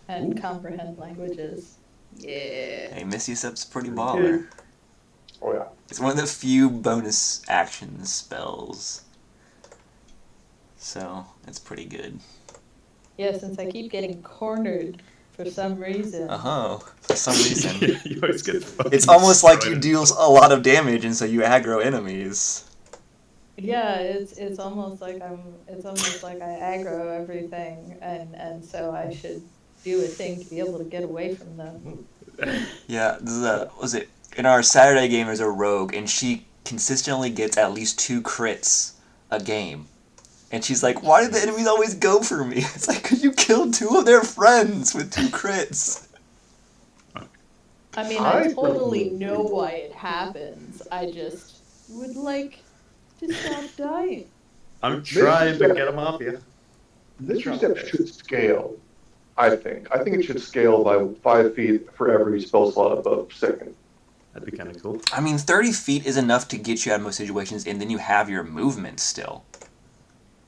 and comprehend languages. Yeah. Hey, Misty Step's pretty Pretty good. baller. Oh yeah. It's one of the few bonus action spells, so it's pretty good. Yeah, since I keep getting cornered for some Uh reason. huh. For some reason, Yeah, you always get it's fucking almost like you destroyed in deal this. a lot of damage, and so you aggro enemies. Yeah, it's almost like it's almost like I aggro everything and so I should do a thing to be able to get away from them. Yeah, this is was it in our Saturday game? There's a rogue, and she consistently gets at least 2 crits a game. And she's like, "Why do the Jeez. enemies always go for me?" It's like, "Cause you killed 2 of their friends with 2 crits." I mean, I I totally personally know why it happens. I just would like to stop dying. I'm Mystery trying to Step. get him off you. Mystery Try my Step should best. scale. I think. I think it should scale by 5 feet for every spell slot above second. That'd be kind of cool. I mean, 30 feet is enough to get you out of most situations, and then you have your movement still.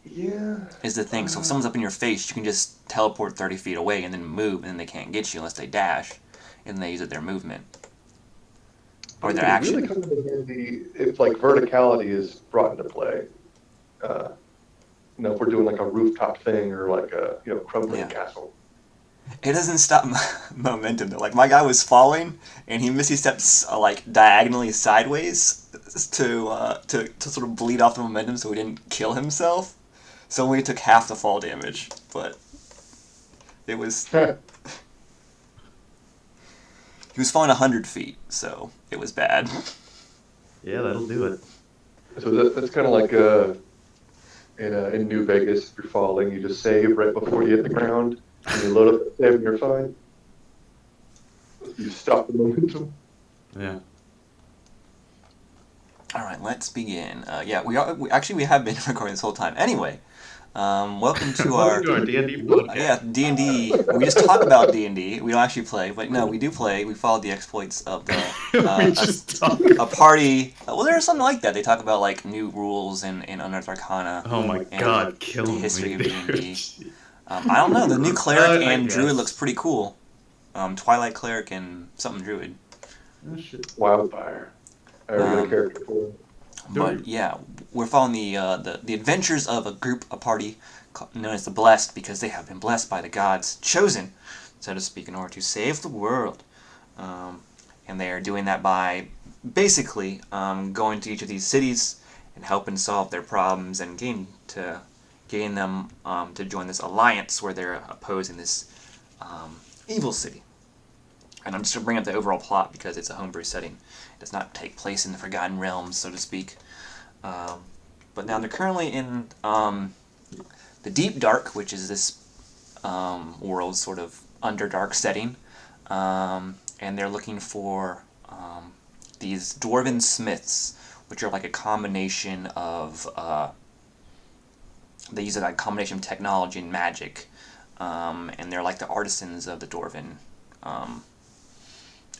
Yeah. Is the thing. So if someone's up in your face, you can just teleport 30 feet away and then move, and then they can't get you unless they dash, and they use their movement or their It action. really comes in handy if like verticality is brought into play. Uh, if we're doing like a rooftop thing or like a crumbling castle. It doesn't stop momentum though. Like my guy was falling, and he misty steps like diagonally sideways to sort of bleed off the momentum, so he didn't kill himself. So we took half the fall damage, but it was he was falling 100 feet, so it was bad. Yeah, that'll do it. So that's kind of like in New Vegas. If you're falling, you just save right before you hit the ground, and you load up the save, and you're fine. You stop the momentum. Yeah. All right, let's begin. Yeah, we have been recording this whole time. Anyway, welcome to our Welcome to our D&D podcast. yeah D&D. We just talk about D&D. We don't actually play, but no, we do play. We follow the exploits of the We just talk a party. Well, there's something like that. They talk about like new rules and Unearthed Arcana. Oh my and god, the killing history me, of dude. D&D. I don't know. The new cleric I and druid guess. looks pretty cool. Twilight cleric and something druid. Oh, shit. Wildfire. I already got a Um, character for it. But yeah, we're following the adventures of a party known as the Blessed because they have been blessed by the gods, chosen, so to speak, in order to save the world. And they are doing that by basically going to each of these cities and helping solve their problems and gain them to join this alliance where they're opposing this evil city. And I'm just going to bring up the overall plot because it's a homebrew setting. It does not take place in the Forgotten Realms, so to speak. But now they're currently in the Deep Dark, which is this world's sort of underdark setting. And they're looking for these dwarven smiths, which are like a combination of... they use a combination of technology and magic. And they're like the artisans of the dwarven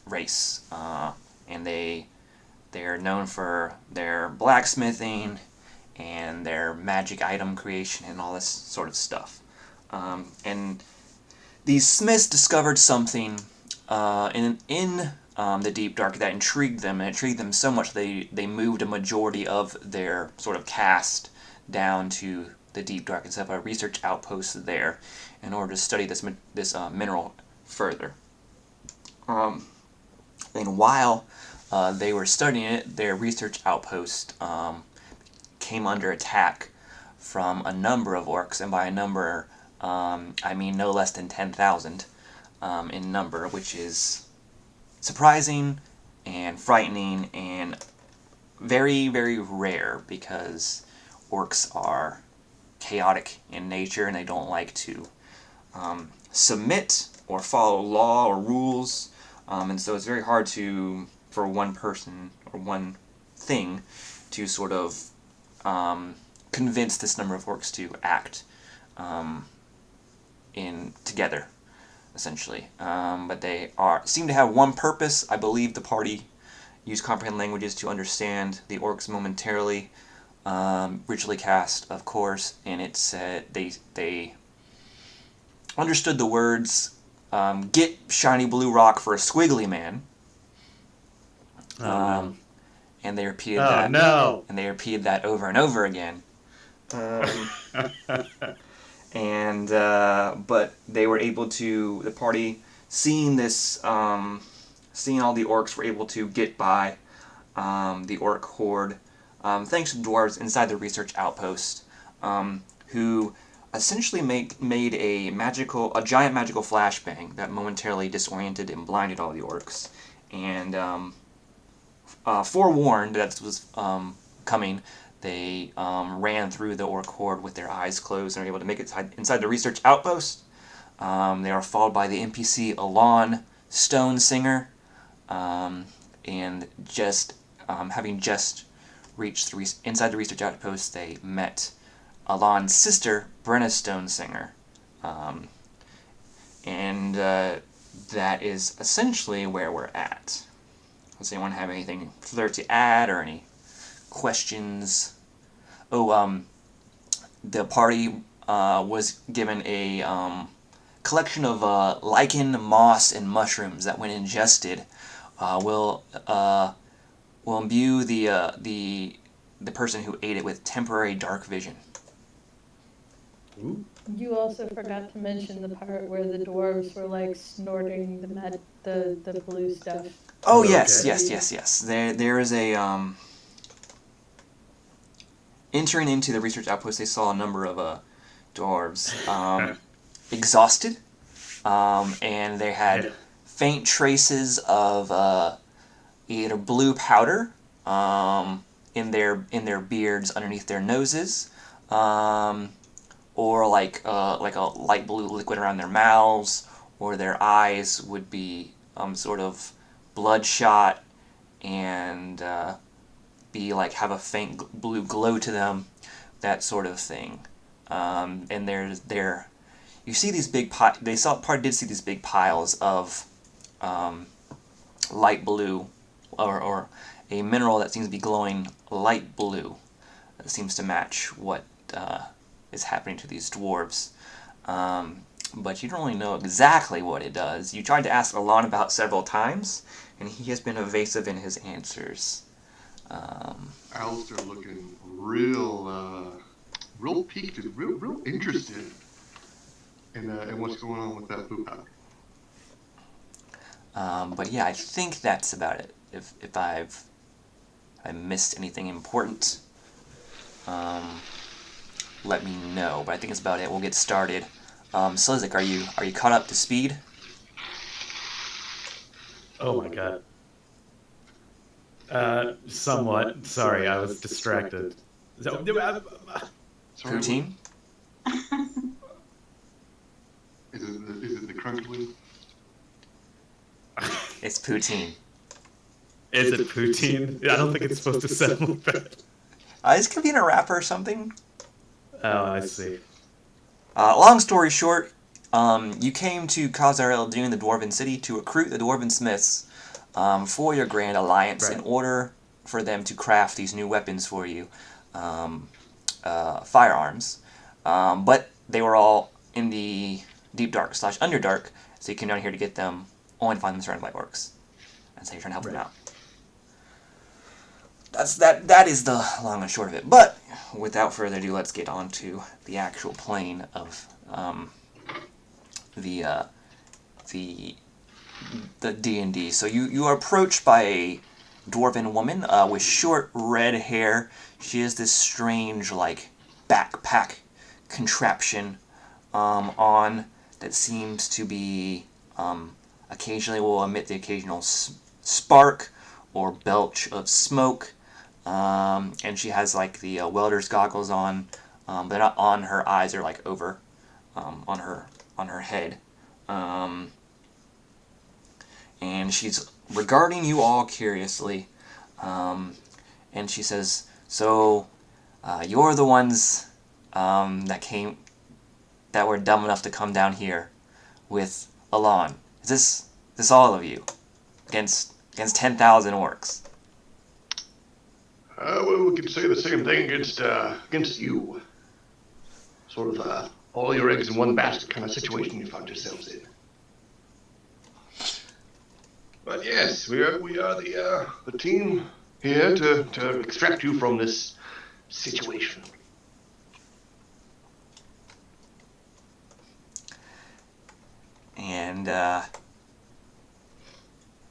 race, and they're known for their blacksmithing and their magic item creation and all this sort of stuff. And these smiths discovered something in the Deep Dark that intrigued them, and it intrigued them so much they moved a majority of their sort of cast down to the Deep Dark and set up a research outpost there in order to study this mineral further. And while they were studying it, their research outpost came under attack from a number of orcs, and by a number, I mean no less than 10,000 in number, which is surprising and frightening and very, very rare because orcs are chaotic in nature and they don't like to submit or follow law or rules. And so it's very hard for one person or one thing to sort of convince this number of orcs to act in together, essentially. But they seem to have one purpose. I believe the party use comprehend languages to understand the orcs momentarily. Ritually cast, of course, and it said they understood the words get shiny blue rock for a squiggly man. No. And they repeated Oh, that. no. And they repeated that over and over again. But they were able to, the party, seeing this, seeing all the orcs, were able to get by the orc horde, thanks to dwarves inside the research outpost, who essentially made a giant magical flashbang that momentarily disoriented and blinded all the orcs. And forewarned that this was coming, they ran through the orc horde with their eyes closed and were able to make it inside the research outpost. They are followed by the NPC Alon, Stone Singer, and just having just reached inside the research outpost, they met Alon's sister, Brenna Stone Singer. And that is essentially where we're at. Does anyone have anything further to add or any questions? Oh, the party was given a collection of lichen, moss, and mushrooms that, when ingested, will imbue the person who ate it with temporary dark vision. Ooh. You also forgot to mention the part where the dwarves were like snorting the blue stuff. Oh, Okay. yes. There is a entering into the research outpost. They saw a number of dwarves exhausted, and they had faint traces of either blue powder in their beards underneath their noses, or like a light blue liquid around their mouths, or their eyes would be sort of bloodshot and be like have a faint blue glow to them, that sort of thing. And you see these big did see these big piles of light blue, or a mineral that seems to be glowing light blue. That seems to match what is happening to these dwarves. But you don't really know exactly what it does. You tried to ask Alon about several times, and he has been evasive in his answers. Alistair looking real peaked, real interested in what's going on with that blue powder. But yeah, I think that's about it. If I missed anything important, let me know. But I think it's about it. We'll get started. Slizik, are you caught up to speed? Oh my god. Somewhat. Sorry, I was distracted. Poutine? Is it the crunch blue? It's poutine. Is it poutine? I don't think it's supposed to sound bad. This could be in a wrapper or something. Oh, I see. Long story short, you came to Khazar-El-Dun, the dwarven city, to recruit the dwarven smiths for your grand alliance, Right. in order for them to craft these new weapons for you, firearms. But they were all in the deep dark / underdark, so you came down here to get them, only to find them surrounded by orcs. And so you're trying to help them out. That is the long and short of it. But without further ado, let's get on to the actual plane of the D&D. So you are approached by a dwarven woman with short red hair. She has this strange like backpack contraption on that seems to be occasionally will emit the occasional spark or belch of smoke. And she has like the welder's goggles on, but not on her eyes, or like over on her head. And she's regarding you all curiously, and she says, "So, you're the ones that were dumb enough to come down here with Alon. Is this all of you against 10,000 orcs?" Well, we could say the same thing against you. Sort of all your eggs in one basket kind of situation you found yourselves in. But yes, we are the team here to extract you from this situation. And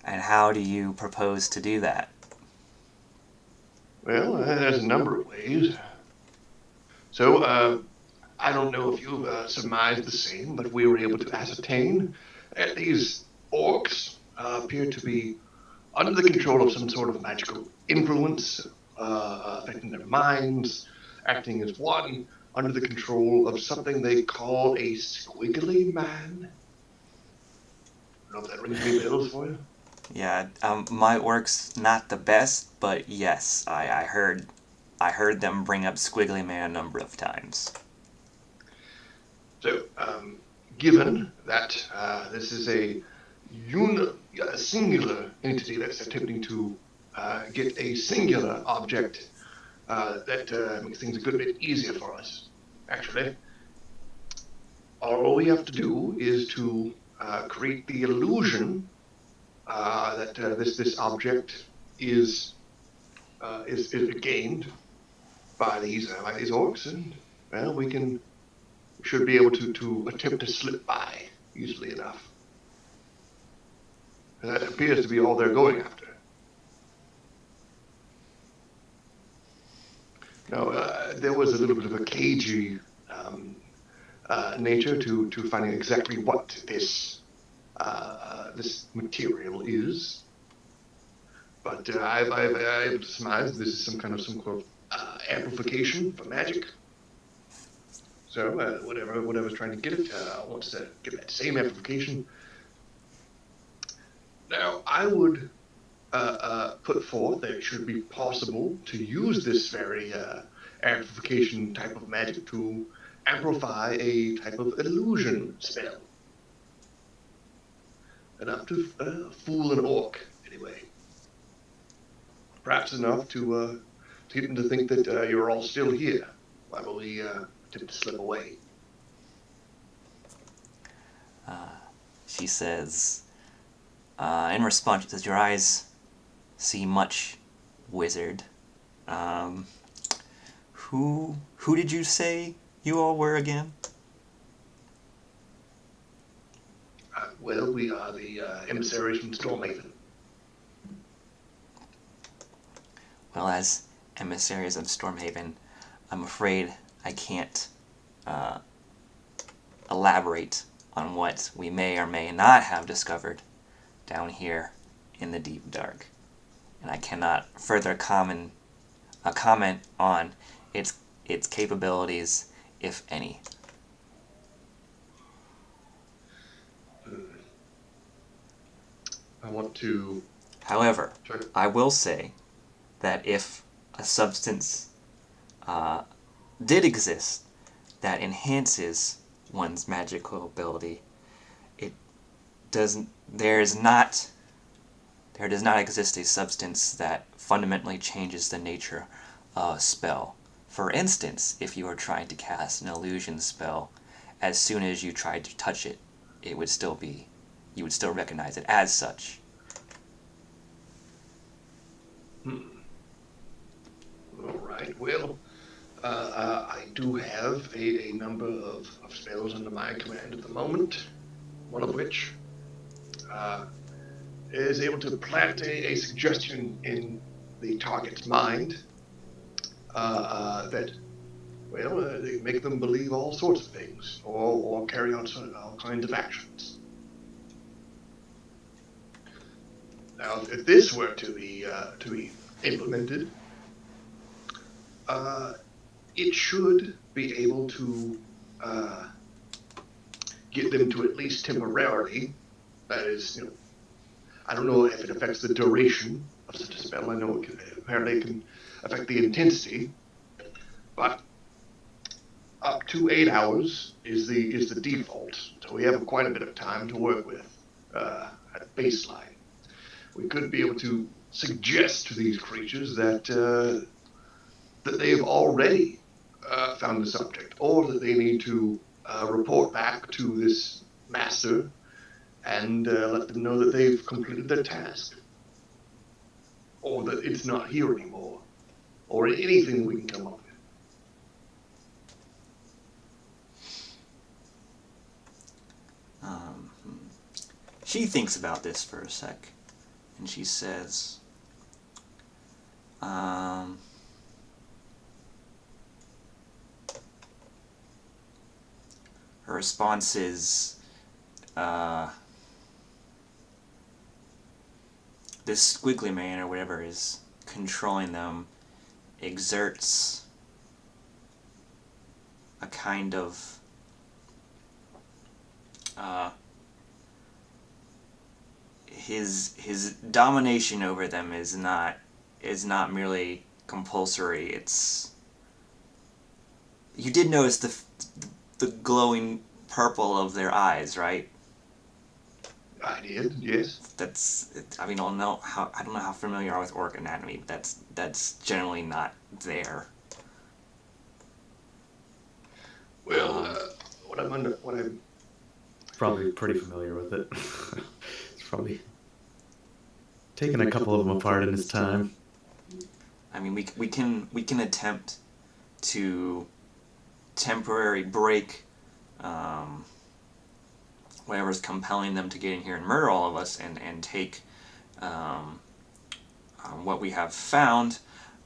how do you propose to do that? Well, there's a number of ways. So, I don't know if you've surmised the same, but we were able to ascertain that these orcs appear to be under the control of some sort of magical influence, affecting their minds, acting as one, under the control of something they call a squiggly man. I don't know if that rings any bells for you. Yeah, my work's not the best, but yes, I heard them bring up Squiggly Man a number of times. So, given that this is a singular entity that's attempting to get a singular object, that makes things a good bit easier for us, actually. All we have to do is to create the illusion that this object is is gained by these orcs, and well, we should be able to attempt to slip by easily enough. And that appears to be all they're going after. Now, there was a little bit of a cagey nature to finding exactly what this material is. But I've surmised this is some kind of amplification for magic. So whatever's trying to get it wants to get that same amplification. Now I would put forth that it should be possible to use this very amplification type of magic to amplify a type of illusion spell. Enough to fool an orc, anyway. Perhaps enough to get them to think that you're all still here while we attempt to slip away. She says, in response, does your eyes see much, wizard? Who did you say you all were again? Well, we are the emissaries from Stormhaven. Well, as emissaries of Stormhaven, I'm afraid I can't elaborate on what we may or may not have discovered down here in the deep dark. And I cannot further comment on its capabilities, if any. I want to... However, Sure. I will say that if a substance did exist that enhances one's magical ability, there does not exist a substance that fundamentally changes the nature of a spell. For instance, if you are trying to cast an illusion spell, as soon as you tried to touch it, you would still recognize it as such. All right, well, I do have a number of spells under my command at the moment, one of which is able to plant a suggestion in the target's mind that, well, they make them believe all sorts of things or carry out all kinds of actions. Now, if this were to be implemented, it should be able to get them to at least temporarily, that is, I don't know if it affects the duration of such a spell. I know apparently it can affect the intensity, but up to 8 hours is the default. So we have quite a bit of time to work with at baseline. We could be able to suggest to these creatures that they've already found the subject, or that they need to report back to this master and let them know that they've completed their task, or that it's not here anymore, or anything we can come up with. She thinks about this for a sec, and she says, her response is, this squiggly man or whatever is controlling them exerts a kind of his domination over them is not merely compulsory. It's, you did notice the glowing purple of their eyes, right? I did, yes. I mean, I don't know how familiar you are with orc anatomy, but that's generally not there. Well, what I'm Probably pretty familiar with it. It's probably taken a couple of them apart in his time. I mean, we can attempt to temporarily break whatever's compelling them to get in here and murder all of us, and take what we have found,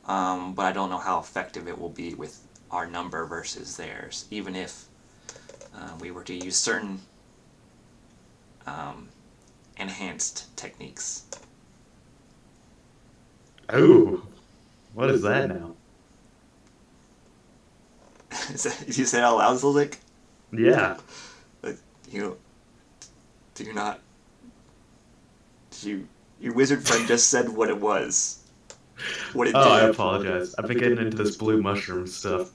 but I don't know how effective it will be with our number versus theirs, even if we were to use certain enhanced techniques. Oh, what is that now? Did you say it out loud, Zoldyck? Yeah. Do you not? Your wizard friend just said what it was. What it did. I apologize. I've been getting into this blue mushroom stuff.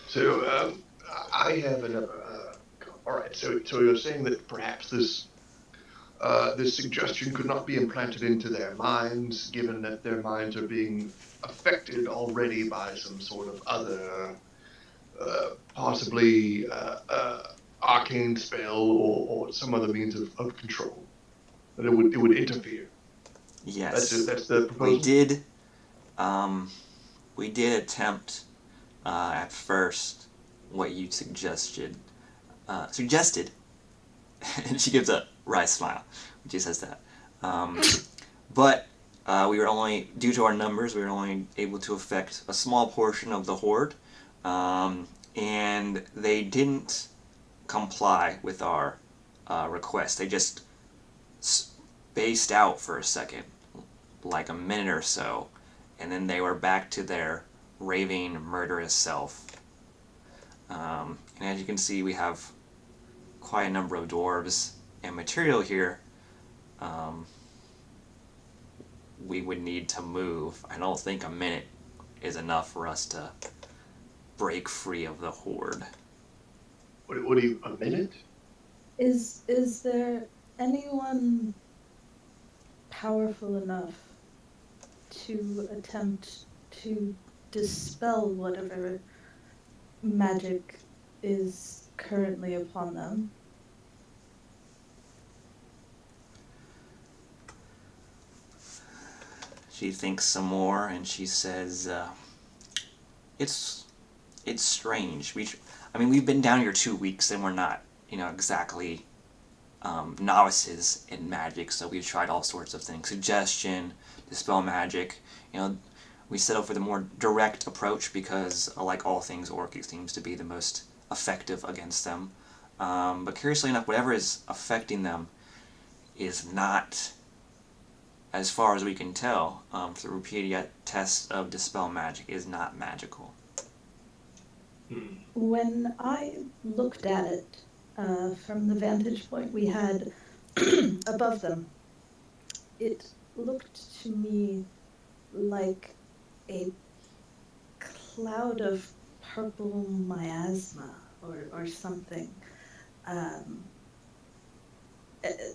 So, I have another. All right. So you're saying that perhaps this suggestion could not be implanted into their minds, given that their minds are being affected already by some sort of other, possibly arcane spell or some other means of control. That it would interfere. Yes. That's the proposal. We did attempt at first what you suggested, and she gives a wry smile when she says that. But we were only, due to our numbers, we were only able to affect a small portion of the horde, and they didn't comply with our request. They just spaced out for a second, like a minute or so, and then they were back to their raving, murderous self. And as you can see, we have quite a number of dwarves and material here. We would need to move. I don't think a minute is enough for us to break free of the horde. What do you, a minute? Is there anyone powerful enough to attempt to dispel whatever magic is currently upon them? She thinks some more, and she says, it's strange. We've been down here 2 weeks, and we're not, exactly novices in magic, so we've tried all sorts of things. Suggestion, dispel magic. We settle for the more direct approach because, like all things orc, it seems to be the most effective against them. But curiously enough, whatever is affecting them is not, as far as we can tell, through repeated tests of dispel magic, is not magical. When I looked at it from the vantage point we had above them, it looked to me like a cloud of purple miasma or something.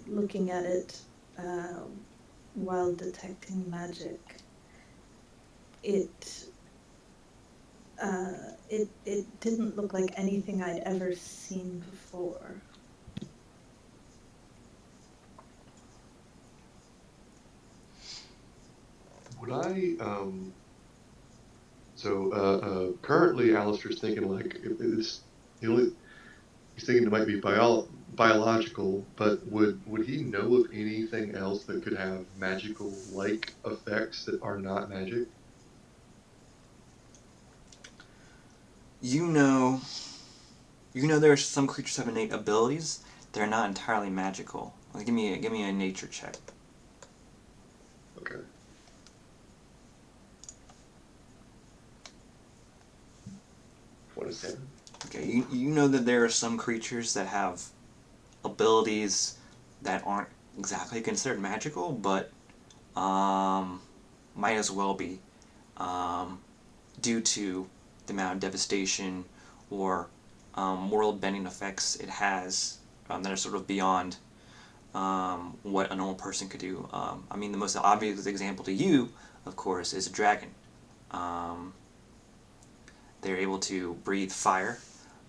Looking at it while detecting magic, it it didn't look like anything I'd ever seen before. Would I, currently Alistair's thinking like, if it's, the only, he's thinking it might be biological, but would he know of anything else that could have magical-like effects that are not magic? You know there are some creatures have innate abilities. They're not entirely magical. Like, give me a nature check. Okay. What is that? Okay, you know that there are some creatures that have abilities that aren't exactly considered magical, but might as well be, due to the amount of devastation or world-bending effects it has, that are sort of beyond what a normal person could do. I mean, the most obvious example to you, of course, is a dragon. They're able to breathe fire.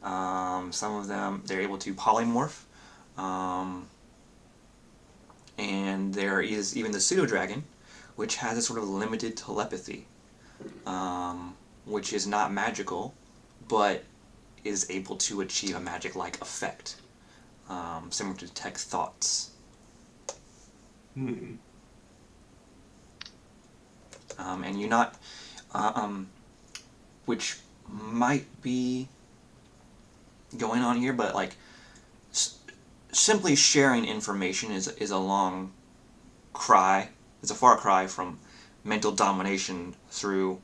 Some of them, they're able to polymorph. And there is even the pseudo-dragon, which has a sort of limited telepathy, which is not magical, but is able to achieve a magic-like effect, similar to detect thoughts. Hmm. And you're not, which might be going on here, but like simply sharing information is a long cry. It's a far cry from mental domination through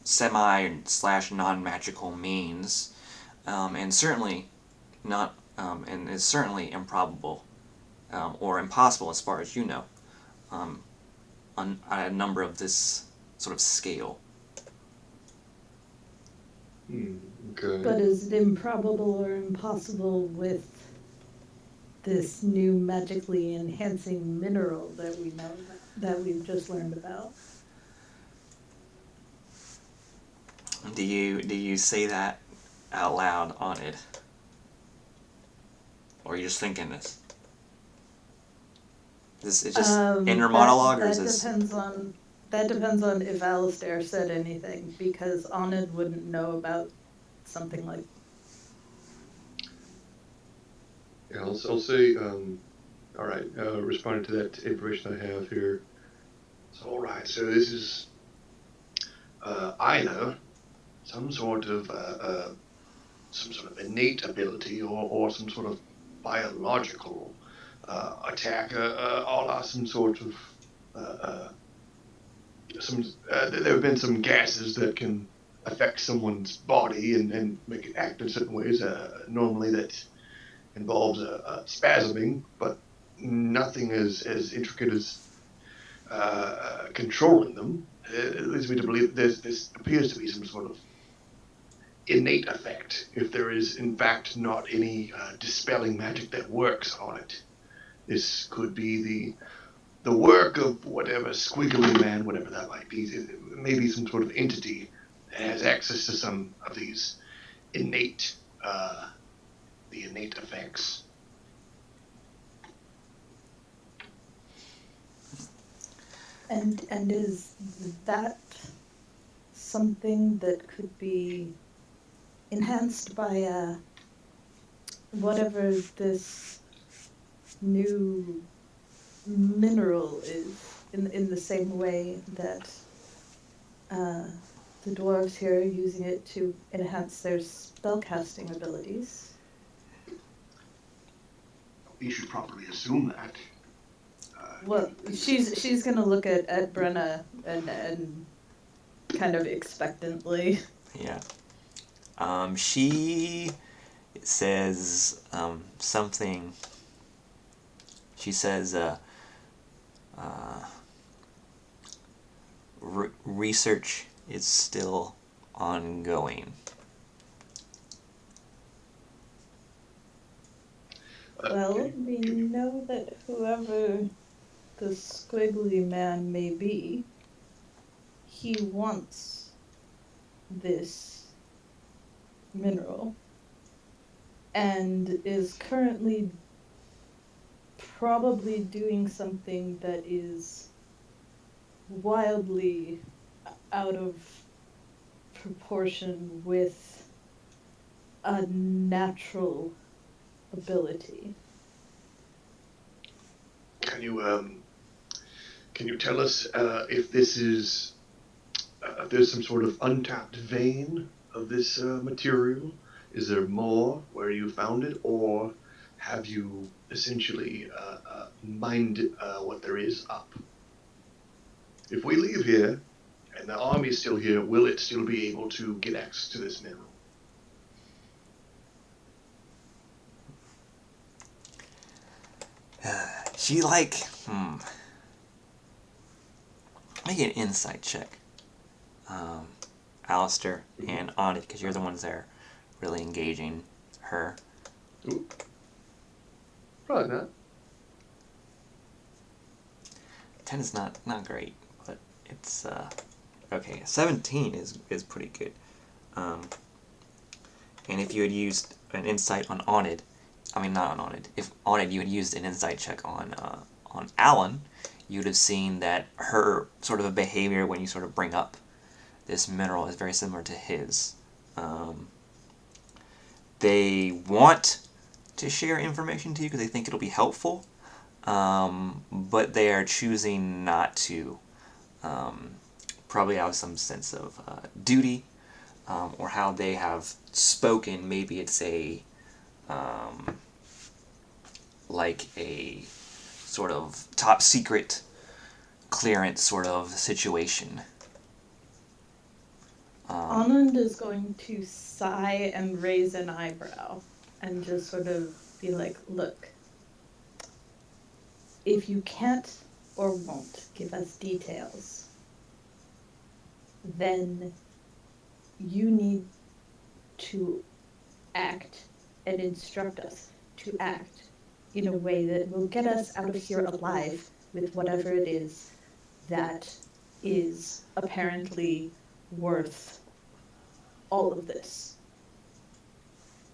semi/slash non-magical means, and certainly not, and is certainly improbable, or impossible as far as you know, on a number of this sort of scale. Okay. But is it improbable or impossible with this new magically enhancing mineral that we know about, that we've just learned about? Do you say that out loud on it, or are you just thinking this? This is just inner monologue, or is this? That depends on if Alistair said anything, because Anand wouldn't know about something like. Yeah, I'll say, all right, responding to that information I have here. So, all right, so this is either some sort of innate ability or some sort of biological attack, a la some sort of there have been some gases that can affect someone's body and make it act in certain ways. Normally that involves spasming, but nothing as intricate as controlling them. It leads me to believe that this appears to be some sort of innate effect, if there is in fact not any dispelling magic that works on it. This could be the work of whatever squiggly man, whatever that might be. Maybe some sort of entity that has access to some of these innate, the innate effects. And is that something that could be enhanced by whatever this new mineral is, in the same way that the dwarves here are using it to enhance their spellcasting abilities? We should probably assume that. Well, she's gonna look at Brenna and kind of expectantly. Yeah. She says something. She says, research is still ongoing. Well, we know that whoever the squiggly man may be, he wants this mineral and is currently probably doing something that is wildly out of proportion with a natural ability. Can you tell us if this is if there's some sort of untapped vein of this material? Is there more where you found it, or have you essentially mined what there is up? If we leave here and the army is still here, will it still be able to get access to this mineral? She like, make an insight check. Alistair and Ani, because you're the ones there really engaging her. Ooh. Probably not. 10 is not great, but it's okay. 17 is pretty good. And if you had used an insight on Onid, I mean not on Onid. If Onid you had used an insight check on Alan, you'd have seen that her sort of a behavior when you sort of bring up this mineral is very similar to his. They want to share information to you because they think it'll be helpful, but they are choosing not to, probably out of some sense of duty, or how they have spoken. Maybe it's a like a sort of top secret clearance sort of situation. Anand is going to sigh and raise an eyebrow and just sort of be like, look, if you can't or won't give us details, then you need to act and instruct us to act in a way that will get us out of here alive with whatever it is that is apparently worth all of this.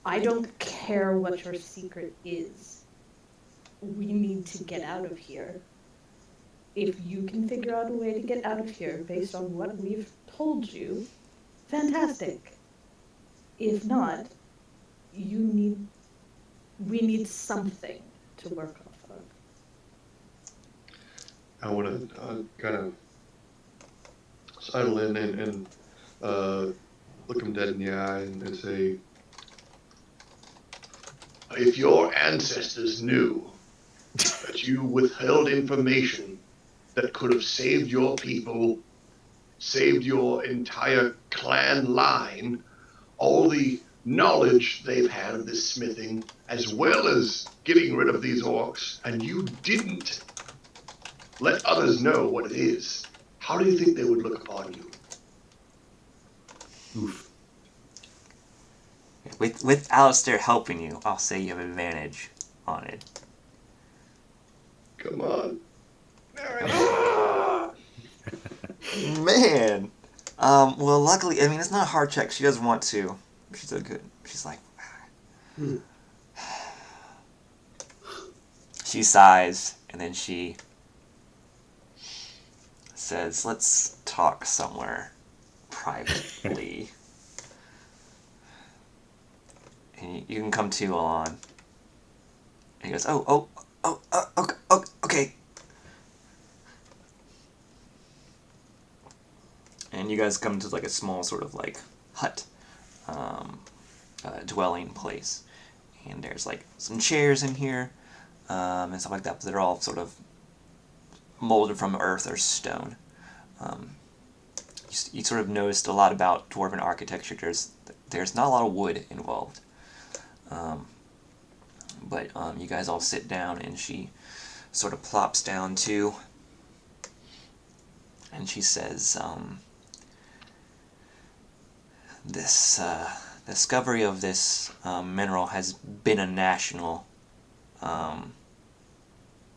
I don't care what your secret is. We need to get out of here. If you can figure out a way to get out of here based on what we've told you, fantastic. If not, we need something to work off of. I want to kind of sidle in and look him dead in the eye and say, If your ancestors knew that you withheld information that could have saved your people, saved your entire clan line, all the knowledge they've had of this smithing, as well as getting rid of these orcs, and you didn't let others know what it is, how do you think they would look upon you? Oof. With Alistair helping you, I'll say you have advantage on it. come on. Man! Well, luckily, I mean, it's not a hard check. She doesn't want to. She's so good. She's like... She sighs, and then she says, let's talk somewhere privately. And you can come too, Alon. And he goes, okay. And you guys come to like a small sort of like hut, dwelling place. And there's like some chairs in here, and stuff like that, but they're all sort of molded from earth or stone. You sort of noticed a lot about dwarven architecture. There's not a lot of wood involved. But you guys all sit down, and she sort of plops down too. And she says, this discovery of this mineral has been a national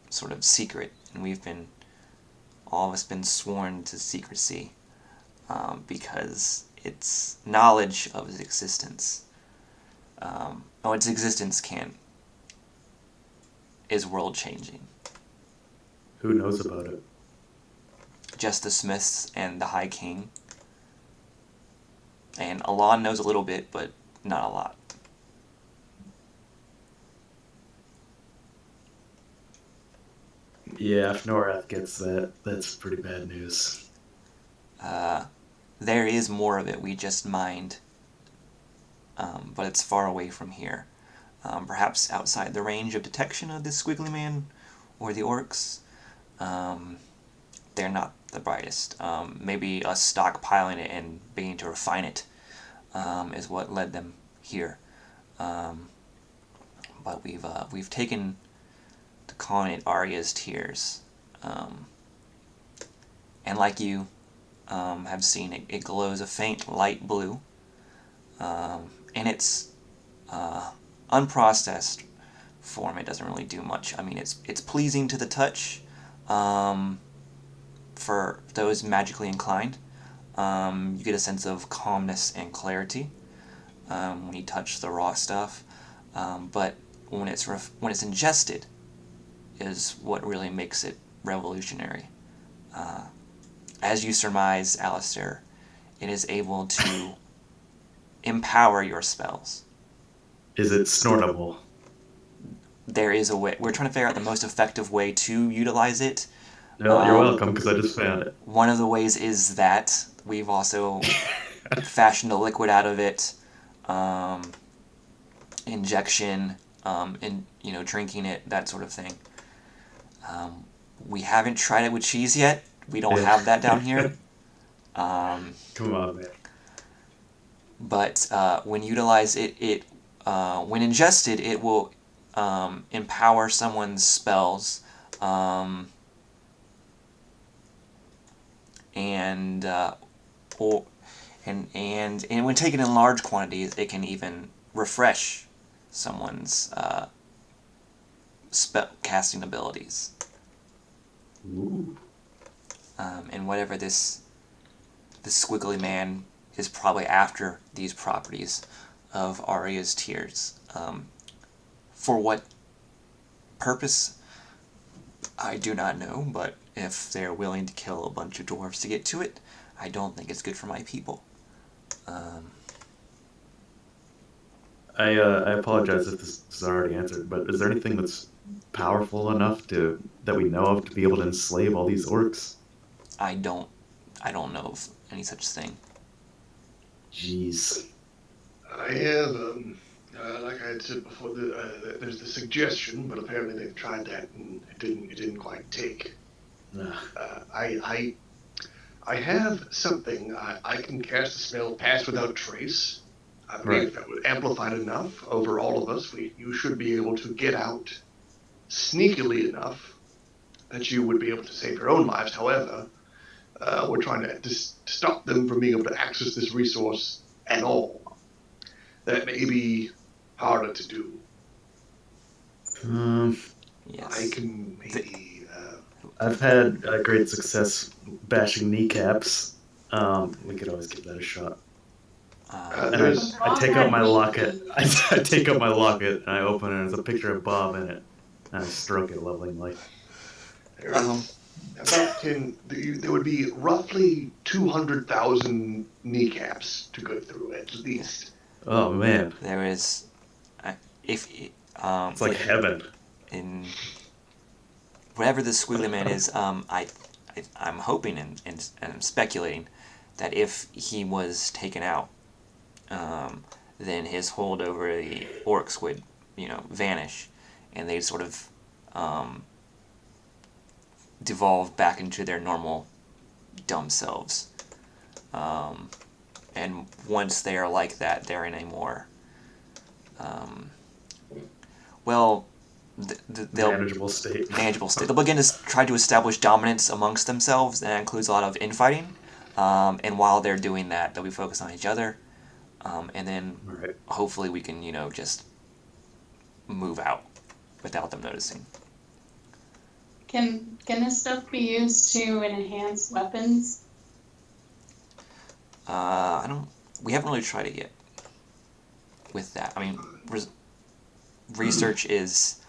sort of secret, and all of us been sworn to secrecy because its knowledge of its existence its existence is world changing. Who knows about it? Just the Smiths and the High King. And Alon knows a little bit, but not a lot. Yeah, if Norath gets that, that's pretty bad news. There is more of it we just mined, but it's far away from here. Perhaps outside the range of detection of this squiggly man or the orcs. They're not the brightest. Maybe us stockpiling it and beginning to refine it is what led them here. But we've taken to calling it Arya's Tears, and like you have seen, it glows a faint light blue, and its unprocessed form. It doesn't really do much. I mean, it's pleasing to the touch. For those magically inclined, you get a sense of calmness and clarity when you touch the raw stuff. But when it's ingested, is what really makes it revolutionary. As you surmise, Alistair, it is able to empower your spells. Is it snortable? There is a way. We're trying to figure out the most effective way to utilize it. Well, you're welcome, because I just found it. One of the ways is that we've also fashioned a liquid out of it, injection, and drinking it, that sort of thing. We haven't tried it with cheese yet. We don't have that down here. Come on, man. But when utilized, when ingested, it will empower someone's spells, and when taken in large quantities, it can even refresh someone's spell casting abilities. Ooh. And whatever this squiggly man is probably after these properties of Arya's Tears. For what purpose, I do not know, but if they're willing to kill a bunch of dwarves to get to it, I don't think it's good for my people. I apologize if this is already answered, but is there anything that's powerful enough that we know of to be able to enslave all these orcs? I don't know of any such thing. Jeez. I have, like I had said before, there's the suggestion, but apparently they've tried that and it didn't quite take. I have something. I can cast a spell, Pass Without Trace. I believe if that would amplify it enough over all of us, you should be able to get out sneakily enough that you would be able to save your own lives. However, we're trying to stop them from being able to access this resource at all. That may be harder to do. Yes. I can maybe... I've had great success bashing kneecaps. We could always give that a shot. And I take out my locket. I take out my locket and I open it and there's a picture of Bob in it. And I stroke it lovingly. About 10, there would be roughly 200,000 kneecaps to go through at least. Oh man, There is, it's like heaven. in whatever the squiggly man is. I'm hoping and I'm speculating that if he was taken out, then his hold over the orcs would, vanish, and they'd sort of devolve back into their normal dumb selves. And once they are like that, they're in a more they'll Manageable state. They'll begin to try to establish dominance amongst themselves, and that includes a lot of infighting. And while they're doing that, they'll be focused on each other. And then hopefully we can, just move out without them noticing. Can this stuff be used to enhance weapons? We haven't really tried it yet. with that. I mean, research is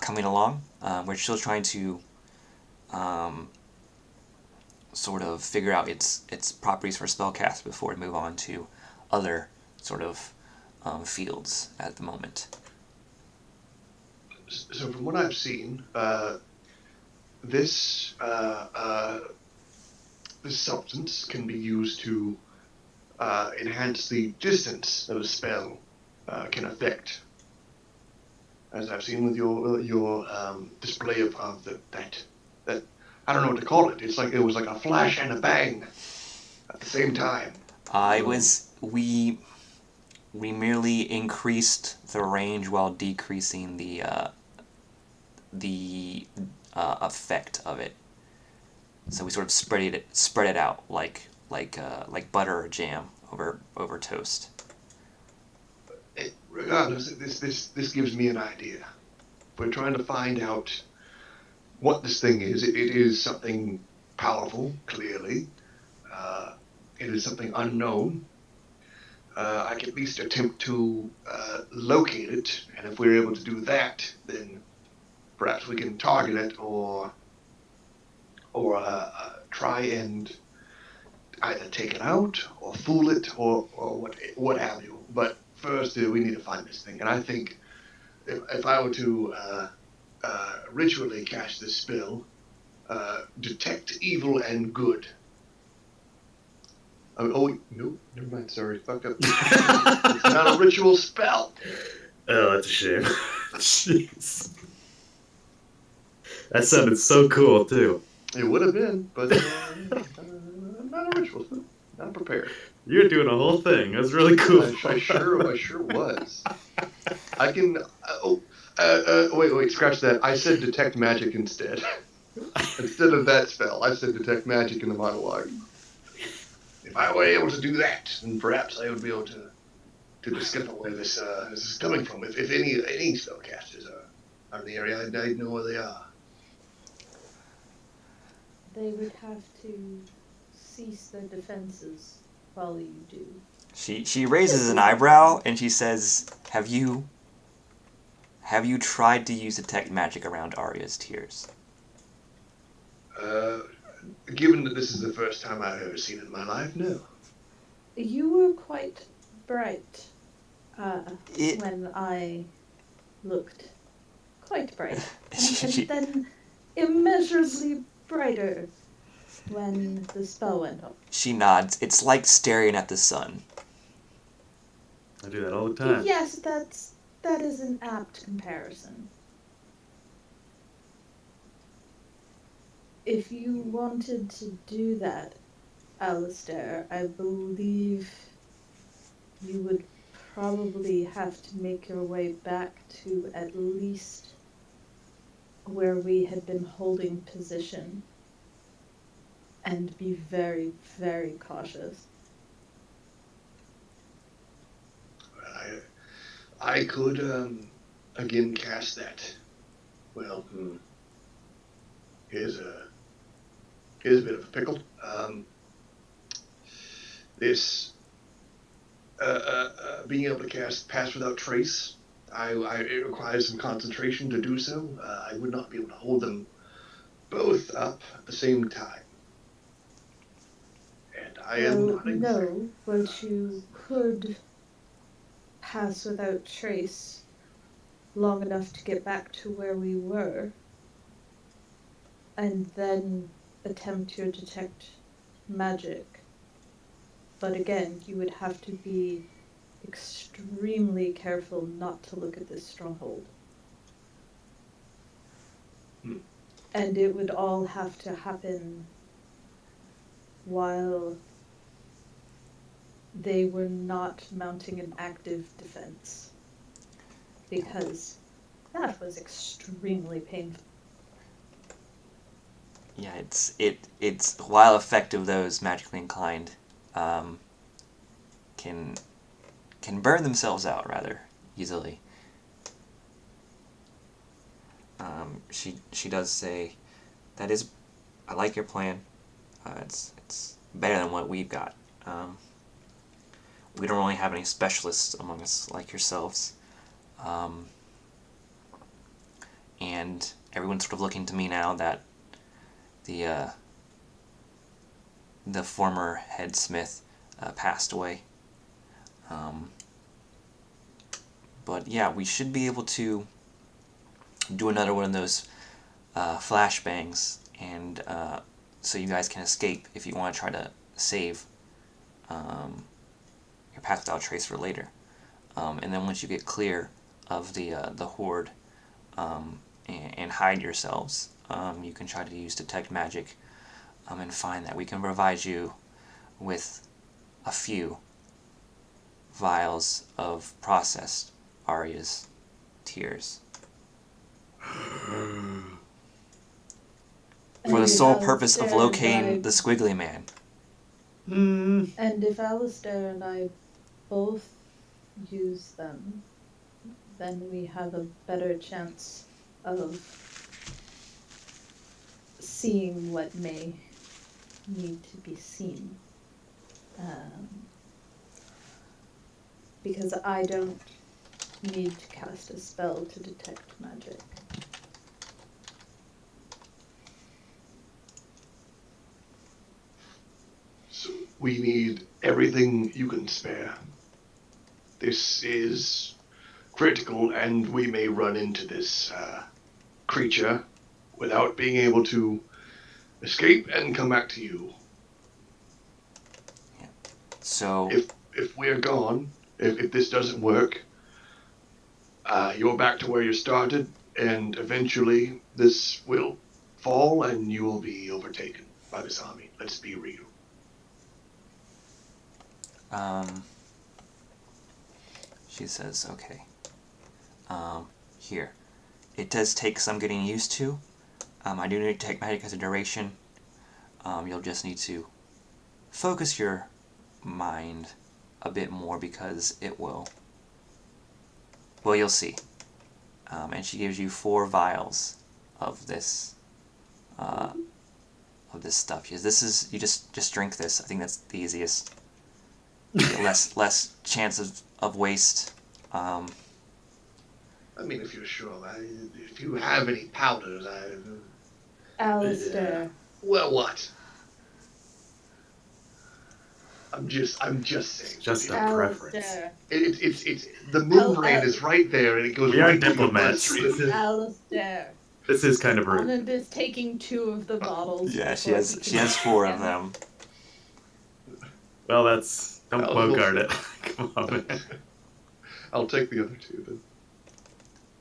coming along. We're still trying to sort of figure out its properties for spellcast before we move on to other sort of fields at the moment. So from what I've seen, this this substance can be used to enhance the distance that a spell can affect. As I've seen with your display of that I don't know what to call it. It was like a flash and a bang at the same time. We merely increased the range while decreasing the effect of it. So we sort of spread it out like butter or jam over toast. Regardless, this gives me an idea. We're trying to find out what this thing is. It is something powerful, clearly. It is something unknown. I can at least attempt to locate it, and if we're able to do that, then perhaps we can target it or try and either take it out or fool it or what have you. But first, we need to find this thing. And I think if I were to ritually cast this spell, detect evil and good. Oh, no, never mind. Sorry, fuck up. It's not a ritual spell. Oh, that's a shame. Jeez. That sounded so cool, too. It would have been, but not a ritual spell. Not prepared. You're doing a whole thing. That's really cool. I sure was. I can. Wait. Scratch that. I said detect magic instead. Instead of that spell, I said detect magic in the monologue. If I were able to do that, then perhaps I would be able to discover where this is coming from. If any spellcasters are in the area, I'd know where they are. They would have to cease their defenses while you do. She raises an eyebrow and she says, "Have you tried to use detect magic around Arya's tears?" Given that this is the first time I've ever seen it in my life, no. You were quite bright when I looked. Quite bright. And then immeasurably brighter when the spell went off. She nods. It's like staring at the sun. I do that all the time. Yes, that is an apt comparison. If you wanted to do that, Alistair, I believe you would probably have to make your way back to at least where we had been holding position and be very, very cautious. I could again cast that. Well, here's a bit of a pickle. This being able to cast Pass Without Trace, it requires some concentration to do so. I would not be able to hold them both up at the same time. And I am not No, but you could pass without trace long enough to get back to where we were, and then attempt your detect magic. But again, you would have to be extremely careful not to look at this stronghold. And it would all have to happen while they were not mounting an active defense, because that was extremely painful. Yeah, it's while effective, those magically inclined can burn themselves out rather easily. She does say, I like your plan. It's better than what we've got. we don't really have any specialists among us like yourselves. And everyone's sort of looking to me now that the former head smith passed away. But yeah, we should be able to do another one of those flashbangs, and so you guys can escape if you want to try to save your path without trace for later. And then once you get clear of the horde and hide yourselves, you can try to use detect magic and find that we can provide you with a few vials of processed Arya's tears. For the sole purpose of locating the squiggly man. And if Alistair and I both use them, then we have a better chance of seeing what may need to be seen. Because I don't need to cast a spell to detect magic. So we need everything you can spare. This is critical, and we may run into this creature without being able to escape and come back to you. Yeah. So if we're gone, if this doesn't work, you're back to where you started, and eventually this will fall and you will be overtaken by this army. Let's be real. She says, okay. Here. It does take some getting used to. I do need to take magic as a duration. You'll just need to focus your mind a bit more because it will. Well, you'll see. And she gives you 4 vials of this stuff. This is, you just drink this. I think that's the easiest. less chance of waste. I mean, if you're sure, if you have any powders, Alistair. Well, what? I'm just saying. Just a preference. It's the moon brand is right there, and it goes We are right to your diplomats. bloodstream. Alistair. This is kind of rude. Anand is taking 2 of the bottles. Yeah, she has 4 of them. Well, that's... Don't bogart it. Come on, man. I'll take the other 2 then.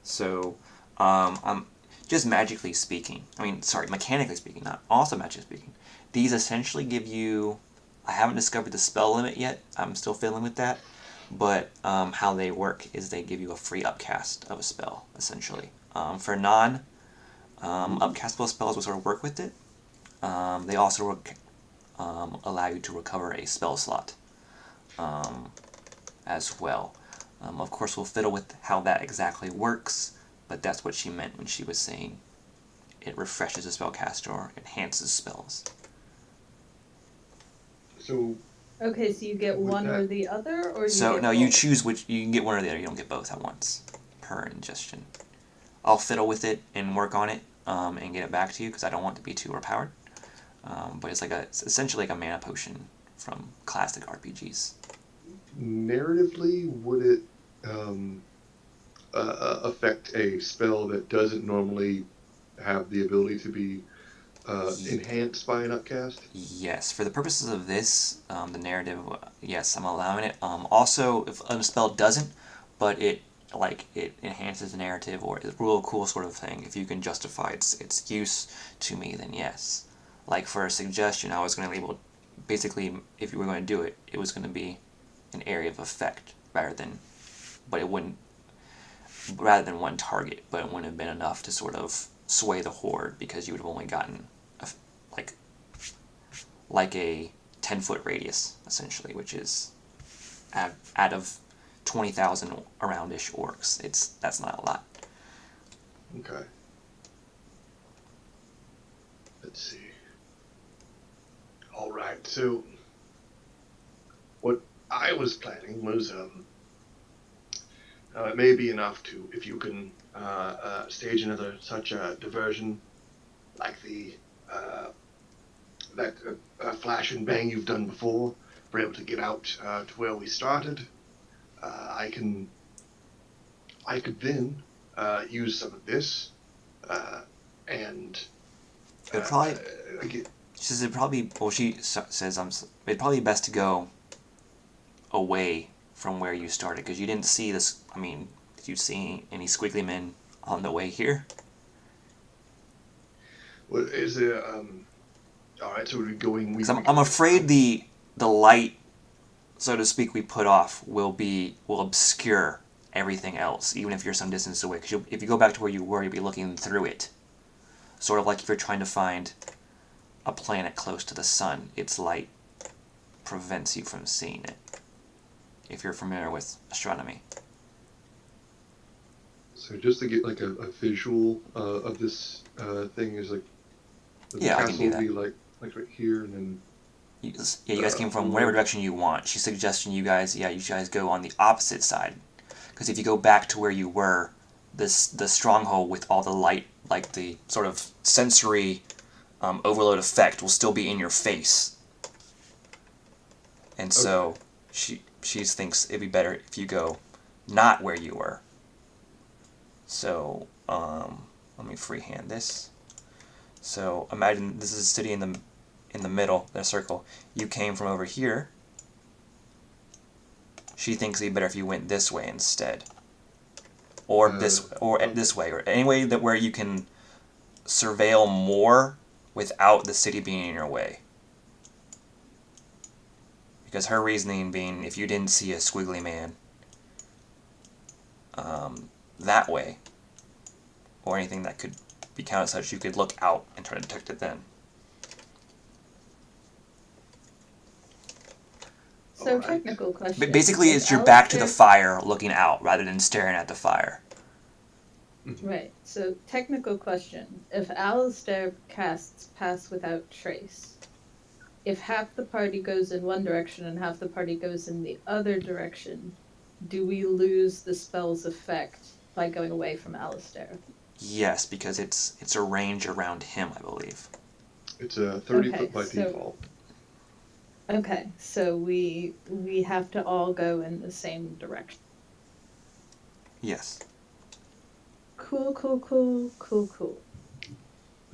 So, just magically speaking, mechanically speaking, not also magically speaking, these essentially give you, I haven't discovered the spell limit yet, I'm still fiddling with that, but how they work is they give you a free upcast of a spell, essentially. For upcastable spells, which sort of work with it, they also allow you to recover a spell slot as well. Of course, we'll fiddle with how that exactly works, but that's what she meant when she was saying it refreshes a spellcaster or enhances spells. So. Okay, so you get one or the other, or you choose which. You can get one or the other. You don't get both at once per ingestion. I'll fiddle with it and work on it and get it back to you because I don't want it to be too overpowered. But it's essentially like a mana potion from classic RPGs. Narratively, would it affect a spell that doesn't normally have the ability to be enhanced by an upcast? Yes, for the purposes of this, the narrative, yes, I'm allowing it. Also, if a spell doesn't, but it enhances the narrative or is a real cool sort of thing, if you can justify its use to me, then yes. Like for a suggestion, I was going to label, basically, if you were going to do it, it was going to be an area of effect rather than one target, but it wouldn't have been enough to sort of sway the horde because you would have only gotten like a 10-foot radius essentially, which is out of 20,000 around-ish orcs. That's not a lot. Okay. Let's see. All right. So, what I was planning was it may be enough to if you can stage another such a diversion like the that flash and bang you've done before. We're able to get out to where we started. I could then use some of this and It would probably. again, She says it probably. Well, she says it'd probably be best to go away from where you started because you didn't see this. I mean, did you see any squiggly men on the way here? what is there? All right, so we're going. Because I'm afraid the light, so to speak, we put off will obscure everything else, even if you're some distance away. Because if you go back to where you were, you'll be looking through it. Sort of like if you're trying to find a planet close to the sun, its light prevents you from seeing it. If you're familiar with astronomy. So just to get like a visual of this thing is like the Yeah, I can castle do will be that. like right here and then You guys came from whatever direction you want. She's suggesting you guys go on the opposite side. Because if you go back to where you were, the stronghold with all the light, like the sort of sensory overload effect, will still be in your face. And so she thinks it'd be better if you go not where you were. So let me freehand this. So imagine this is a city in the middle, the circle. You came from over here. She thinks it'd be better if you went this way instead, or this way, or any way that where you can surveil more without the city being in your way. Because her reasoning being, if you didn't see a squiggly man that way, or anything that could be counted such, you could look out and try to detect it then. So technical question. But basically, it's your back to the fire, looking out, rather than staring at the fire. Right. So technical question. If Alistair casts Pass Without Trace, if half the party goes in one direction and half the party goes in the other direction, do we lose the spell's effect by going away from Alistair? Yes, because it's a range around him, I believe. it's a 30 foot by default. Okay, so we have to all go in the same direction. Yes. Cool. I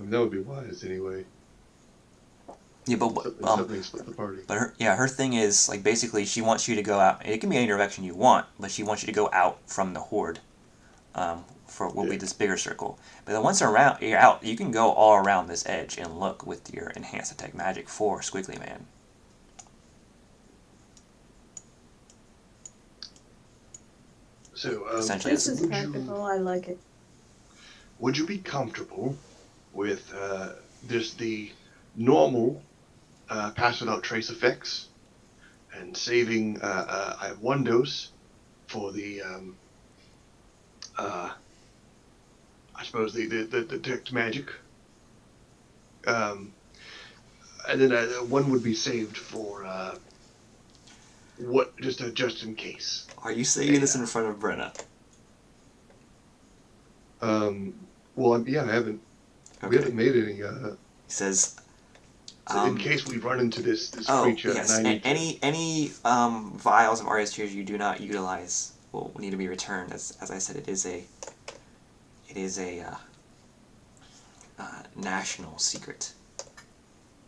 mean, that would be wise anyway. Yeah, but Something split the party. But her thing is like basically she wants you to go out. It can be any direction you want, but she wants you to go out from the horde, for what will be this bigger circle. But then once you're out, you can go all around this edge and look with your enhanced attack magic for Squiggly Man. So Essentially, This is practical. I like it. would you be comfortable with just the normal pass without trace effects and saving? I have one dose for the I suppose the detect magic, and then one would be saved for what just in case. Are you saying this in front of Brenna? Well, yeah, I haven't. Okay. We haven't made any. He says. So in case we run into this creature, yes. and I need any vials of RS tiers you do not utilize will need to be returned. As I said, it is a national secret.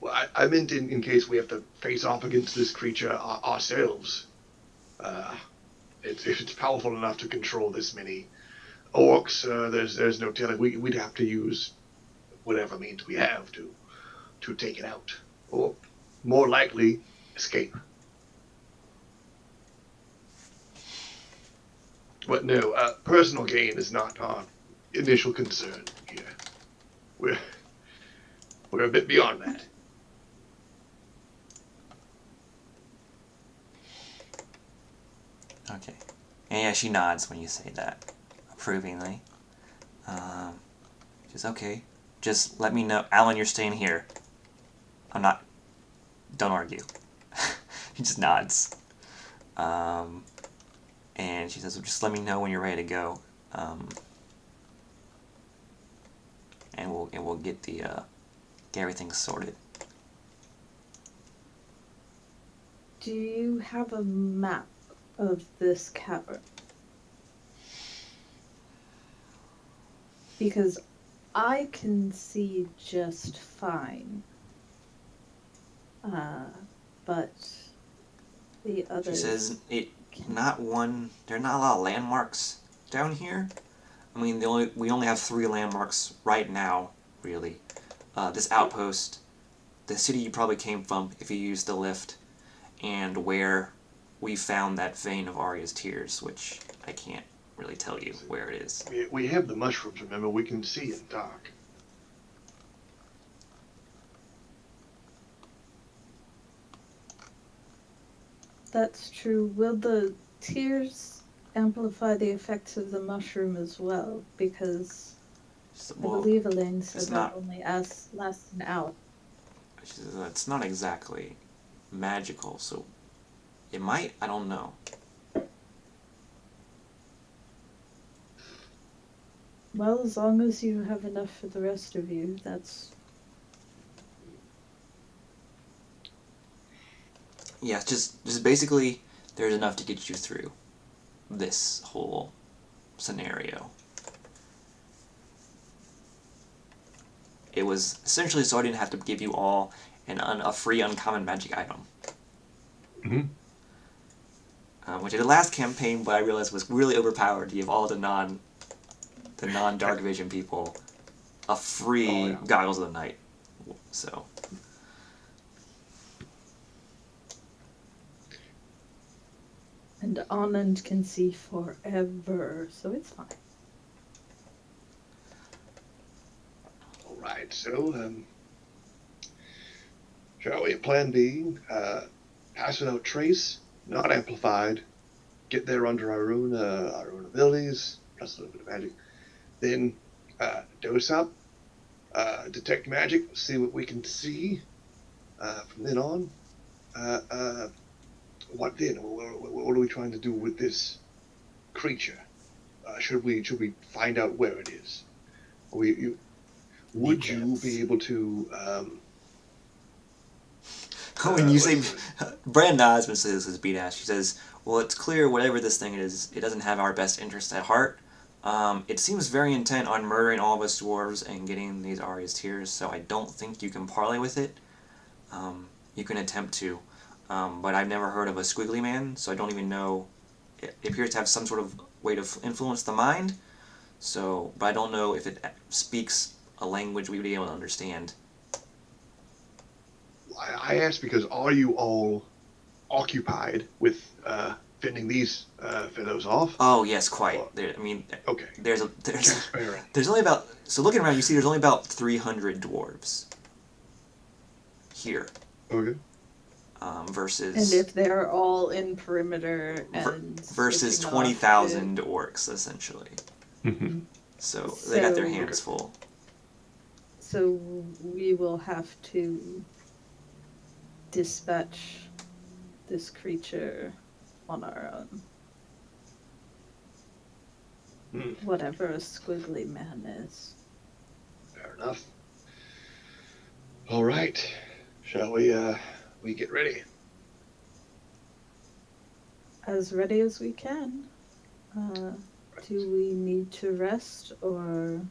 Well, I meant in case we have to face off against this creature ourselves. It's powerful enough to control this many orcs. There's no telling. We'd have to use whatever means we have to take it out, or more likely escape. But no, personal gain is not our initial concern here. We're a bit beyond that. Okay. And yeah, she nods when you say that, approvingly. She's okay. Just let me know, Alan. You're staying here. I'm not. Don't argue. He just nods. And she says, well, just let me know when you're ready to go. And we'll get get everything sorted. Do you have a map of this cavern? Because I can see just fine. But the others... She says, there are not a lot of landmarks down here. I mean, we only have 3 landmarks right now, really. This outpost, the city you probably came from if you used the lift, and where we found that vein of Arya's tears, which I can't really tell you where it is. We have the mushrooms, remember? We can see in the dark. That's true. Will the tears amplify the effects of the mushroom as well? Because I believe Elaine said that only lasts an hour. She says, it's not exactly magical, so it might, I don't know. Well, as long as you have enough for the rest of you, that's... Yeah, just basically, there's enough to get you through this whole scenario. It was essentially so I didn't have to give you all a free uncommon magic item. Mm-hmm. Which I did last campaign, but I realized was really overpowered to give all the non-dark vision people a free Goggles of the Night. So... And Anand can see forever, so it's fine. Alright, so, shall we? Plan B, pass without trace, not amplified, get there under our own abilities, plus a little bit of magic. Then, dose up, detect magic, see what we can see. From then on, what then? What are we trying to do with this creature? Should we find out where it is? Would you be able to? When you say, Brandon Osmond says this beat ass. She says, "Well, it's clear whatever this thing is, it doesn't have our best interests at heart. It seems very intent on murdering all of us dwarves and getting these Arya's tears. So I don't think you can parley with it. You can attempt to." But I've never heard of a squiggly man, so I don't even know. It appears to have some sort of way to influence the mind, but I don't know if it speaks a language we would be able to understand. I asked because are you all occupied with fending these fellows off? Oh yes, quite. Okay. There's only about, so looking around, you see there's only about 300 dwarves here. Okay. Versus... And if they're all in perimeter and... versus 20,000 orcs, essentially. Mm-hmm. So they got their hands full. So we will have to dispatch this creature on our own. Whatever a squiggly man is. Fair enough. All right. Shall we get ready? As ready as we can. Do we need to rest, or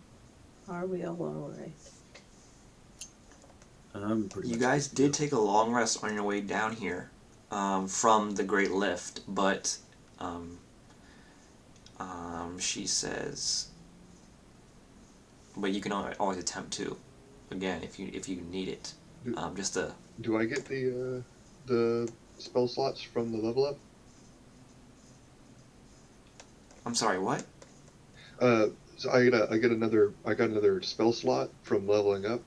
are we all alright? You guys did take a long rest on your way down here from the Great Lift, but she says, but you can always attempt to, again, if you need it. Do I get the spell slots from the level up? I'm sorry, what? So I got another spell slot from leveling up.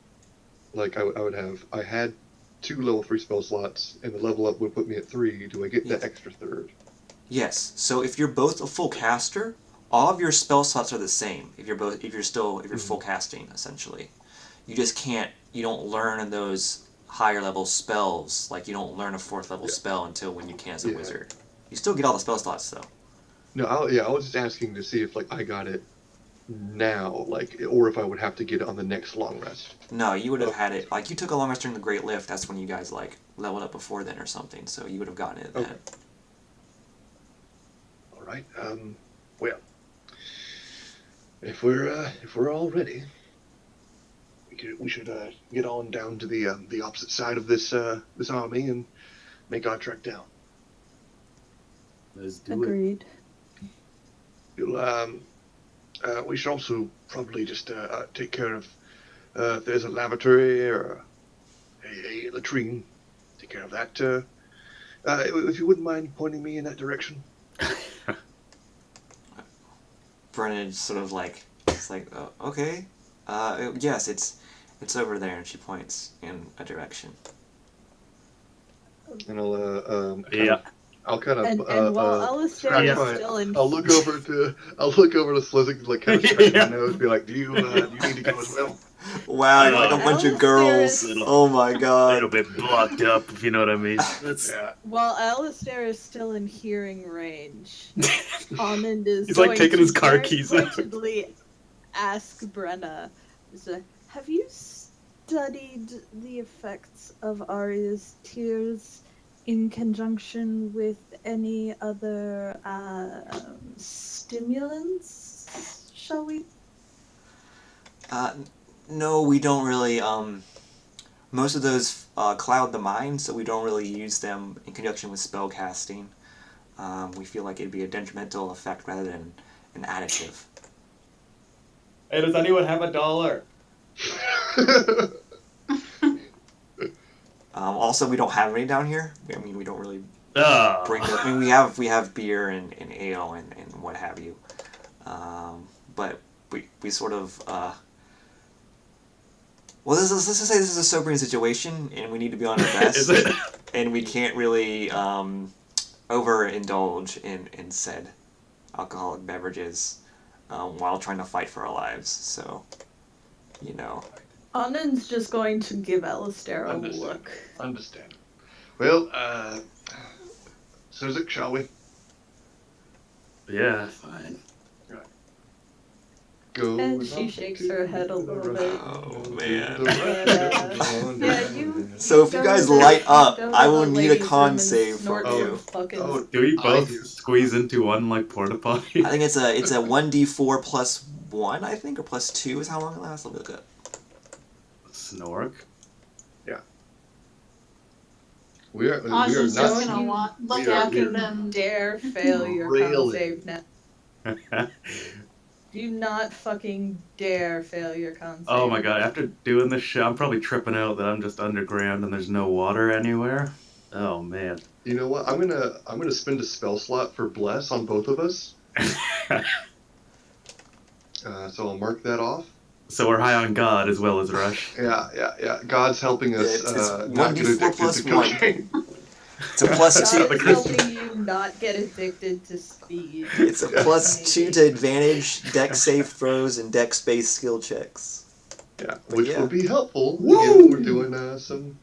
Like I had 2 level 3 spell slots, and the level up would put me at 3. Do I get that extra third? Yes. So if you're both a full caster, all of your spell slots are the same. If you're full casting, essentially, you just can't. You don't learn those higher level spells. Like you don't learn a 4th level spell until when you can as a wizard. You still get all the spell slots though. No, I was just asking to see if like I got it now, like, or if I would have to get it on the next long rest. No, you would have had it. Like you took a long rest during the Great Lift. That's when you guys like leveled up before then or something. So you would have gotten it then. Okay. All right. Well, if we're all ready, we should get on down to the opposite side of this army and make our trek down. Let's do Agreed. We should also probably just take care of if there's a lavatory or a latrine. Take care of that. If you wouldn't mind pointing me in that direction. Brennan sort of like, it's like, oh, okay, yes, it's over there, and she points in a direction. And I'll Yeah. I'll kind of And while Alistair scratch is my- still in... I'll look over to Slizik, like kind of scratch my nose, be like, do you need to go as well? Wow, you're like a bunch of Alistair girls. is- Oh my A god. little bit blocked up, if you know what I mean. That's Yeah. While Alistair is still in hearing range, Anand is He's like going taking to his car very keys out. pointedly ask Brenna, have you studied the effects of Arya's tears in conjunction with any other stimulants, shall we? No, we don't really, most of those cloud the mind, so we don't really use them in conjunction with spell casting. We feel like it'd be a detrimental effect rather than an additive. Hey, does anyone have $1? Also, we don't have any down here. I mean, we don't really Ah. bring the, I mean, we have beer and ale and what have you. But we sort of, well, let's just say this is a sobering situation, and we need to be on our best. Is it? And we can't really overindulge in said alcoholic beverages while trying to fight for our lives. So, you know. Anand's just going to give Alistair a Understand. look. Understand. Well, Suzik, shall we? Yeah, fine. Go And she on shakes to her head a little the bit. Oh, rest man. of the rest of the Yeah, you. So if you go guys to the- light up, go to I will the need a ladies' con room and save snort from some you. fucking- Oh, Do we I both do. squeeze into one like porta potty? I think it's a 1d4 plus 1, I think, or plus 2 is how long it lasts. Let me look up. Snork. we are Aja's not. just gonna look we are- after we- them. Dare fail your con Really? save now. Do not fucking dare fail your con save. Oh my god, after doing this shit, I'm probably tripping out that I'm just underground and there's no water anywhere. Oh man. You know what? I'm gonna spend a spell slot for bless on both of us. So I'll mark that off. So we're high on God as well as Rush. Yeah. God's helping us It's not get 1d4 addicted plus to one. cocaine. It's a plus God 2. is helping you not get addicted to speed. It's a plus 2 to advantage, deck save throws, and deck space skill checks. Yeah, But which yeah. will be helpful. Woo! Again, we're doing some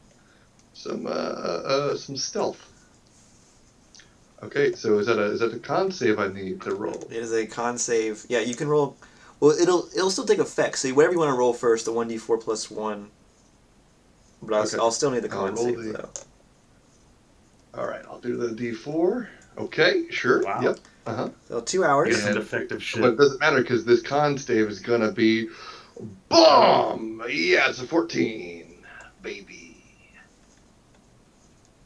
stealth. Okay, so is that a con save I need to roll? It is a con save. Yeah, you can roll. Well, it'll still take effect. So whatever you want to roll first, the 1d4 plus 1. But Okay. I'll still need the I'll con roll save the- though. All right, I'll do the D4. Okay, sure. Wow. Yep. Uh huh. So 2 hours. Get some defective shit. But it doesn't matter because this con save is gonna be bomb. Yeah, it's a 14, baby.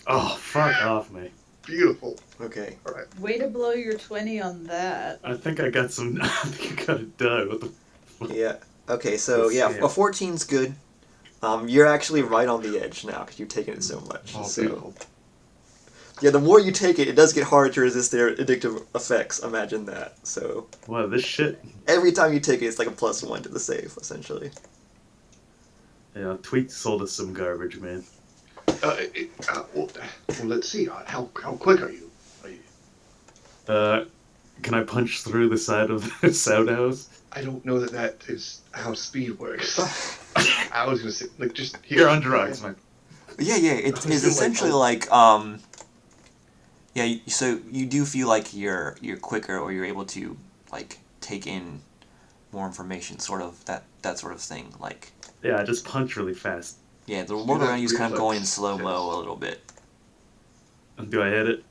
Oh, fuck off me. Beautiful. Okay. All right. Way to blow your 20 on that. I think I got some. I think I got it done. What the Yeah. Okay. So Let's yeah, see. a 14's good. You're actually right on the edge now because you've taken it so much. Oh, So beautiful. yeah, the more you take it, it does get harder to resist their addictive effects. Imagine that. So What, this shit? every time you take it, it's like a plus 1 to the save, essentially. Yeah, Tweet sold us some garbage, man. Well, let's see. How quick are you? Can I punch through the side of this outhouse? I don't know that is how speed works. I was gonna say, like, just here. You're on drugs, man. Yeah. It's It's like- essentially like Yeah, so you do feel like you're quicker, or you're able to like take in more information, sort of that sort of thing. Like, Yeah, I just punch really fast. yeah, the Do world that around you is kind of reflex going in slow mo test. a little bit. Do I hit it?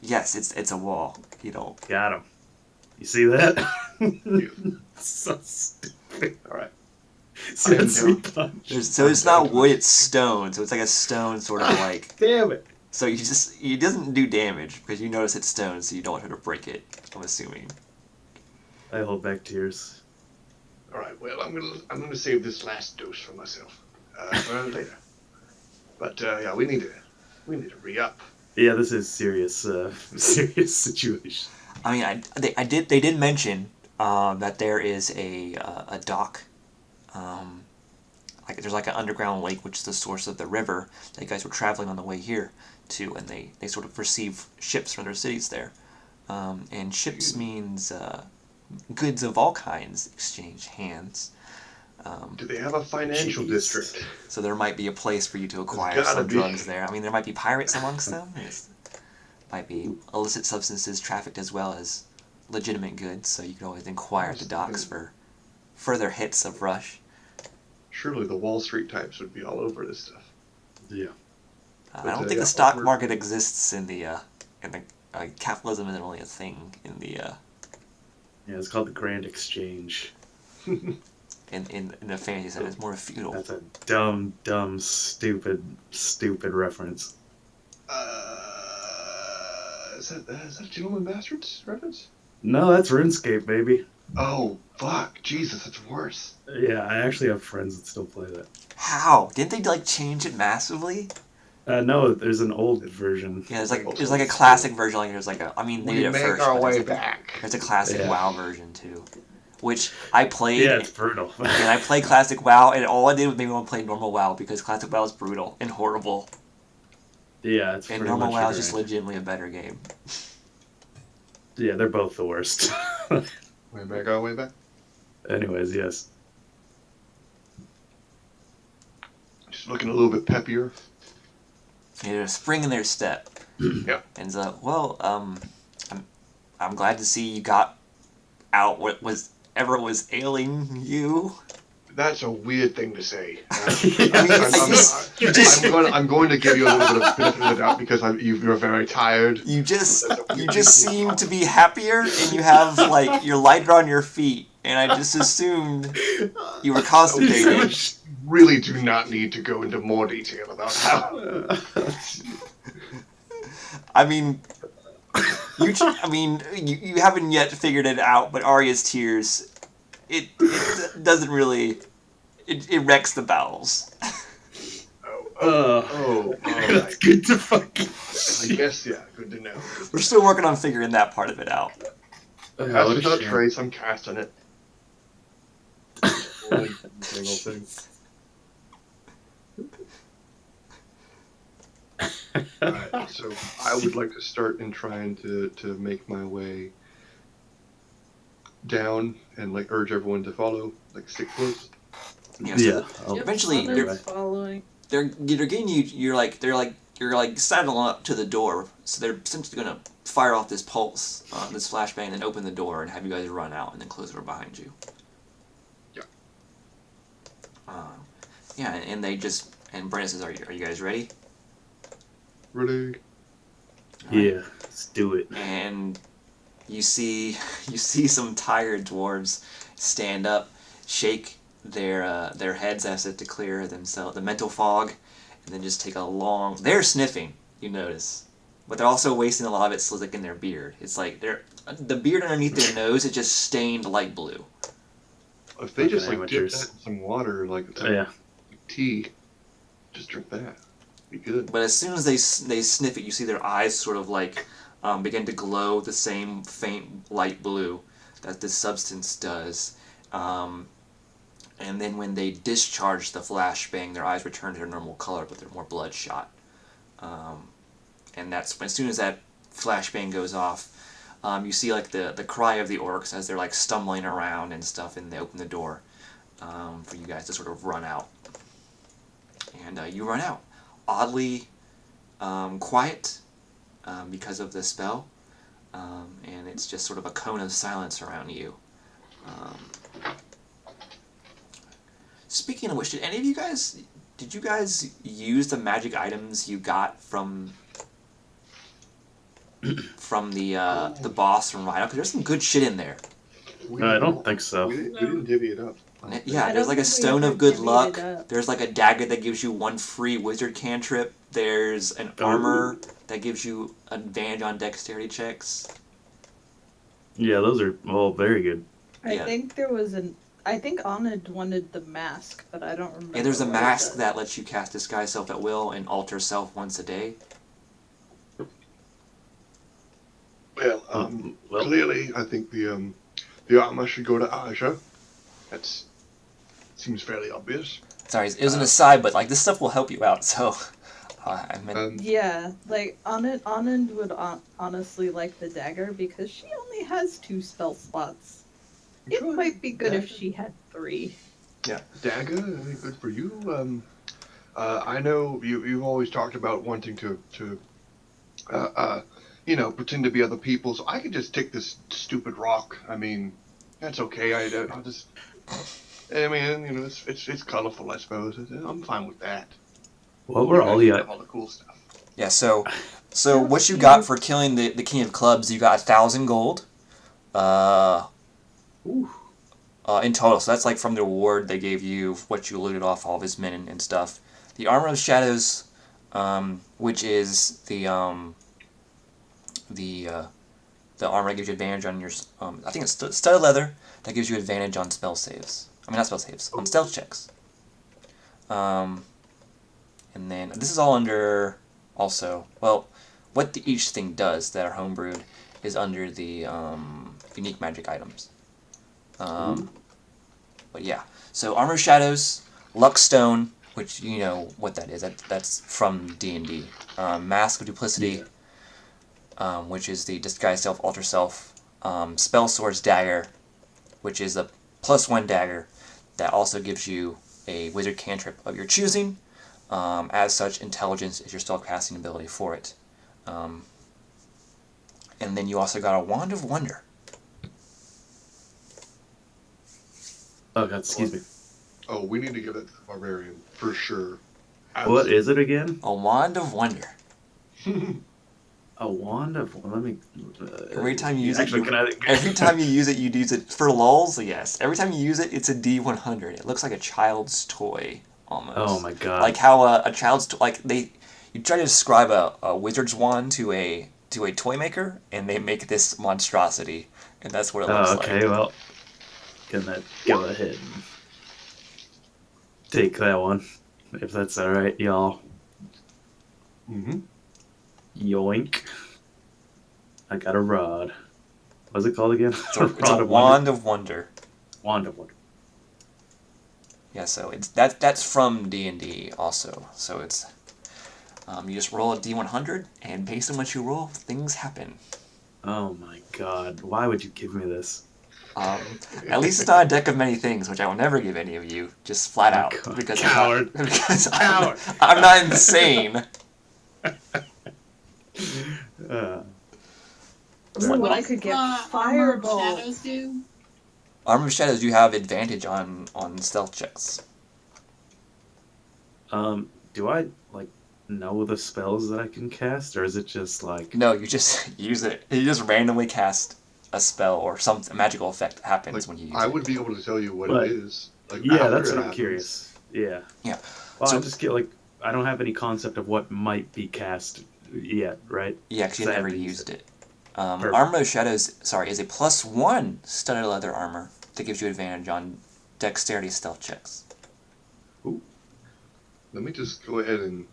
Yes, it's a wall. You don't. Got him. You see that? Yeah. So stupid. All right. See I am that sweet down. punch? So I'm it's down not to wood, it. it's stone. So it's like a stone sort of like. Damn it. So it doesn't do damage because you notice it's stone, so you don't want her to break it. I'm assuming. I hold back tears. All right. Well, I'm gonna save this last dose for myself for later. But yeah, we need to re-up. Yeah, this is serious, serious situation. I mean, they did mention that there is a dock, like there's like an underground lake which is the source of the river that you guys were traveling on the way here to, and they sort of receive ships from their cities there, and ships means goods of all kinds exchange hands. Do they have a financial Jeez. district? So there might be a place for you to acquire gotta some be. drugs there. I mean, there might be pirates amongst them. Might be illicit substances trafficked as well as legitimate goods, so you can always inquire at the docks for further hits of rush. Surely the Wall Street types would be all over this stuff. Yeah. I But, don't think yeah, the stock we're- market exists in the capitalism isn't really a thing in the Yeah, it's called the Grand Exchange. in the fantasy side. It's more feudal. That's a dumb, stupid reference. Is that Gentleman Bastards reference? No, that's RuneScape, baby. Oh fuck, Jesus, it's worse. Yeah, I actually have friends that still play that. How didn't they like change it massively? No, there's an old version. Yeah, there's like a classic version. Like there's like a. I mean, they We did it make first. our But way there's, back. there's a classic Yeah. WoW version too, which I played. Yeah, it's brutal. And I played classic WoW, and all I did was make me want to play normal WoW because classic WoW is brutal and horrible, Yeah, it's and pretty normal much WoW your is just grind. legitimately a better game. Yeah, they're both the worst. Way back, our way back. Anyways, yes. Just looking a little bit peppier. There's a spring in their step. Yeah. And well, I'm glad to see you got out what was ailing you. That's a weird thing to say. I'm going to give you a little bit of benefit of the doubt because you're very tired. You just seem to be happier, and you have like you're lighter on your feet, and I just assumed you were constipated. Really do not need to go into more detail about how. I mean, you haven't yet figured it out, but Arya's tears, it doesn't really, it wrecks the bowels. That's good to fucking I guess, yeah, good to know. We're still working on figuring that part of it out. Cast without trace, I'm casting it. Thing. Alright, so I would like to start in trying to make my way down and like urge everyone to follow, like stick close. You know, so Yeah. I'll- eventually, I'll- they're following. getting you. You're like saddling up to the door, so they're essentially gonna fire off this pulse, this flashbang, and then open the door and have you guys run out and then close the door behind you. Yeah. Yeah, and they just Brandon says, "Are you guys ready?" Ready? Yeah, let's do it. And you see some tired dwarves stand up, shake their heads as if to clear themselves the mental fog, and then just take a long. They're sniffing, you notice, but they're also wasting a lot of it slick in their beard. It's like the beard underneath their nose is just stained light blue. If they just Fucking like dip amateurs. that in some water, like Yeah. tea, just drink that. Be good. But as soon as they sniff it, you see their eyes sort of like begin to glow the same faint light blue that this substance does. And then when they discharge the flashbang, their eyes return to their normal color, but they're more bloodshot. And that's as soon as that flashbang goes off, you see like the cry of the orcs as they're like stumbling around and stuff, and they open the door for you guys to sort of run out. And you run out. Oddly quiet, because of the spell, and it's just sort of a cone of silence around you. Speaking of which, did you guys use the magic items you got from the boss from Rhino? Because there's some good shit in there. I don't think so. We didn't divvy it up. Yeah, there's like a stone of good luck. There's like a dagger that gives you 1 free wizard cantrip. There's an armor that gives you advantage on dexterity checks. Yeah, those are all very good. I think there was I think Anna wanted the mask, but I don't remember. Yeah, there's a mask that lets you cast Disguise Self at will and Alter Self once a day. Well, clearly, I think the armor should go to Aja. That seems fairly obvious. Sorry, it was an aside, but like this stuff will help you out. So, I meant. Yeah, like Anand would honestly like the dagger because she only has 2 spell slots. It might be good if she had 3. Yeah, dagger, good for you. I know you've always talked about wanting to pretend to be other people. So I could just take this stupid rock. I mean, that's okay. I'll just. I mean, it's colorful, I suppose. I'm fine with that. What were all the cool stuff? Yeah. So what you got for killing the King of Clubs? You got 1,000 gold. In total, so that's like from the reward they gave you, what you looted off all of his men and stuff. The Armor of Shadows, which is the armor that gives you advantage on your, I think it's studded leather, that gives you advantage on spell saves. I mean, not spell saves, on stealth checks. And then, this is all under, also, well, what each thing does that are homebrewed is under the unique magic items. But yeah, so Armor of Shadows, Luckstone, which you know what that is. That's from D&D. Mask of Duplicity, which is the Disguise Self, Alter Self. Spell Sword's Dagger, which is a +1 dagger that also gives you a wizard cantrip of your choosing. As such, Intelligence is your spellcasting ability for it. And then you also got a Wand of Wonder. Oh God, excuse me. Oh, we need to give it to the barbarian for sure. What is it again? A Wand of Wonder. A wand of. Let me. Every time you use actually, every time you use it, you use it for lulz. Yes. Every time you use it, it's a D100. It looks like a child's toy almost. Oh my God. Like how a child's you try to describe a wizard's wand to a toy maker, and they make this monstrosity, and that's what it looks like. Okay, well. Gonna go ahead and take that one, if that's alright, y'all. Yoink. I got a rod. What's it called again? It's a Wand of Wonder. Wand of Wonder. Yeah, so that's from D&D also. So it's you just roll a D100, and based on what you roll, things happen. Oh my God! Why would you give me this? At least it's not a deck of many things, which I will never give any of you, just flat out. God. Because Coward. I'm not insane. What I could get Armor of Fireball. Shadows do? Armor of Shadows, you have advantage on stealth checks. Do I know the spells that I can cast, or is it just like? No, you just use it. You just randomly cast a spell or a magical effect happens when you use it. I would be able to tell you what it is. Yeah, that's what I'm curious. Yeah. Yeah. Well, So- I just get I don't have any concept of what might be cast yet, right? Yeah, because you I never haven't used it. Perfect. Armor of Shadows, is a +1 studded leather armor that gives you advantage on dexterity stealth checks. Ooh. Let me just go ahead and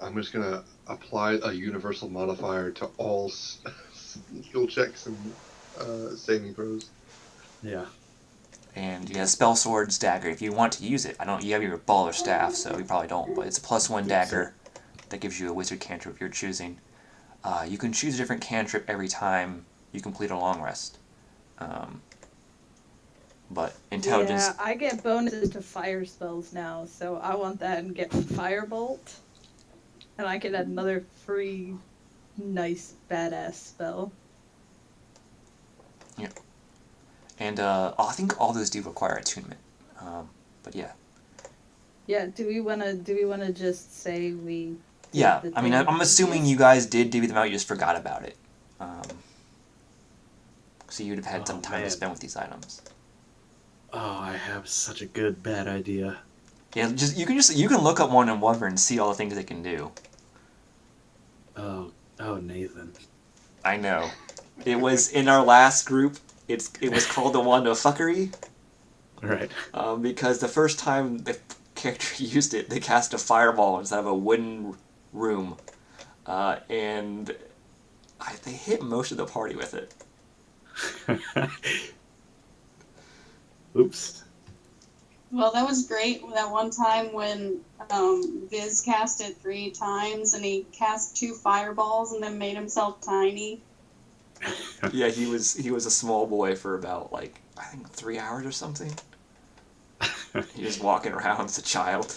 I'm just gonna apply a universal modifier to all skill checks and saving throws. Yeah. And you have Spell Sword's Dagger. If you want to use it, you have your ball or staff, so you probably don't, but it's a +1 dagger that gives you a wizard cantrip of your choosing. You can choose a different cantrip every time you complete a long rest. But intelligence. Yeah, I get bonuses to fire spells now, so I want that and get Firebolt. And I can add another free nice badass spell. Yeah. And I think all those do require attunement. But yeah. Yeah, do we wanna just say we did Yeah, the I mean, thing I'm assuming previous? you guys did divvy them out, you just forgot about it. So you'd have had some time to man. spend with these items. Oh, I have such a good bad idea. Yeah, you can look up one in Wonder and see all the things it can do. Oh, Nathan. I know. It was in our last group. It was called the Wand of Fuckery. Right. Because the first time the character used it, they cast a fireball instead of a wooden room, and they hit most of the party with it. Oops. Well, that was great. That one time when Viz cast it 3 times and he cast 2 fireballs and then made himself tiny. Yeah, he was a small boy for about I think 3 hours or something. He was walking around as a child.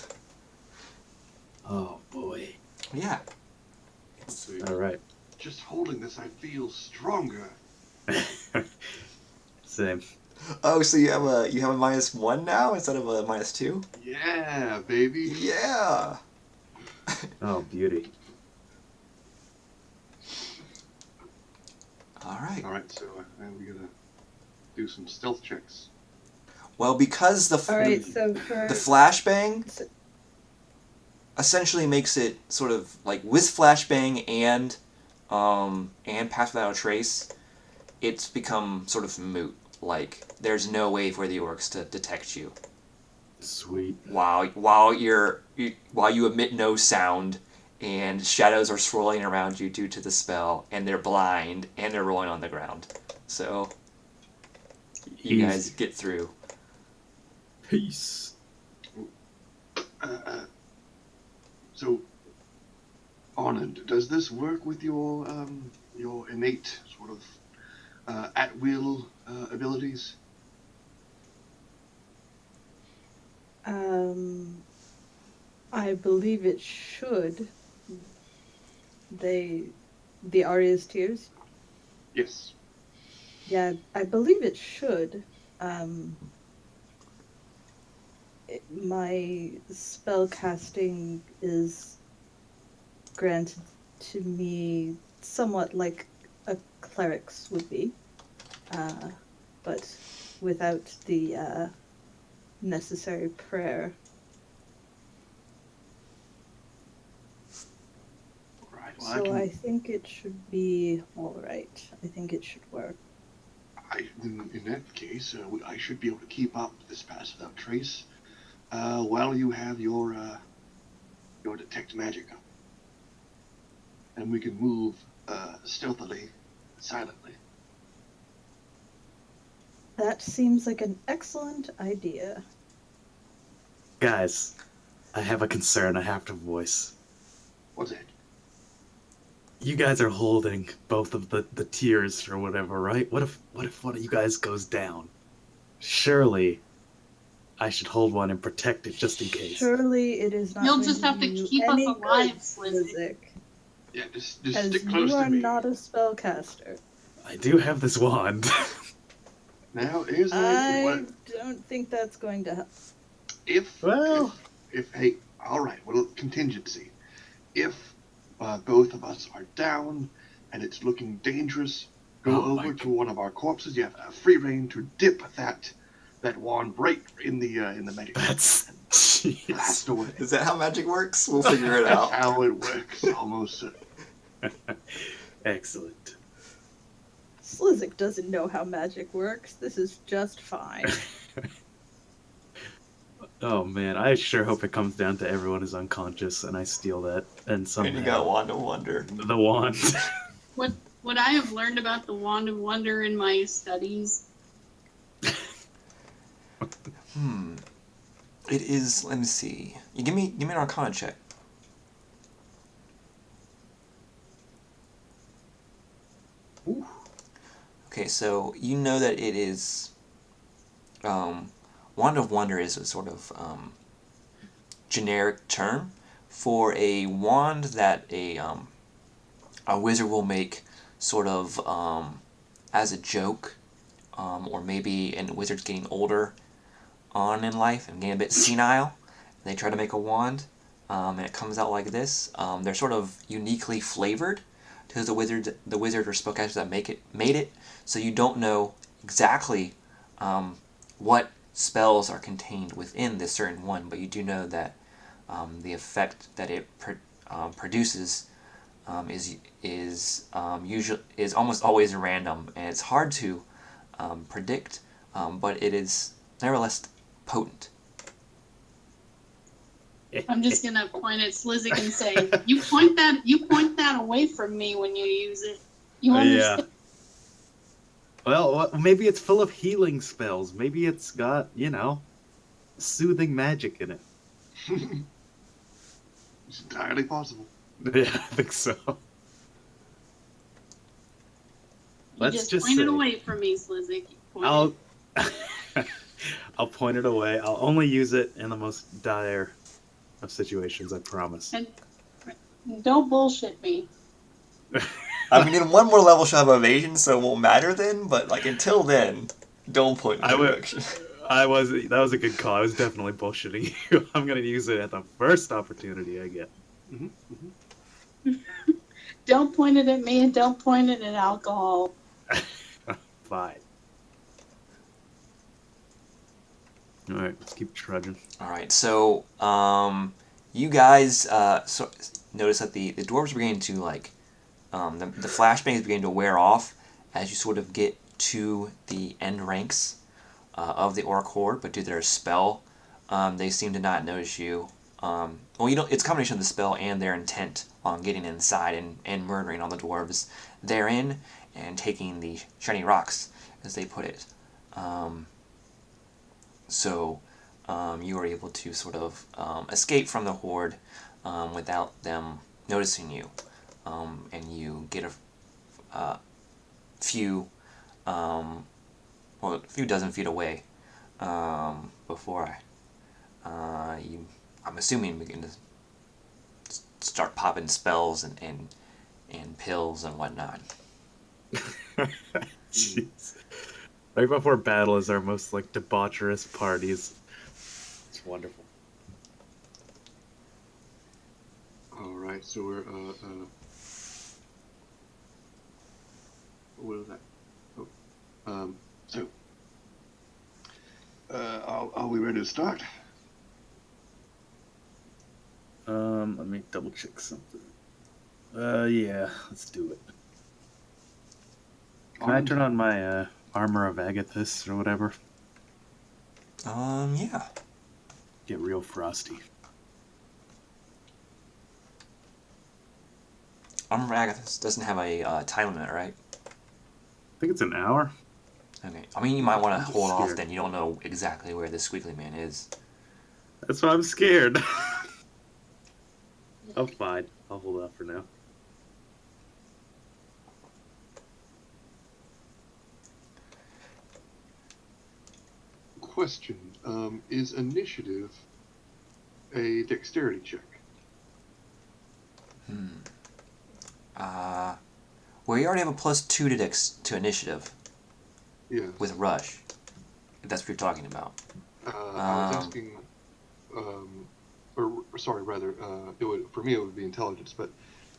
Oh boy. Yeah. All right. Just holding this, I feel stronger. Same. Oh, so you have a -1 now instead of a -2? Yeah, baby. Yeah. Oh, beauty. All right. All right, so we gotta do some stealth checks. Well, because the So for the flashbang so, essentially makes it sort of with flashbang and pass without a trace, it's become sort of moot. There's no way for the orcs to detect you Sweet. while you emit no sound, and shadows are swirling around you due to the spell, and they're blind and they're rolling on the ground. So you guys get through. Peace. So, Anand, does this work with your innate sort of at will abilities? I believe it should. The Arya's Tears? Yes. Yeah, I believe it should. My spell casting is granted to me somewhat like a cleric's would be, but without the necessary prayer. Right. Well, So I think it should be all right. I think it should work. In that case, I should be able to keep up with this pass without trace while you have your detect magic up, and we can move stealthily, silently. That seems like an excellent idea. Guys, I have a concern I have to voice. What's that? You guys are holding both of the tiers or whatever, right? What if one of you guys goes down? Surely I should hold one and protect it just in case. Surely it is not. You'll going just have to do you keep us any alive, good, Slizzy. Yeah, just as stick close you to are me. not a spellcaster. I do have this wand. Now, here's the I don't think that's going to help. if hey, all right, well, contingency. If both of us are down and it's looking dangerous, go over to one of our corpses. You have a free reign to dip that wand right in the magic. That's blast away. Is that how magic works? We'll figure it out. That's how it works, almost. Excellent. Slizik doesn't know how magic works. This is just fine. Oh man, I sure hope it comes down to everyone is unconscious and I steal that and somehow. And you got Wand of Wonder. The wand. What I have learned about the Wand of Wonder in my studies. It is. Let me see. You give me an Arcana check. Ooh. Okay, so you know that it is. Wand of Wonder is a sort of generic term for a wand that a a wizard will make sort of as a joke, or maybe a wizard's getting older on in life and getting a bit senile. They try to make a wand, and it comes out like this. They're sort of uniquely flavored to the wizard or spellcasters that made it. So you don't know exactly what spells are contained within this certain one, but you do know that the effect that it produces is almost always random, and it's hard to predict, but it is nevertheless potent. I'm just gonna point at Slizzik and say, "You point that away from me when you use it. You understand?" Yeah. Well, maybe it's full of healing spells. Maybe it's got, soothing magic in it. It's entirely possible. Yeah, I think so. Let's just point say, it away from me, Slizzik. I'll point it away. I'll only use it in the most dire of situations, I promise. And don't bullshit me. I mean, in one more level, she'll have evasion, so it won't matter then. But like until then, don't point in the direction. That was a good call. I was definitely bullshitting you. I'm gonna use it at the first opportunity I get. Don't point it at me, and don't point it at alcohol. Fine. All right, let's keep trudging. All right, so you guys notice that the dwarves are beginning to the flashbang is beginning to wear off as you sort of get to the end ranks of the orc horde, but due to their spell, they seem to not notice you. It's a combination of the spell and their intent on getting inside and murdering all the dwarves therein and taking the shiny rocks, as they put it. So you are able to sort of escape from the horde without them noticing you, and you get a few dozen feet away before I'm assuming begin to start popping spells and pills and whatnot. Jeez. Right before battle is our most debaucherous parties. It's wonderful. All right, so we're what is that? Are we ready to start? Let me double check something. Yeah, let's do it. Can I turn on my Armor of Agathis or whatever? Yeah. Get real frosty. Armor of Agathis doesn't have a time limit, right? I think it's an hour. Okay. I mean, you might want to I'm hold off scared. then. You don't know exactly where this squiggly man is. That's why I'm scared. I'm fine. I'll hold off for now. Question: is initiative a dexterity check? Well, you already have a +2 to initiative Yes. with rush. If that's what you're talking about. I was asking, for me it would be intelligence, but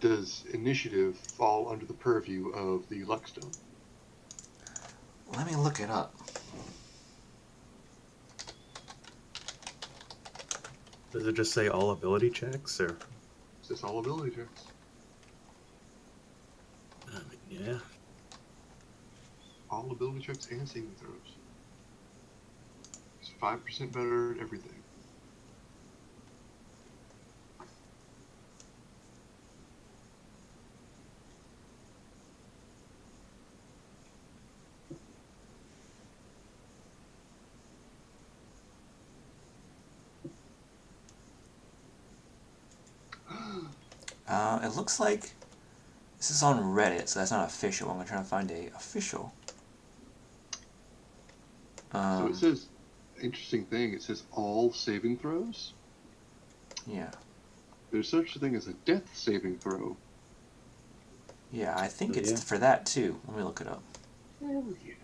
does initiative fall under the purview of the Luckstone? Let me look it up. Does it just say all ability checks, or? Is this all ability checks? Yeah. All ability checks and saving throws. It's 5% better at everything. It looks like this is on Reddit, so that's not official. I'm trying to find a official. So it says, interesting thing, it says all saving throws. Yeah. There's such a thing as a death saving throw. Yeah, I think Oh, it's yeah. for that too. Let me look it up. Hell yeah.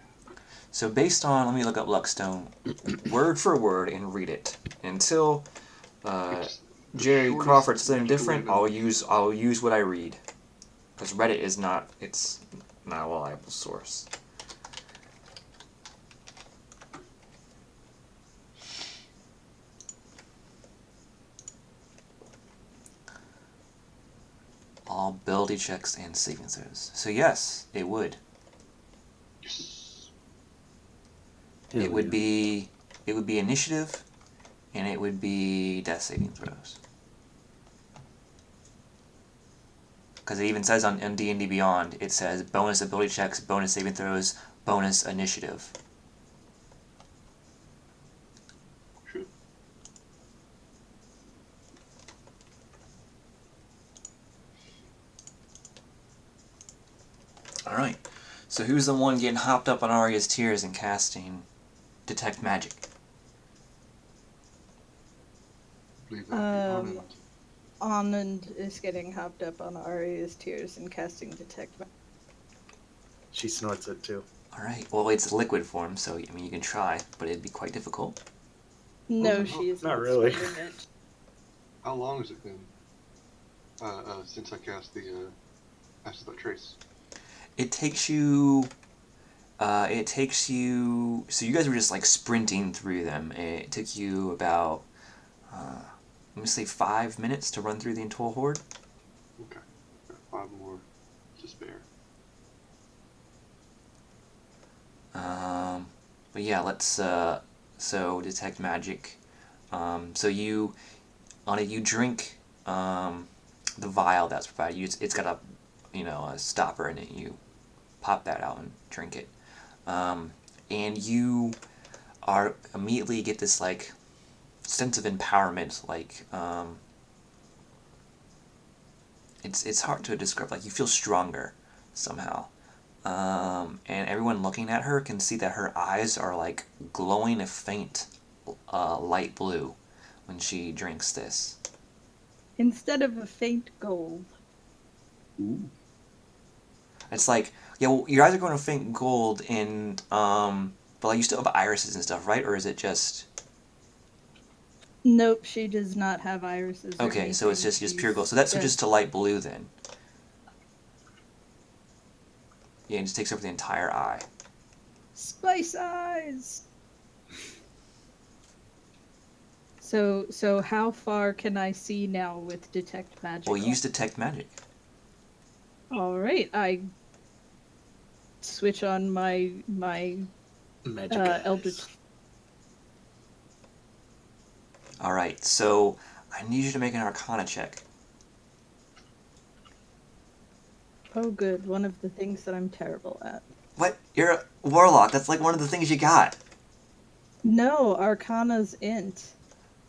So based on, let me look up Luckstone word for word and read it until It's the Jerry shortest Crawford says magical different. weapon. I'll use what I read, because Reddit is not a reliable source. All ability checks and saving throws. So yes, it would. Yes. Hell It would yeah. be initiative, and it would be death saving throws. Because it even says on D&D Beyond, it says bonus ability checks, bonus saving throws, bonus initiative. Sure. All right. So who's the one getting hopped up on Arya's tears and casting detect magic? I believe that would be Anand. Anand is getting hopped up on Arya's tears and casting detect. She snorts it too. All right. Well, it's liquid form, so I mean you can try, but it'd be quite difficult. No, Oh, she is not not really. snorting it. How long has it been since I cast the Ask About Trace? It takes you. So you guys were just like sprinting through them. It took you about, let me say, 5 minutes to run through the entire horde. Okay. Got 5 more to spare. But yeah, let's. So detect magic. So you drink the vial that's provided you. It's got a stopper in it. You pop that out and drink it. And you are immediately get this like sense of empowerment, like it's hard to describe. Like you feel stronger somehow, and everyone looking at her can see that her eyes are like glowing a faint light blue when she drinks this. Instead of a faint gold. Ooh. It's like, yeah, well, your eyes are going to faint gold, and but like you still have irises and stuff, right? Or is it just Nope, she does not have irises. Or okay? So it's anything. just pure gold. So that switches to light blue then. Yeah, it just takes over the entire eye. Spice eyes. So how far can I see now with detect magic? Well, use detect magic. All right, I switch on my Magic eyes. eldritch. All right, so I need you to make an Arcana check. Oh, good. One of the things that I'm terrible at. What? You're a warlock. That's like one of the things you got. No, Arcana's int.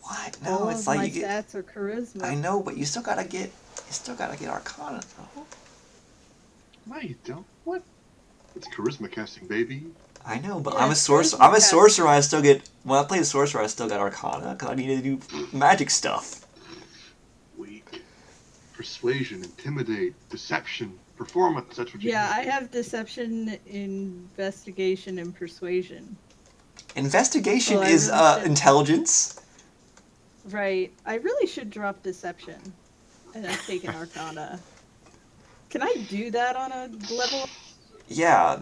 What? No, All it's of like my you get. stats are charisma. I know, but you still gotta get. Arcana though. No, you don't. What? It's charisma casting, baby. I know, but Yeah, I'm a it's sorcerer. charisma I'm a casting. sorcerer. I still get. When I play a sorcerer, I still got Arcana because I need to do magic stuff. Weak. Persuasion, intimidate, deception, performance. That's what you Yeah, got. I have deception, investigation, and persuasion. Investigation Well, I is really should- intelligence. Right. I really should drop deception. And I've taken Arcana. Can I do that on a level? Yeah.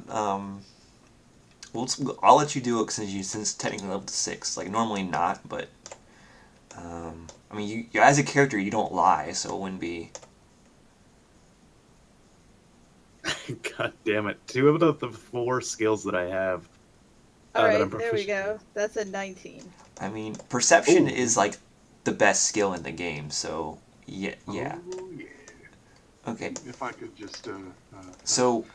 Well, I'll let you do it since technically level 6. Like normally not, but I mean, you as a character you don't lie, so it wouldn't be. God damn it. 2 of the 4 skills that I have. All that I'm right, there we proficient go. That's a 19. I mean, perception Ooh. is like the best skill in the game, so yeah. Oh, yeah. Okay. If I could just. So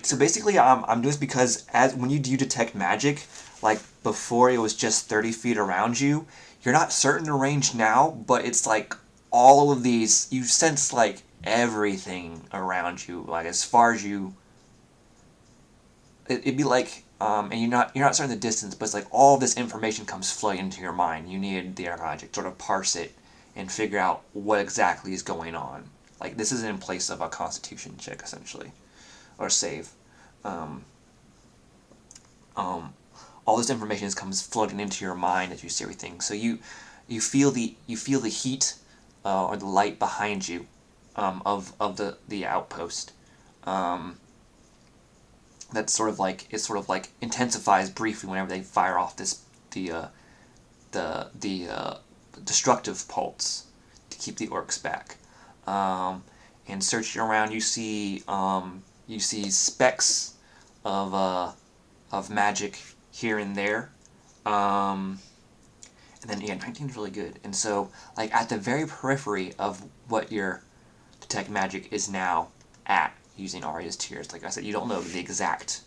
So basically, I'm doing this because when you do detect magic, like before it was just 30 feet around you. You're not certain the range now, but it's like all of these. You sense like everything around you, like as far as you. It'd be like, and you're not certain the distance, but it's like all this information comes flooding into your mind. You need the magic sort of parse it and figure out what exactly is going on. Like, this is in place of a Constitution check, essentially, or save. All this information comes flooding into your mind as you see everything. So you feel the heat or the light behind you of the outpost. That's sort of like intensifies briefly whenever they fire off the destructive pulse to keep the orcs back. And searching around, you see specks of magic here and there. And then, 19 is really good. And so, like, at the very periphery of what your detect magic is now at, using Arya's Tears, like I said, you don't know the exact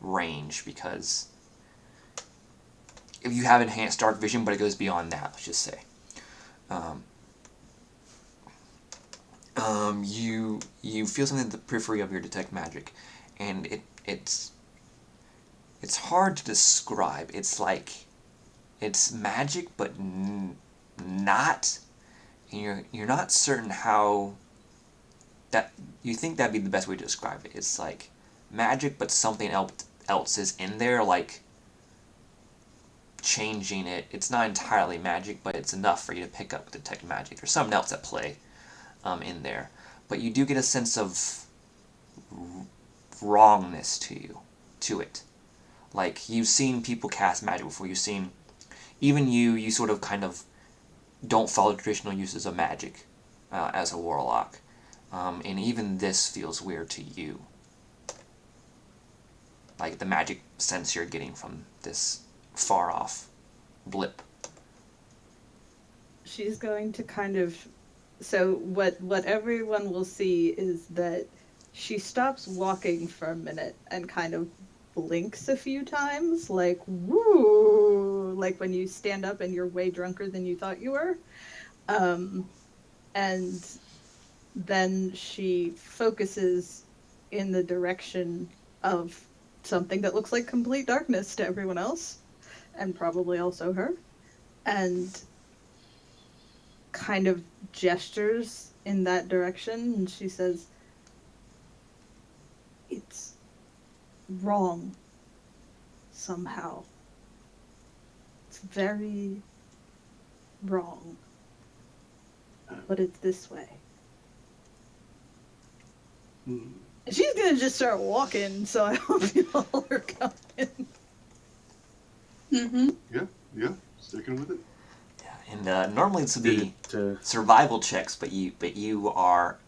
range, because if you have enhanced dark vision, but it goes beyond that, let's just say. You feel something at the periphery of your detect magic, and it's hard to describe. It's like, it's magic, but not. And you're not certain how that. You think that'd be the best way to describe it. It's like magic, but something else is in there, like changing it. It's not entirely magic, but it's enough for you to pick up detect magic. There's something else at play in there, but you do get a sense of wrongness to it. Like, you've seen people cast magic before. You've seen, even you sort of kind of don't follow traditional uses of magic as a warlock, and even this feels weird to you. Like, the magic sense you're getting from this far off blip. She's going to kind of, so what everyone will see is that she stops walking for a minute and kind of blinks a few times, like, woo, like when you stand up and you're way drunker than you thought you were. And then she focuses in the direction of something that looks like complete darkness to everyone else, and probably also her, and kind of gestures in that direction, and she says, "It's wrong somehow. It's very wrong. But it's this way." She's gonna just start walking, so I hope you all are coming. Mm-hmm. Yeah, sticking with it. Yeah, and normally this would be survival checks, but you are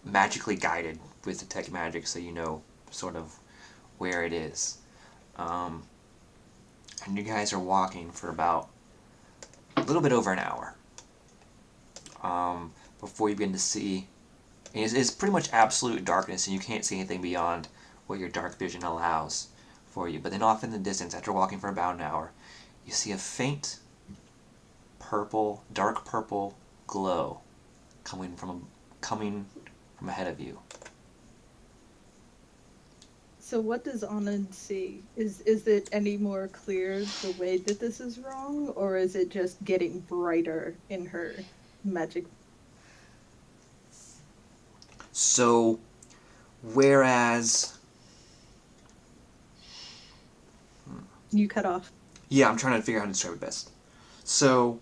magically guided with detect magic, so you know sort of where it is. And you guys are walking for about a little bit over an hour before you begin to see. It's pretty much absolute darkness, and you can't see anything beyond what your dark vision allows for you. But then off in the distance, after walking for about an hour, you see a faint dark purple glow coming from ahead of you. So what does Anand see? Is it any more clear the way that this is wrong, or is it just getting brighter in her magic? So, whereas... You cut off. Yeah, I'm trying to figure out how to describe it best. So,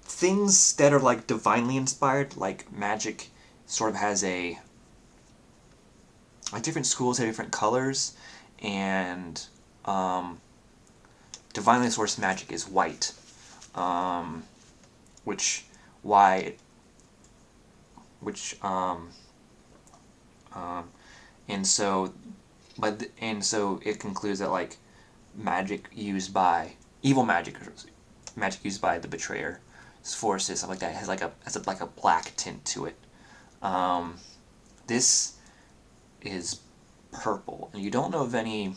things that are, like, divinely inspired, like magic, sort of has like, different schools have different colors, and divinely sourced magic is white, and so it concludes that, like, evil magic used by the betrayer forces, stuff like that, has like a black tint to it. This is purple, and you don't know of any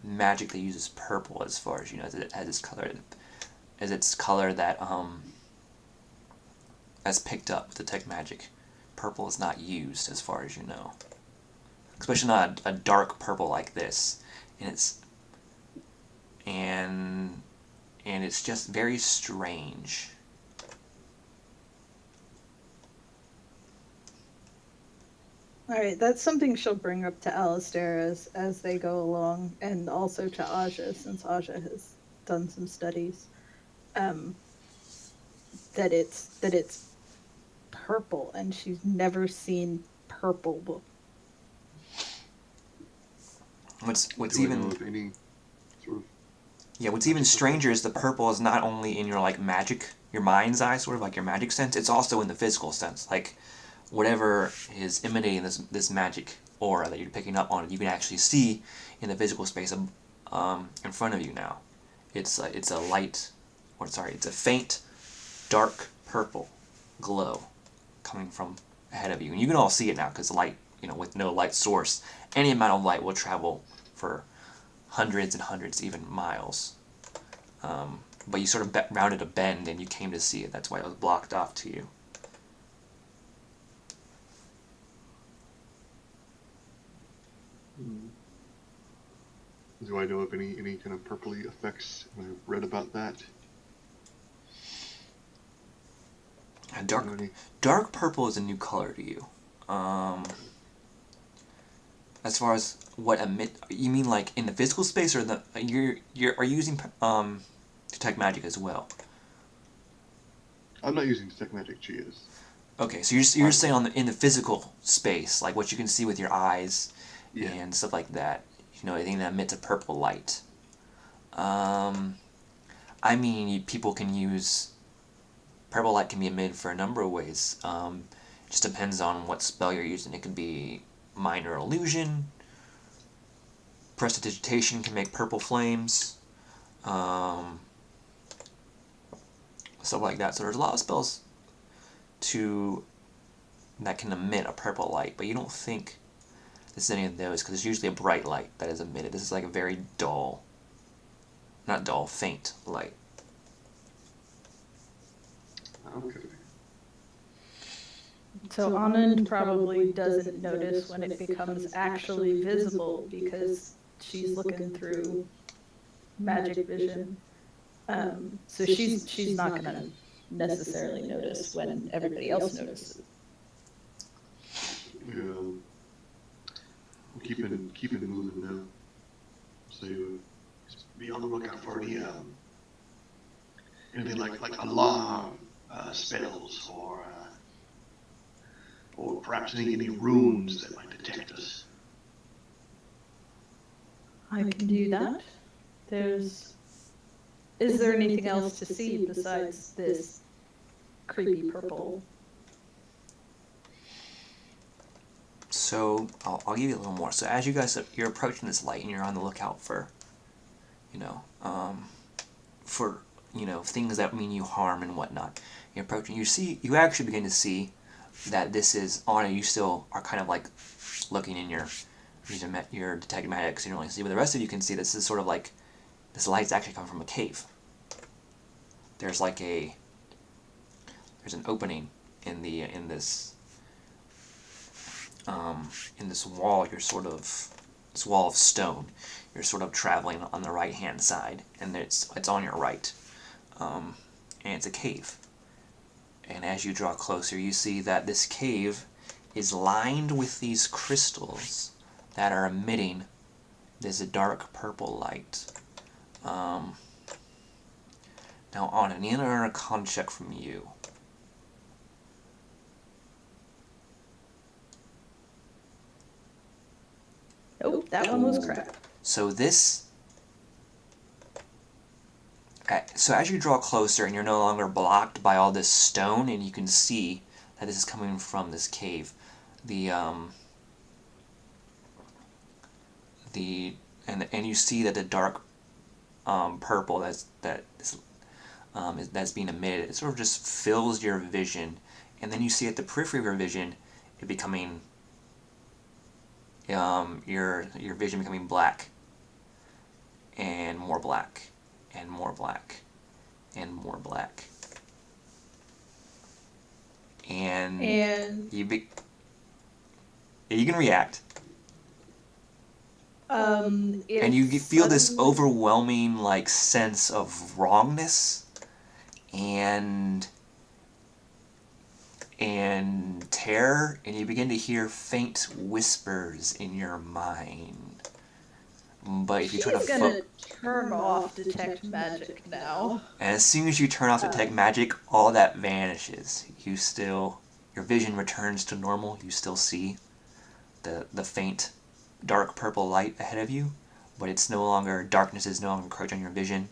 magic that uses purple, as far as you know, as its color that as picked up with detect magic. Purple is not used, as far as you know, especially not a dark purple like this, and it's just very strange. All right, that's something she'll bring up to Alistair as they go along, and also to Aja, since Aja has done some studies. That it's purple, and she's never seen purple before. What's Do I know even of any sort of what's even stranger is the purple is not only in your like magic, your mind's eye, sort of like your magic sense. It's also in the physical sense, like whatever is emanating this magic aura that you're picking up on, you can actually see in the physical space in front of you now. It's a light, it's a faint, dark purple glow coming from ahead of you, and you can all see it now because light, with no light source, any amount of light will travel for hundreds and hundreds, even miles. But you sort of rounded a bend and you came to see it. That's why it was blocked off to you. Do I know of any kind of purpley effects? Have I read about that? Dark purple is a new color to you. As far as what you mean like in the physical space, or are you using detect magic as well? I'm not using detect magic. She is. Okay, so you're saying in the physical space, like what you can see with your eyes, and stuff like that. Anything that emits a purple light. I mean, people can use purple light can be emitted for a number of ways. Just depends on what spell you're using. It could be minor illusion. Prestidigitation can make purple flames. Stuff like that. So there's a lot of spells that can emit a purple light, but you don't think this is any of those because it's usually a bright light that is emitted. This is like a very dull, not dull, faint light. Okay. So Anand probably doesn't notice when it becomes actually visible because she's looking through magic vision. So she's not gonna necessarily notice when everybody else notices. Yeah. Keeping moving now. So Just be on the lookout for anything like alarm spells or perhaps any runes that might detect us. I can do that. Is there anything else to see besides this creepy purple? So I'll give you a little more. So as you're approaching this light and you're on the lookout for, things that mean you harm and whatnot. You're approaching. You actually begin to see that this is on. You still are kind of like looking in your detective magic because you don't really see. But the rest of you can see this is sort of like this light's actually coming from a cave. There's an opening in this wall. This wall of stone. You're sort of traveling on the right hand side, and it's on your right, and it's a cave. And as you draw closer, you see that this cave is lined with these crystals that are emitting this dark purple light. Now on an inner con check from you. Nope, that one was crap. So as you draw closer and you're no longer blocked by all this stone, and you can see that this is coming from this cave, and you see that the dark purple that's being emitted, it sort of just fills your vision, and then you see at the periphery of your vision it becoming your vision becoming black, and more black, and more black, and more black, and you can react. And you feel this overwhelming sense of wrongness, and and terror, and you begin to hear faint whispers in your mind. But if you turn She's gonna turn off detect magic now. and as soon as you turn off detect magic, all that vanishes. Your vision returns to normal. You still see the faint, dark purple light ahead of you, but it's no longer, darkness is no longer encroaching on your vision.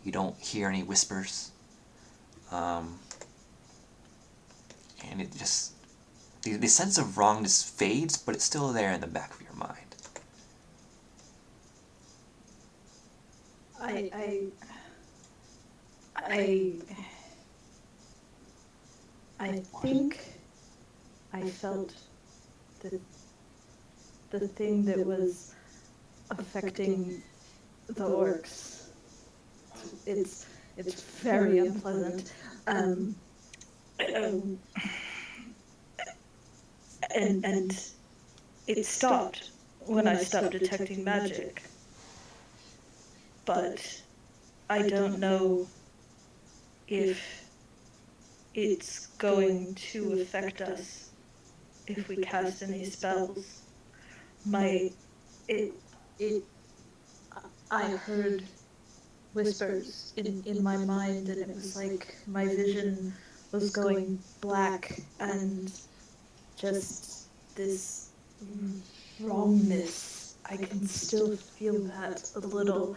You don't hear any whispers. And it just, the sense of wrongness fades, but it's still there in the back of your mind. I think I felt the thing that was affecting the orcs. It's very unpleasant. And it stopped when I stopped detecting magic. But I don't know if it's going to affect us if we cast any spells. I heard whispers in my mind, and it was like my vision was going black, and just this wrongness. I can still feel that a little.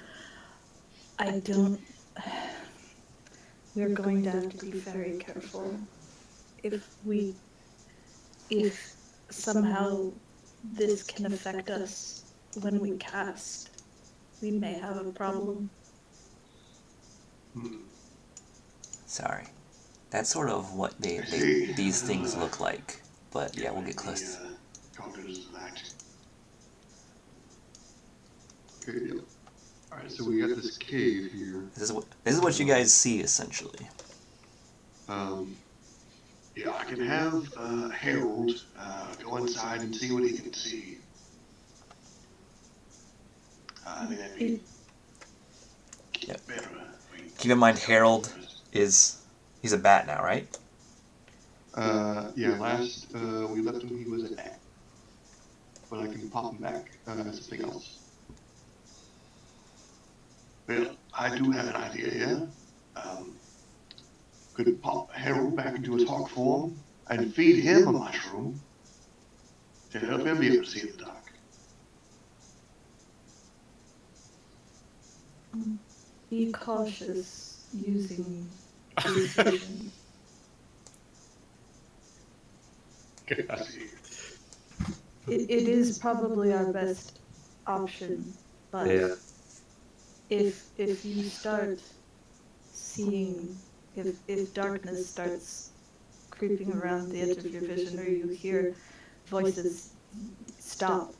I don't. We're going to have to be very careful. If somehow this can affect us when we cast, we may have a problem. Sorry. That's sort of what these things look like. But yeah, we'll get close to it. Okay, yeah. Alright, so we got this cave here. This is what you guys see, essentially. Yeah, I can have Harold go inside and see what he can see. I think that'd be better. Keep in mind, Harold he's a bat now, right? Yeah, last we left him, he was an bat. But I can pop him back as something else. Well, I do have an idea here. Could pop Harold back into his hawk form and feed him a mushroom to help him be able to see in the dark. Be cautious using his vision. It is probably our best option, but Yeah. if you start seeing, if darkness starts creeping around the edge of your vision, or you hear voices stop,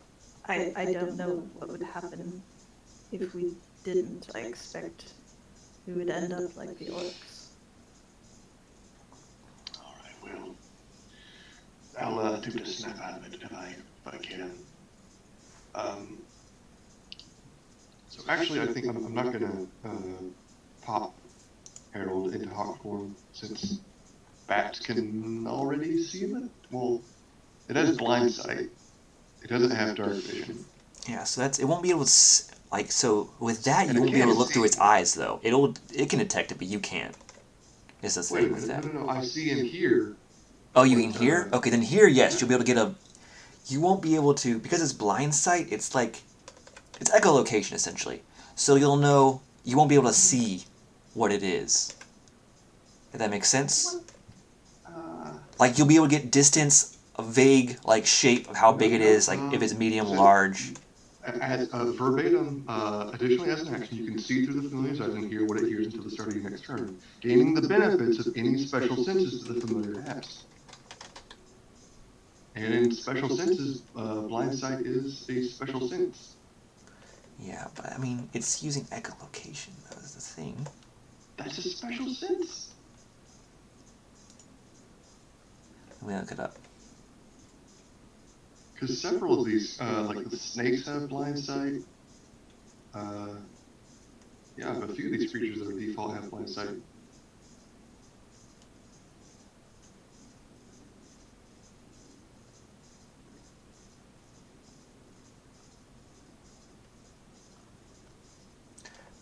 I don't know what would happen if we didn't. I expect we would end up like the orcs. Alright, well, I'll attempt to snap out of it if I can. So actually, I think I'm not gonna pop Harold into hawk form since bats can already see him. Well, it has blind sight. It doesn't have dark vision. Yeah, so it won't be able to so with that you won't be able to look through its eyes though. It can detect it, but you can't. Is the thing with that? No, I see and hear. Oh, you can hear? Okay, then here, yes, you'll be able to get you won't be able to, because it's blind sight, it's echolocation essentially. So you won't be able to see what it is. If that makes sense? Like you'll be able to get distance, a vague shape of how big it is, like if it's medium, large. As verbatim, additionally as an action, you can see through the familiar sight and hear what it hears until the start of your next turn, gaining the benefits of any special senses that the familiar has. And in special senses, blind sight is a special sense. Yeah, but I mean, it's using echolocation, though, is the thing. That's a special sense. Let me look it up. Because several of these, like the snakes have blind sight. Yeah, but a few of these creatures that are default have blind sight.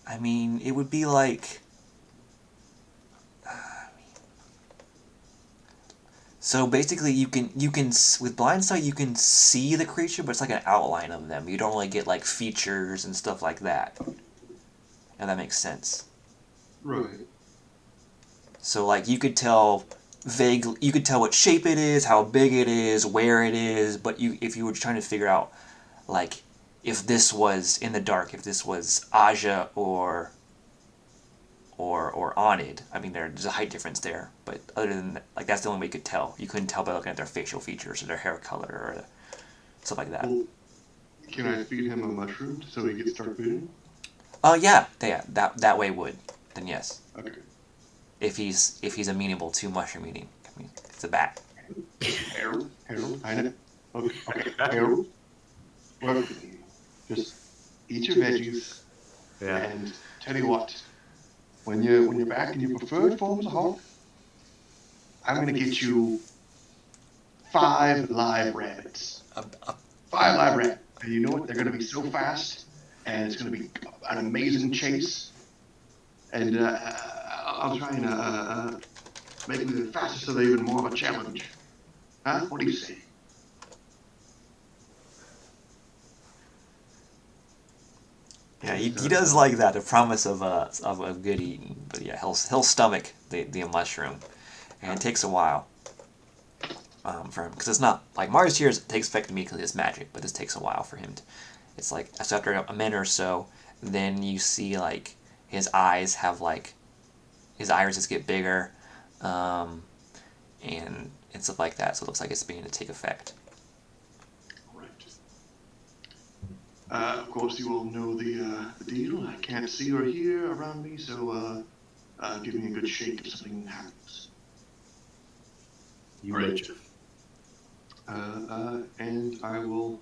I mean, it would be like... So basically, you can with blind sight you can see the creature, but it's like an outline of them. You don't really get like features and stuff like that. And that makes sense. Right. So like you could tell you could tell what shape it is, how big it is, where it is, but if you were trying to figure out like if this was in the dark, if this was Aja or Onid. I mean, there's a height difference there, but other than that, like that's the only way you could tell. You couldn't tell by looking at their facial features or their hair color or stuff like that. Well, can I feed him a mushroom so he gets dark vision? Yeah, that way would. Then yes. Okay. If he's amenable to mushroom eating. I mean, it's a bat. Harold, I know. Okay, Harold, work with me. Just eat your veggies, Yeah. and tell you what, when you're back in your preferred form as a hawk, I'm gonna get you 5 live rabbits. 5 live rabbits. And you know what? They're gonna be so fast, and it's gonna be an amazing chase. And I'll try and make them even faster, so they're even more of a challenge. Huh? What do you say? Yeah, he does like that. The promise of good eating, but yeah, he'll stomach the mushroom, and it takes a while. For him, because it's not like Mario's Tears takes effect immediately as magic, but this takes a while for him. It's like so after a minute or so, then you see like his eyes have like his irises get bigger, and stuff like that. So it looks like it's beginning to take effect. Right. Of course, you all know the deal. I can't see or hear around me, so give me a good shake if something happens. You Right. betcha. And I will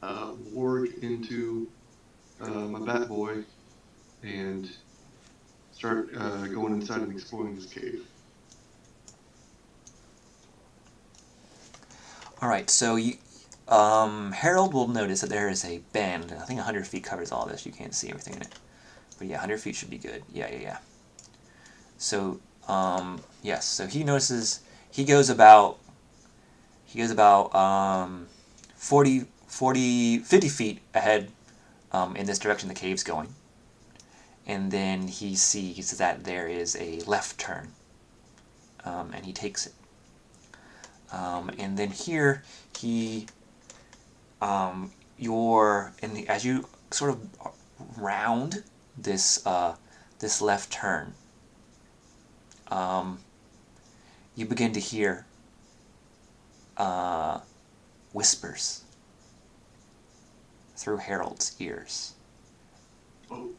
warg into my bat boy and start going inside and exploring this cave. Alright, so Harold will notice that there is a bend. I think 100 feet covers all this. You can't see everything in it. But yeah, 100 feet should be good. Yeah. So, yes. So he notices, he goes about 50 feet ahead in this direction the cave's going. And then he sees that there is a left turn. And he takes it. And then here he as you sort of round this this left turn, you begin to hear whispers through Harold's ears. Oh.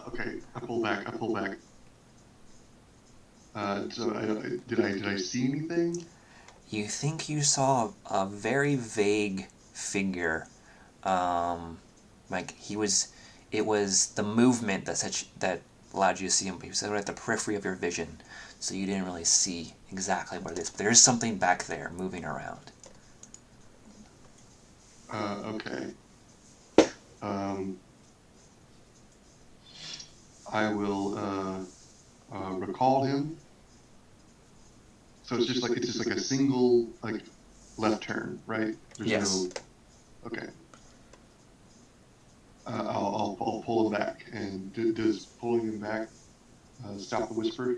Okay. I pull back. So did I see anything? You think you saw a very vague figure, like it was the movement that allowed you to see him, but he was at the periphery of your vision, so you didn't really see exactly what it is. But there is something back there moving around. Okay. I will recall him. So it's just like a single like left turn, right? There's Yes. no. Okay. I'll pull him back, and does pulling him back stop the whisper?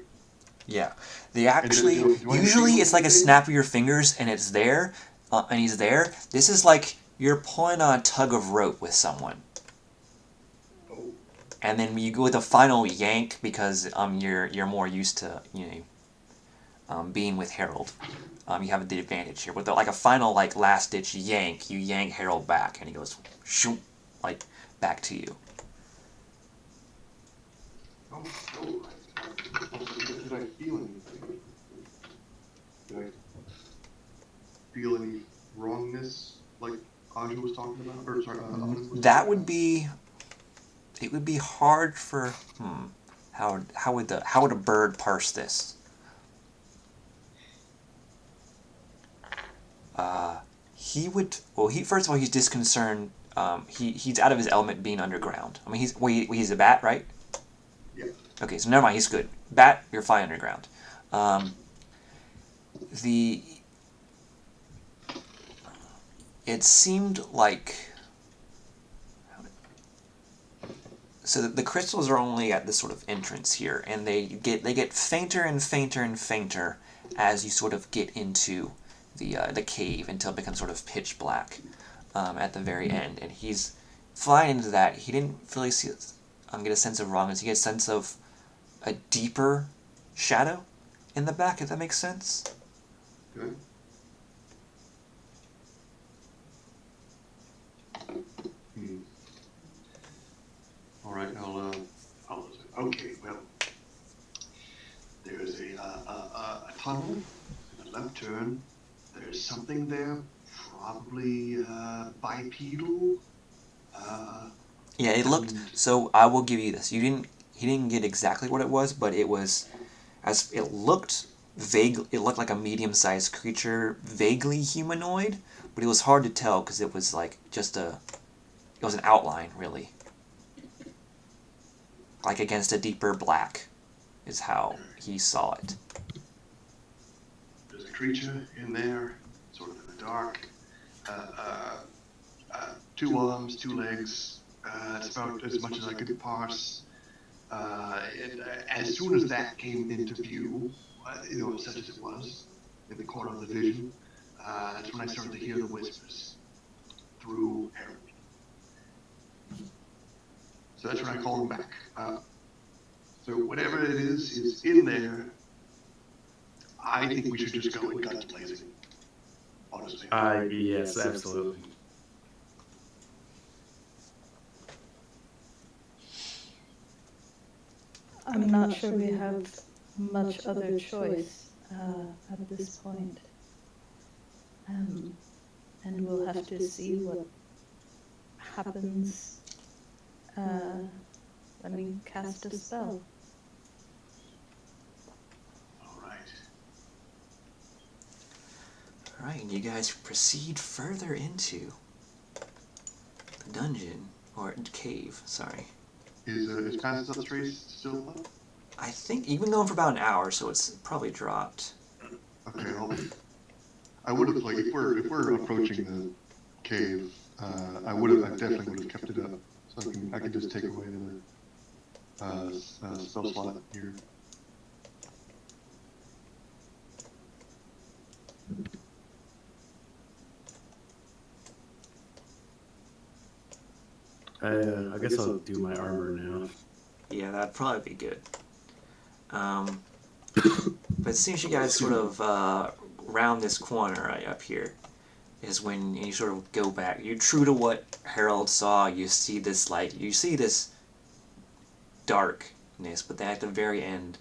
Yeah. They actually do I usually feel it's like a anything? snap of your fingers and it's there, and he's there. This is like you're pulling on a tug of rope with someone. Oh. And then you go with a final yank because you're more used to being with Harold. You have the advantage here. With like a final like last ditch yank, you yank Harold back, and he goes shoot like back to you. Oh, no. Did I feel anything? Did I feel any wrongness like Aja was talking about? Or sorry, Anand was That talking would about? be. It would be hard for. How would a bird parse this? He would. Well, first of all, he's disconcerted he's out of his element being underground. I mean, he's a bat, right? Yeah. Okay, so never mind. He's good. Bat, you're fine underground. It seemed like. So the crystals are only at this sort of entrance here, and they get fainter and fainter and fainter as you sort of get into the cave until it becomes sort of pitch black at the very end. And he's flying into that. He didn't really get a sense of wrongness. He gets a sense of a deeper shadow in the back, if that makes sense. Good. All right, I'll Okay, well, there's a tunnel and a left turn. There's something there, probably bipedal. Yeah, it looked. So I will give you this. He didn't get exactly what it was, but it was, as it looked vague. It looked like a medium-sized creature, vaguely humanoid, but it was hard to tell because it was like just it was an outline really, like against a deeper black, is how he saw it. There's a creature in there, sort of in the dark. 2 arms, 2 legs. It's about as much as I could parse. As soon as that came into view, such as it was, in the corner of the vision, that's when I started to hear the whispers through Harold. So that's when I called him back. So whatever it is in there. I think we should just go and guns blazing. Honestly. Yes, absolutely. I'm not sure we have much other choice at this point. And we'll have to see what happens when we cast a spell. Alright, and you guys proceed further into the dungeon, or cave, sorry. Is Pass Up Trace still up? I think you've been going for about an hour, so it's probably dropped. Okay, I would have, like, if we're approaching the cave, I definitely would have kept it up, so I can just take away another spell slot here. I guess I'll do my armor now. Yeah, that'd probably be good. But it seems you guys sort of round this corner right up here is when you sort of go back. You're true to what Harold saw. You see this light. You see this darkness, but then at the very end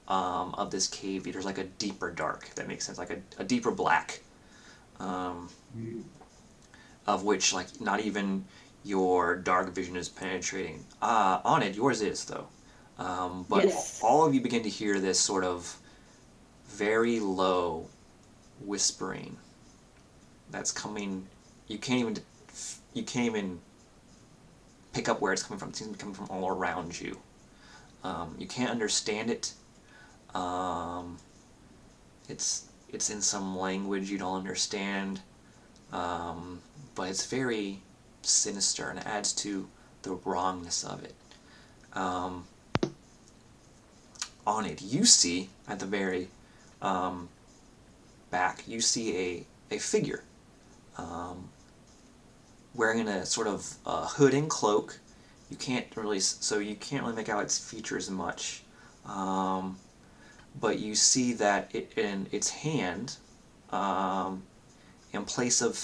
of this cave, there's like a deeper dark, if that makes sense, like a deeper black, of which like not even your dark vision is penetrating. On it, yours is though. But yes. all of you begin to hear this sort of very low whispering that's coming. You can't even pick up where it's coming from. It seems to be coming from all around you. You can't understand it. It's in some language you don't understand, but it's very sinister and it adds to the wrongness of it. On it, you see at the very back, you see a figure wearing a sort of hood and cloak. You can't really make out its features much, but you see that in its hand, in place of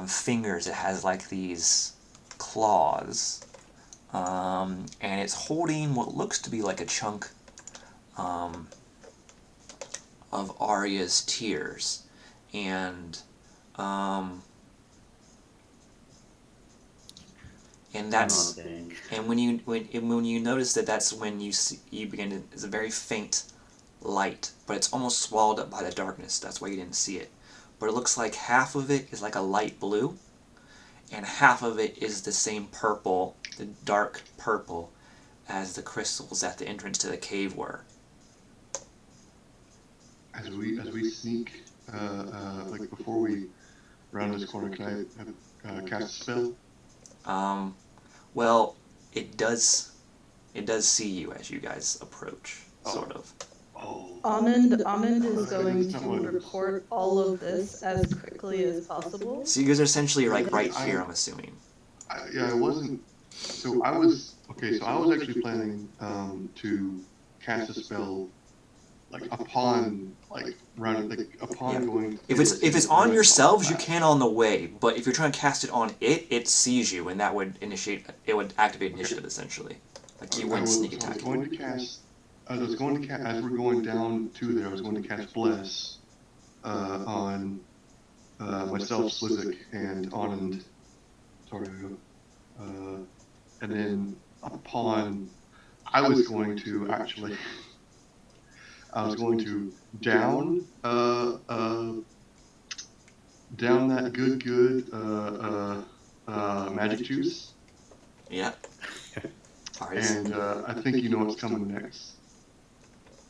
fingers, it has like these claws. And it's holding what looks to be like a chunk of Arya's tears, and that's and when you notice that's when you begin to, it's a very faint light, but it's almost swallowed up by the darkness. That's why you didn't see it. But it looks like half of it is like a light blue, and half of it is the same purple, the dark purple, as the crystals at the entrance to the cave were. As we sneak, like before we round this corner, can I cast a spell? Well, it does see you as you guys approach, sort of. Oh. Anand is going to report all of this as quickly as possible. So you guys are essentially like right here, I'm assuming. I wasn't. So I was okay. So I was actually planning to cast a spell like upon going. If it's on yourselves, you can on the way. But if you're trying to cast it on it, it sees you, and that would activate initiative essentially. Like you wouldn't sneak attack. I was going to cast as we're going down to there. I was going to cast Bless on myself, Slizik, and Anand. Sorry. And then upon, I was going to down that good magic juice. Yeah. All right. And I think you know what's coming next.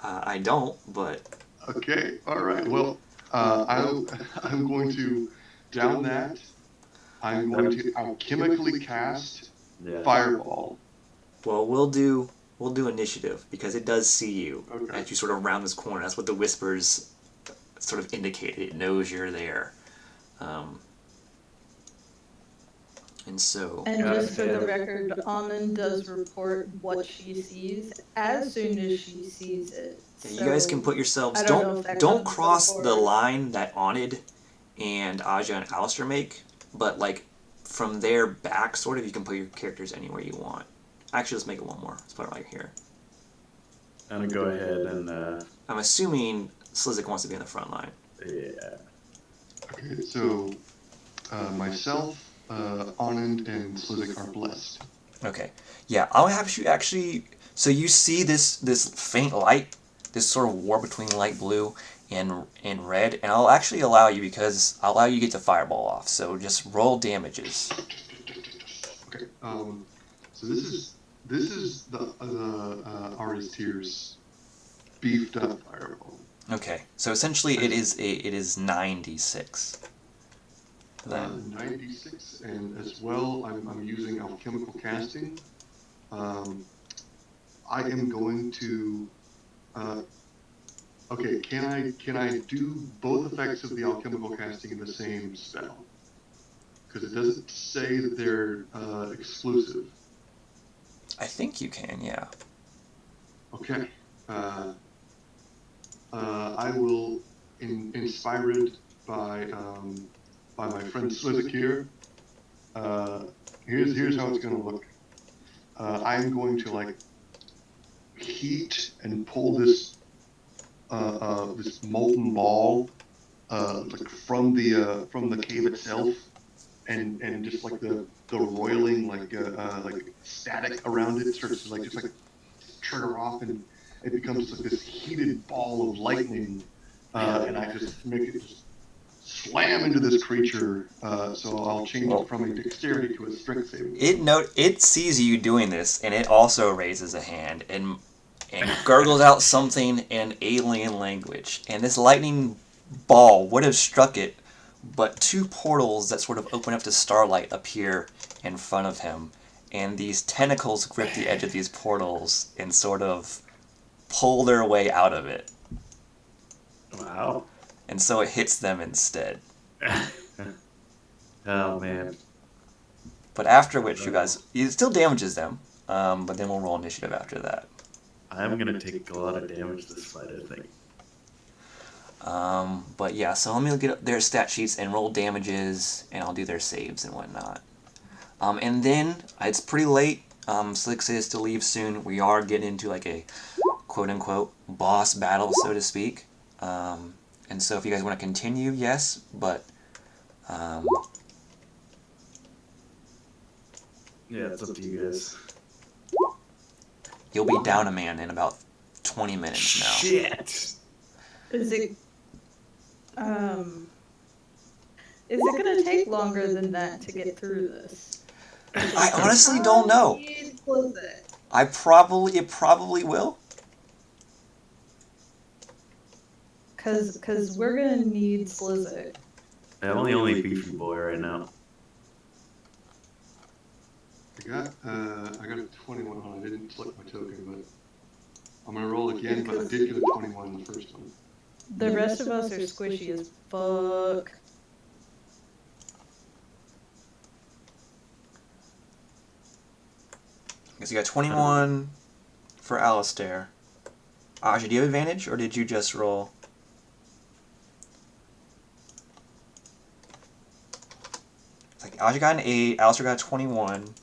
I don't, but. Okay. All right. Well, I'm going to down that. I'm going to alchemically cast Fireball. Well, we'll do initiative because it does see you as you sort of round this corner. That's what the whispers sort of indicate. It knows you're there. And so. And just for the record, Anand does report what she sees as soon as she sees it. Yeah, you guys can put yourselves. Don't cross the line that Anand and Aja and Alistair make, but like from there back, sort of, you can put your characters anywhere you want. Actually, let's make it one more. Let's put it right here. I'm gonna go ahead and. I'm assuming Slizik wants to be in the front line. Yeah. Okay, so myself, Anand, and Slizik are blessed. Okay. Yeah, I'll have you actually. So you see this faint light, this sort of war between light blue and red, and I'll actually allow you because I'll allow you to get the fireball off. So just roll damages. Okay. So this is the Artist Tears beefed up fireball. Okay. So essentially, it is 9d6. Then 96, and as well, I'm using alchemical casting. I am going to. Okay, can I do both effects of the alchemical casting in the same spell? Because it doesn't say that they're exclusive. I think you can, yeah. Okay. I will, inspired by my friend Slizik here. Here's how it's going to look. I'm going to heat and pull this this molten ball from the cave itself, and just the roiling static around it starts to just trigger off, and it becomes this heated ball of lightning, and I just make it just slam into this creature. So I'll change it from a dexterity to a strength saving. It sees you doing this, and it also raises a hand and gurgles out something in alien language. And this lightning ball would have struck it, but two portals that sort of open up to starlight appear in front of him, and these tentacles grip the edge of these portals and sort of pull their way out of it. Wow. And so it hits them instead. Oh, man. But after which, it still damages them, but then we'll roll initiative after that. I'm going to take a lot of damage this fight, I think. But yeah, so let me get their stat sheets and roll damages, and I'll do their saves and whatnot. And then, it's pretty late. Slick says to leave soon. We are getting into a quote-unquote boss battle, so to speak. And so if you guys want to continue, yes, but... Yeah, it's up to you guys. You'll be down a man in about 20 minutes now. Shit! Is it... Is it gonna take longer than that to get through this? I honestly don't know. It Probably will. Cause we're gonna need Slizik. I'm the only beefy boy right now. I got a 21 on. I didn't select my token, but I'm gonna roll again. But I did get a 21 in the first one. The rest of us are squishy as fuck. Because you got 21 for Alistair. Aja, do you have advantage, or did you just roll? It's like Aja got an 8, Alistair got a 21.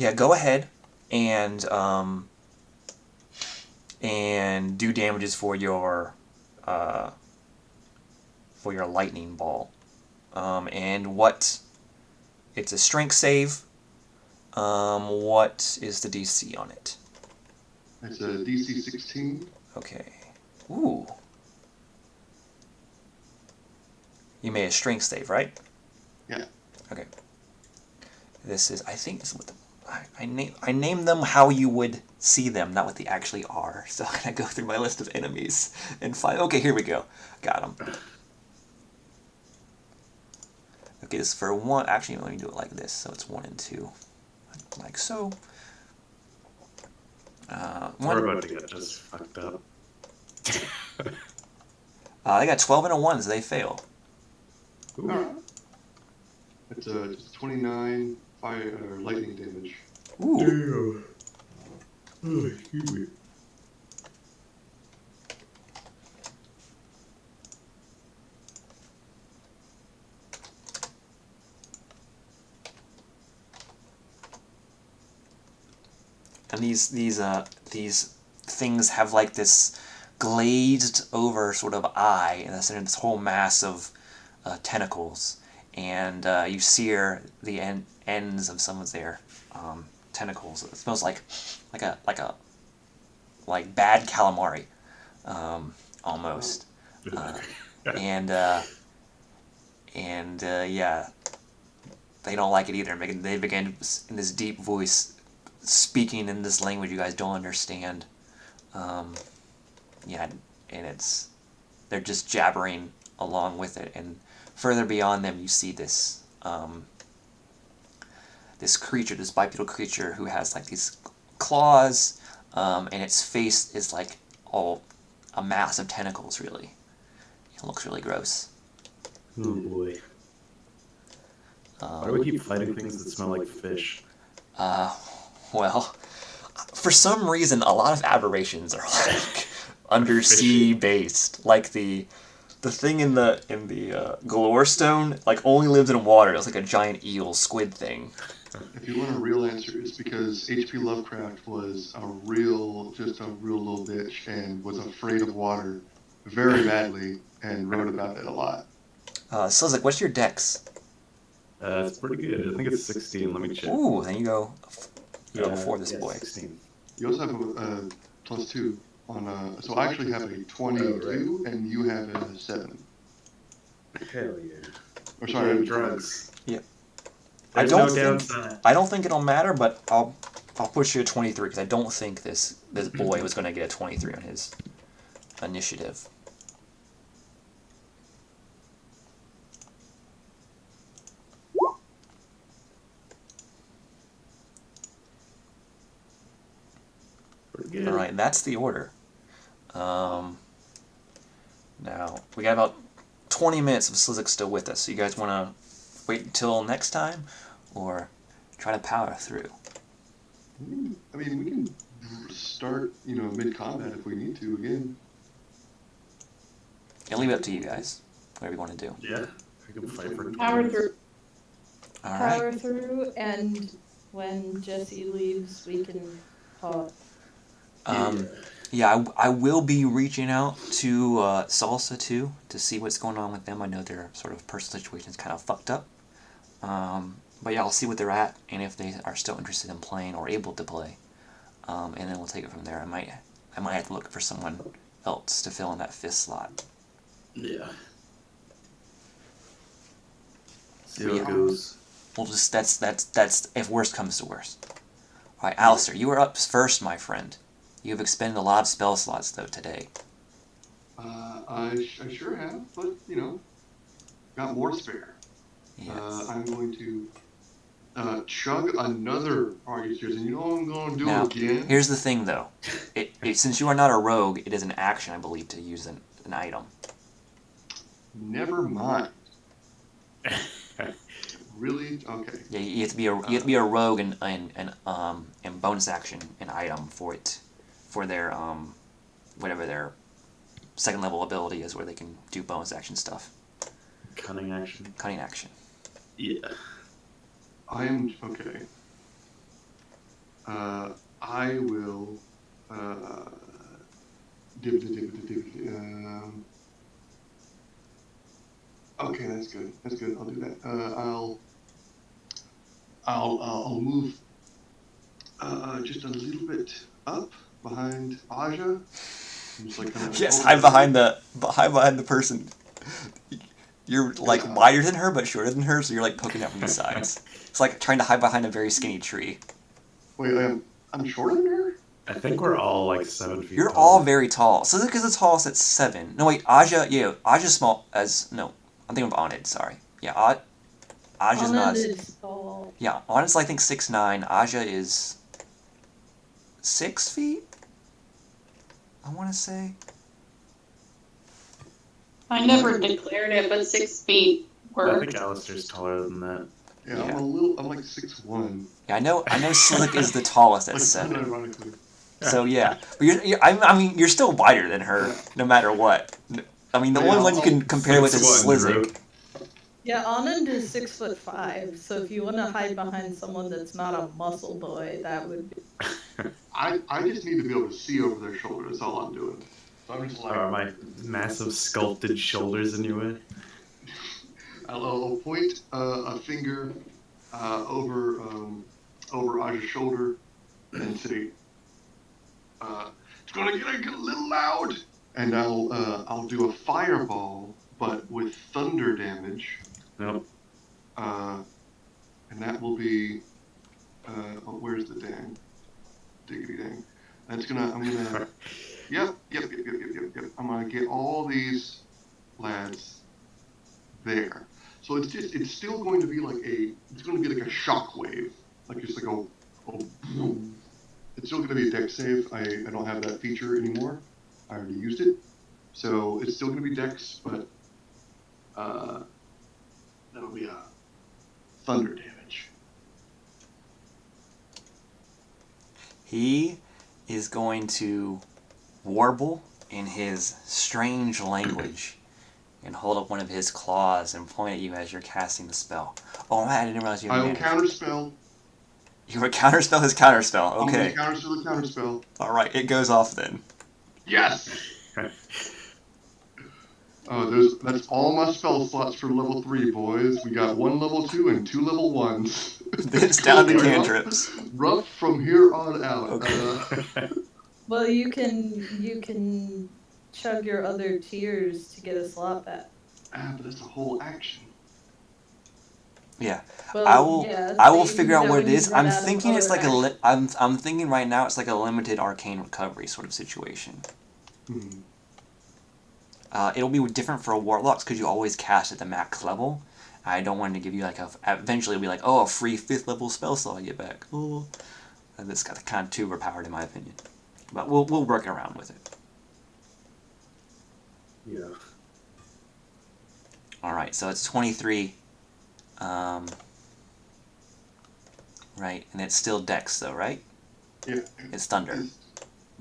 Yeah, go ahead and do damages for your lightning ball. And what? It's a strength save. What is the DC on it? It's a DC 16. Okay. Ooh. You made a strength save, right? Yeah. Okay. This is, I think, this is what I name them how you would see them, not what they actually are. So I'm gonna go through my list of enemies and find. Okay, here we go. Got them. Okay, this is for 1. Actually, let me do it like this, so it's 1 and 2, like so. We're about to get just fucked up. They got 12 and a 1, so they fail. It's just 29 fire or lightning damage. Ooh. Oh, excuse me. And these things have like this glazed over sort of eye, and there's this whole mass of tentacles, and you sear the ends of some of their tentacles. It smells like bad calamari, almost. And yeah, they don't like it either. They begin in this deep voice speaking in this language you guys don't understand. Yeah, and they're just jabbering along with it, and further beyond them you see this this creature, this bipedal creature who has like these claws, and its face is like all a mass of tentacles, really. It looks really gross. Oh boy. Why do we keep fighting things that smell like fish? Well, for some reason, a lot of aberrations are like undersea based. Like the thing in the Galore Stone, like only lives in water. It's like a giant eel squid thing. If you want a real answer, it's because H.P. Lovecraft was just a real little bitch and was afraid of water very badly and wrote about it a lot. So it's like, what's your dex? It's pretty good. I think it's 16. Let me check. Ooh, then you go Yeah, before this boy. 16. You also have a +2 on so I actually have a 22 and you have a 7. Hell yeah. Or sorry, drugs. Yeah. There's no downside. I don't think it'll matter, but I'll push you a 23 because I don't think this boy was going to get a 23 on his initiative. All right, that's the order. Now we got about 20 minutes of Slizik still with us. So you guys want to wait until next time, or try to power through? I mean, we can start, mid-combat if we need to again. I'll leave it up to you guys. Whatever you want to do. Yeah, I can fight for Power through. All right. Power through, and when Jesse leaves, we can pause. Yeah, I will be reaching out to Salsa too to see what's going on with them. I know their sort of personal situation's kind of fucked up. But yeah, I'll see what they're at and if they are still interested in playing or able to play. And then we'll take it from there. I might have to look for someone else to fill in that 5th slot. Yeah. See how it goes. We'll just that's if worst comes to worst. All right, Alistair, you are up first, my friend. You have expended a lot of spell slots though today. I sure have, but got more to spare. Yes. I'm going to chug another Argus Tears, and you know what I'm going to do Now, again? here's the thing though. Since you are not a rogue, it is an action, I believe, to use an item. Never mind. Really? Okay. Yeah, you have to be a rogue and bonus action an item for their whatever their 2nd level ability is, where they can do bonus action stuff. Cunning action. Cunning action. Yeah. I am okay. I will. Okay, that's good. That's good. I'll do that. I'll move just a little bit up behind Aja. Just like Yes, hide behind the person. You're like wider than her, but shorter than her, so you're like poking out from the sides. It's like trying to hide behind a very skinny tree. Wait, I'm shorter than her? I think we're all like 7 feet You're tall. all very tall. So because the tallest at 7. No wait, Aja's small as no. I'm thinking of Onid. Sorry. Yeah, Aja's not. Is tall. Yeah, Onid's I think 6'9". Aja is 6 feet. I want to say. I never declared it, but 6 feet I worked. think Alistair's taller than that. Yeah, Yeah. I'm like 6'1". Yeah, I know Slick is the tallest at Like, 7. unironically. So yeah, but I mean, you're still wider than her, no matter what. I mean, the only one you can compare with is 6'1", Drew. Slizik. Yeah, Anand is 6'5", so if you want to hide behind someone that's not a muscle boy, that would be... I just need to be able to see over their shoulder. That's all I'm doing. So I'm just like, Are my massive sculpted shoulders in your way? I'll point a finger over Aja's shoulder and say, "It's gonna get a little loud." And I'll do a fireball, but with thunder damage. Nope. And that will be where's the dang? Diggity dang. I'm gonna Yep. I'm gonna get all these lads there. So it's still going to be like a shock wave. Like just like a boom. It's still gonna be a dex save. I don't have that feature anymore. I already used it. So it's still gonna be dex, but that'll be a thunder damage. He is going to warble in his strange language and hold up one of his claws and point at you as you're casting the spell. Oh man, I didn't realize you had I will advantage. counterspell. You would counterspell his counterspell. I'm Okay. gonna counterspell the counterspell. Alright, it goes off then. Yes! That's all my spell slots for level 3, boys. We got 1 level 2 and 2 level 1s. Then it's down to cantrips. Rough from here on out. Okay. Well, you can chug your other tears to get a slot back. But that's a whole action. Yeah. Well, I so will you figure can out know what it when you is. run I'm out of thinking it's other like actions. I'm thinking right now it's like a limited arcane recovery sort of situation. Hmm. It'll be different for a warlocks because you always cast at the max level. I don't want to give you like eventually it'll be like, oh, a free 5th level spell slot I get back. Oh, and this got kind of too overpowered in my opinion. But we'll work around with it. Yeah. All right, so it's 23. Right, and it's still Dex though, right? Yeah. It's Thunder. It's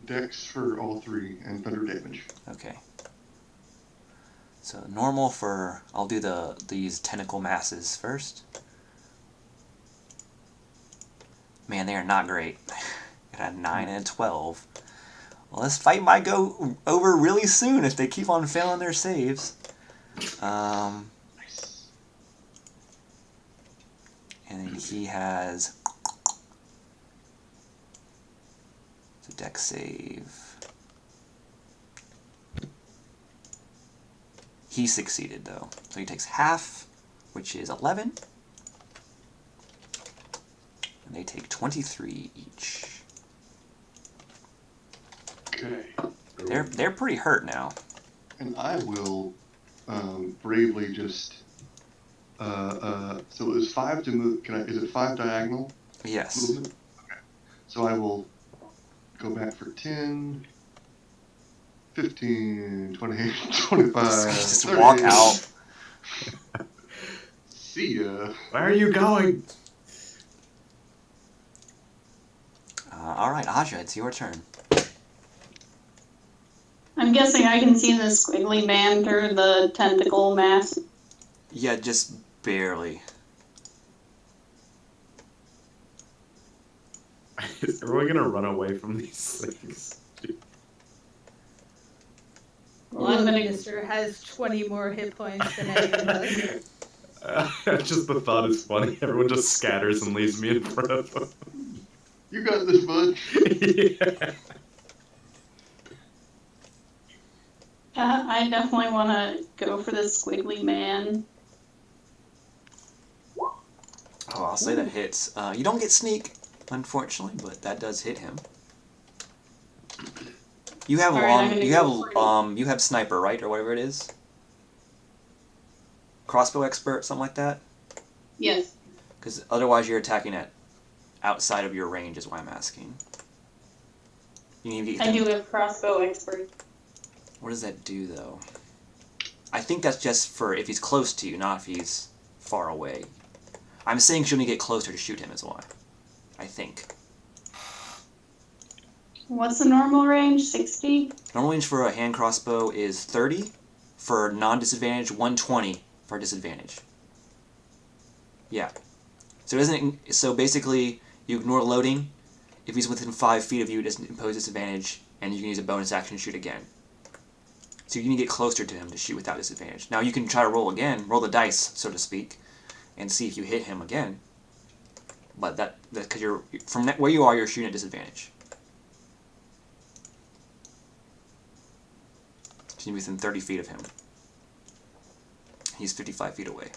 Dex for all 3 and thunder damage. Okay. So normal for I'll do these tentacle masses first. Man, they are not great. It had 9 and 12. Well, this fight might go over really soon if they keep on failing their saves. Nice. And then he has the dex save. He succeeded, though. So he takes half, which is 11. And they take 23 each. Okay. They're pretty hurt now. And I will bravely just. So it was 5 to move. Is it 5 diagonal Yes. movement? Okay. So I will go back for 10, 15, 20, 25. Just 30. walk out. See ya. Where are you going? All right, Aja, it's your turn. I'm guessing I can see the squiggly man through the tentacle mask. Yeah, just barely. Is everyone gonna run away from these things? One minister has 20 more hit points than anyone does. Just the thought is funny. Everyone just scatters and leaves me in front of them. You got this, bud. Yeah. I definitely want to go for the squiggly man. Oh, I'll say that hits. You don't get sneak, unfortunately, but that does hit him. You have you have sniper, right, or whatever it is. Crossbow expert, something like that. Yes. Because otherwise, you're attacking at outside of your range, is why I'm asking. You need to get I do have crossbow expert. What does that do, though? I think that's just for if he's close to you, not if he's far away. I'm saying should only get closer to shoot him, is why. I think. What's the normal range? 60? Normal range for a hand crossbow is 30 for non-disadvantage, 120 for disadvantage. Yeah. So it doesn't. So basically, you ignore loading. If he's within 5 feet of you, it doesn't impose disadvantage, and you can use a bonus action to shoot again. So you can get closer to him to shoot without disadvantage. Now you can try to roll again, roll the dice, so to speak, and see if you hit him again. But that because you're from where you are, you're shooting at disadvantage. So you're within 30 feet of him. He's 55 feet away.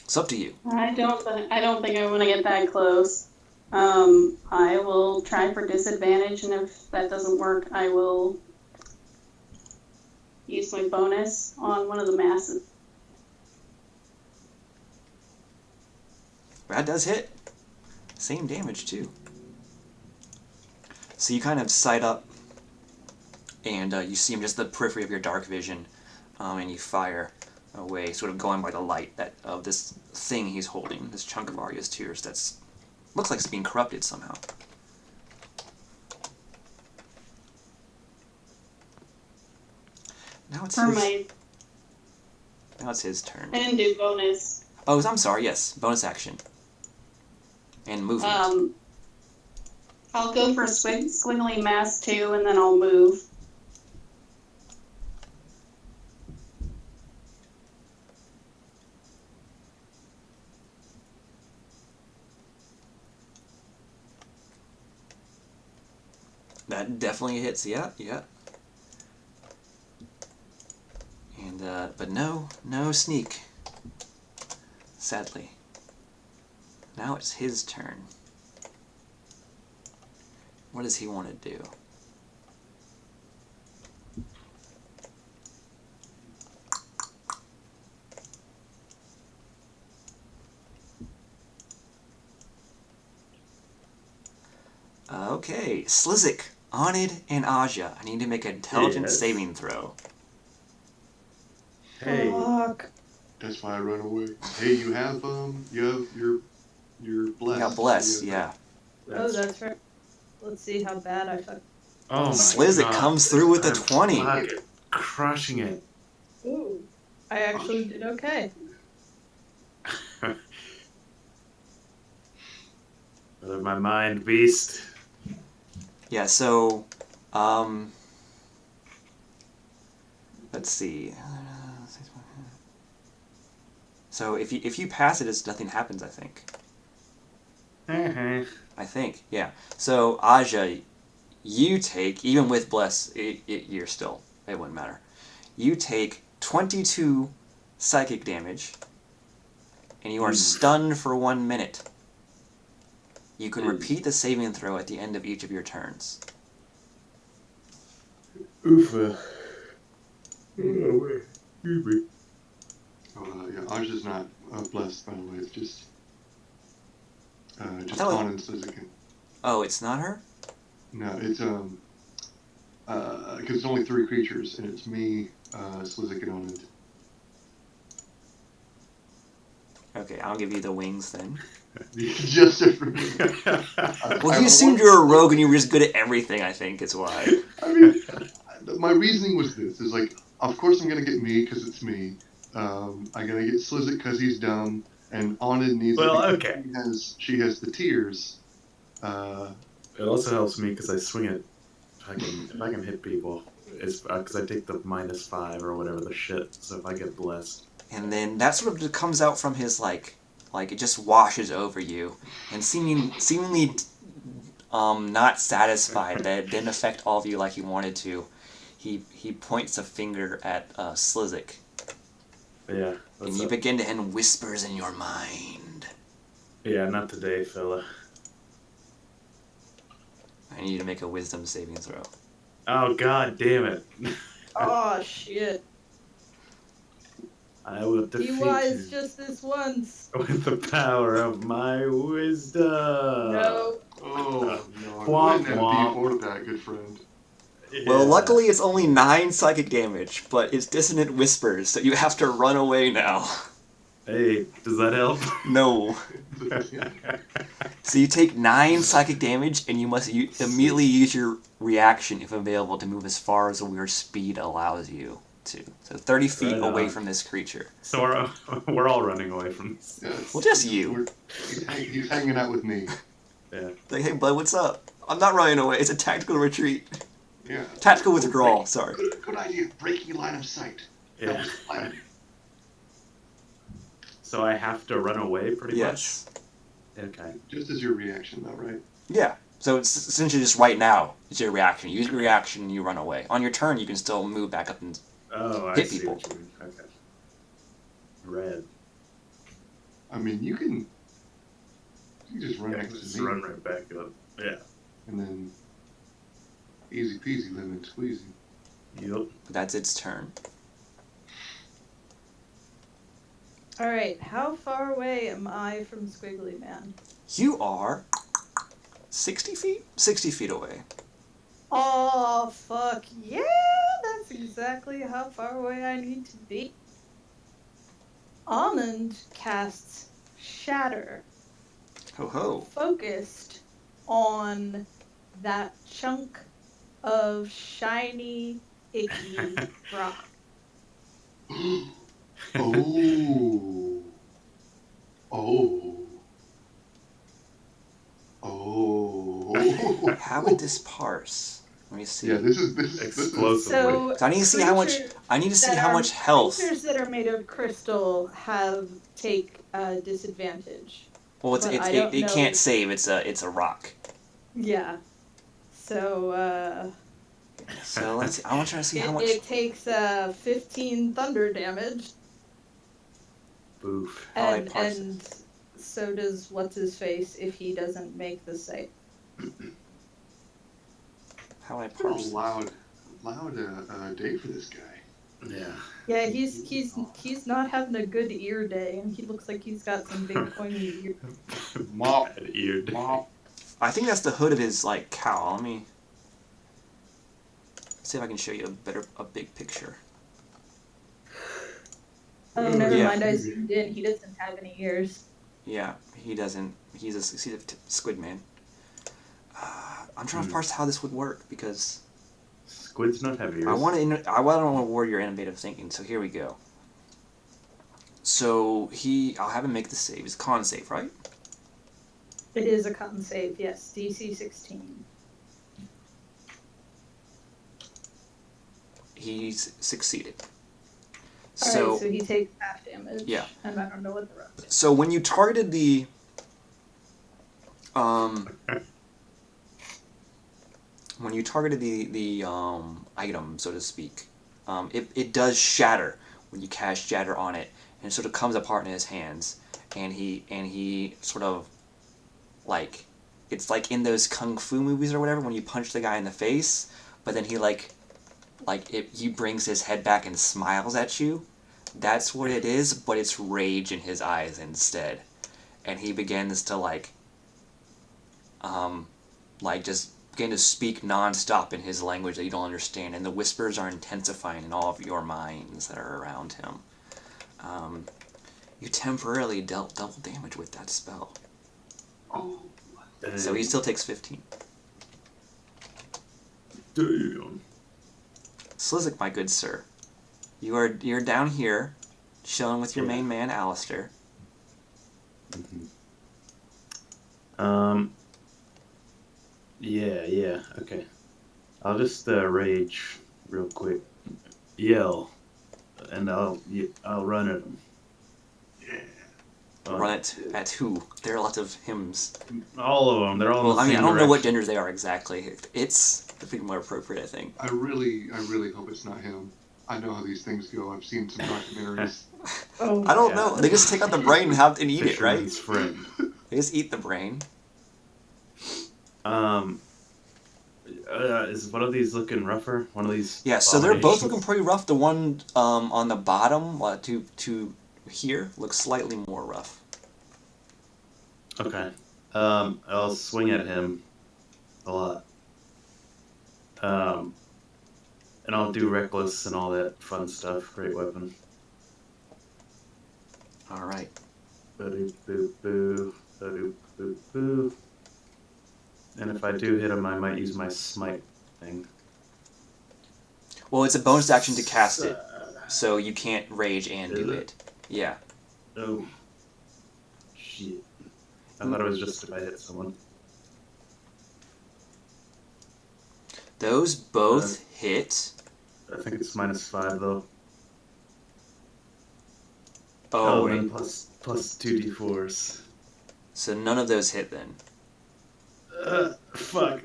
It's up to you. I don't think I want to get that close. I will try for disadvantage, and if that doesn't work, I will use my bonus on one of the masses. That does hit. Same damage, too. So you kind of sight up, and you see him just the periphery of your dark vision, and you fire away, sort of going by the light of this thing he's holding, this chunk of Arya's tears that's looks like it's being corrupted somehow. Now it's Now it's his turn. I didn't do bonus. Oh, I'm sorry. Yes, bonus action and movement. I'll go for squiggly mass too, and then I'll move. That definitely hits. Yeah. And but no sneak. Sadly. Now it's his turn. What does he want to do? Okay, Slizik, Onid, and Aja. I need to make an intelligence saving throw. Hey. Fuck. That's why I run away. Hey, you have your blessed. Yeah, bless, yeah. That's right. Let's see how bad I fuck. Oh my Slizik God. comes through with a I'm 20. fucking crushing it. Ooh. I actually did okay. Out of my mind, beast. Yeah, so, let's see. So if you pass it, nothing happens, I think. I think, yeah. So, Aja, you take, even with Bless, you're still, it wouldn't matter. you take 22 psychic damage, and you are stunned for 1 minute. You can repeat the saving throw at the end of each of your turns. Oof. Yeah, ours is not blessed, by the way. It's just on and Sliziken. Oh, it's not her? No, it's because it's only 3 creatures, and it's me, Sliziken on it. Okay, I'll give you the wings then. Just for me. Well, you assumed you were a rogue and you were just good at everything, I think, is why. I mean, my reasoning was this: is like, of course I'm gonna get me because it's me. I'm gonna get Slizik because he's dumb, and Anand needs it because she has the tears. It also helps me because I swing it. If I can hit people, it's because I take the -5 or whatever the shit. So if I get blessed, and then that sort of comes out from his like it just washes over you, and seemingly not satisfied that it didn't affect all of you like he wanted to. He points a finger at Slizik. Yeah. And you begin to hear whispers in your mind. Yeah, not today, fella. I need you to make a wisdom saving throw. Oh, god damn it. Oh, shit. I will defeat Be wise just this once. with the power of my wisdom. No. Oh, no. Womp, I womp. D4 that, good friend. Yeah. Well, luckily it's only 9 psychic damage, but it's dissonant whispers, so you have to run away now. Hey, does that help? No. So you take 9 psychic damage, and you must immediately use your reaction, if available, to move as far as your speed allows you to. So 30 feet away from this creature. So we're all running away from this. Yes. Well, just you. He's hanging out with me. Yeah. Like, hey, bud, what's up? I'm not running away. It's a tactical retreat. Yeah. Tactical withdrawal, sorry. Good idea. Breaking line of sight. Yeah. So I have to run away, pretty much? Okay. Just as your reaction, though, right? Yeah. So it's essentially just right now. It's your reaction. You use your reaction and you run away. On your turn, you can still move back up and hit people. What you mean. Okay. Red. I mean, you can just run next Just to me. run right back up. Yeah. And then easy peasy, lemon squeezy. Yep. That's its turn. Alright, how far away am I from Squiggly Man? You are 60 feet? 60 feet away. Oh, fuck yeah! That's exactly how far away I need to be. Anand casts Shatter, Ho ho. focused on that chunk of shiny, icky rock. Oh. Oh. Oh. How would this parse? Let me see. Yeah, this is Explosive. So I need to see how much. I need to see how much health. Creatures that are made of crystal take disadvantage. Well, but I don't it know. can't save. It's a rock. Yeah. So So let's see. I want to see how much. it takes 15 thunder damage, Boof. How I and parse and so does what's his face if he doesn't make the save. How I a parse. loud day for this guy. Yeah. Yeah, he's not having a good ear day, and he looks like he's got some big pointy ears. Mop. Bad eared. Mop. I think that's the hood of his like cowl. Let me see if I can show you a big picture. Oh, never Yeah. mind. I zoomed in. He doesn't have any ears. Yeah, he doesn't. He's a squid man. I'm trying to parse how this would work because Squids not have ears. I want to reward your innovative thinking. So here we go. So I'll have him make the save. It's a con save, right? It is a con save, yes. DC 16. He's succeeded. Alright, so he takes half damage. Yeah. And I don't know what the rest is. So when you targeted the item, so to speak, it does shatter when you cast Shatter on it, and it sort of comes apart in his hands, and he sort of like, it's like in those kung fu movies or whatever when you punch the guy in the face, but then he he brings his head back and smiles at you. That's what it is, but it's rage in his eyes instead, and he begins to just begin to speak non-stop in his language that you don't understand, and the whispers are intensifying in all of your minds that are around him. You temporarily dealt double damage with that spell. Oh. So he still takes 15. Damn. Slizik, my good sir, you're down here, chilling with your main man, Alistair. Yeah, okay. I'll just rage real quick. Yell. And I'll run at him. Run it at who? There are lots of hymns. All of them. They're all in the I same don't know what direction. genders they are exactly. It's I think more appropriate, I think. I really hope it's not him. I know how these things go. I've seen some documentaries. Oh, I don't know. They just take out the brain and eat it, right? Fisherman's friend. They just eat the brain. Is one of these looking rougher? One of these? Yeah, so they're both abominations? looking pretty rough. The one on the bottom to here looks slightly more rough. Okay. I'll swing at him a lot. And I'll do reckless and all that fun stuff. Great weapon. All right. Ba-doop, boop, boo. Ba-doop, boop, boo. And if I do hit him, I might use my smite thing. Well, it's a bonus action to cast it, so you can't rage and do it. Yeah. Oh. Shit. I thought it was just if I hit someone. Those both hit. I think it's -5 though. Oh, and then wait. plus 2d4s. So none of those hit then. Fuck.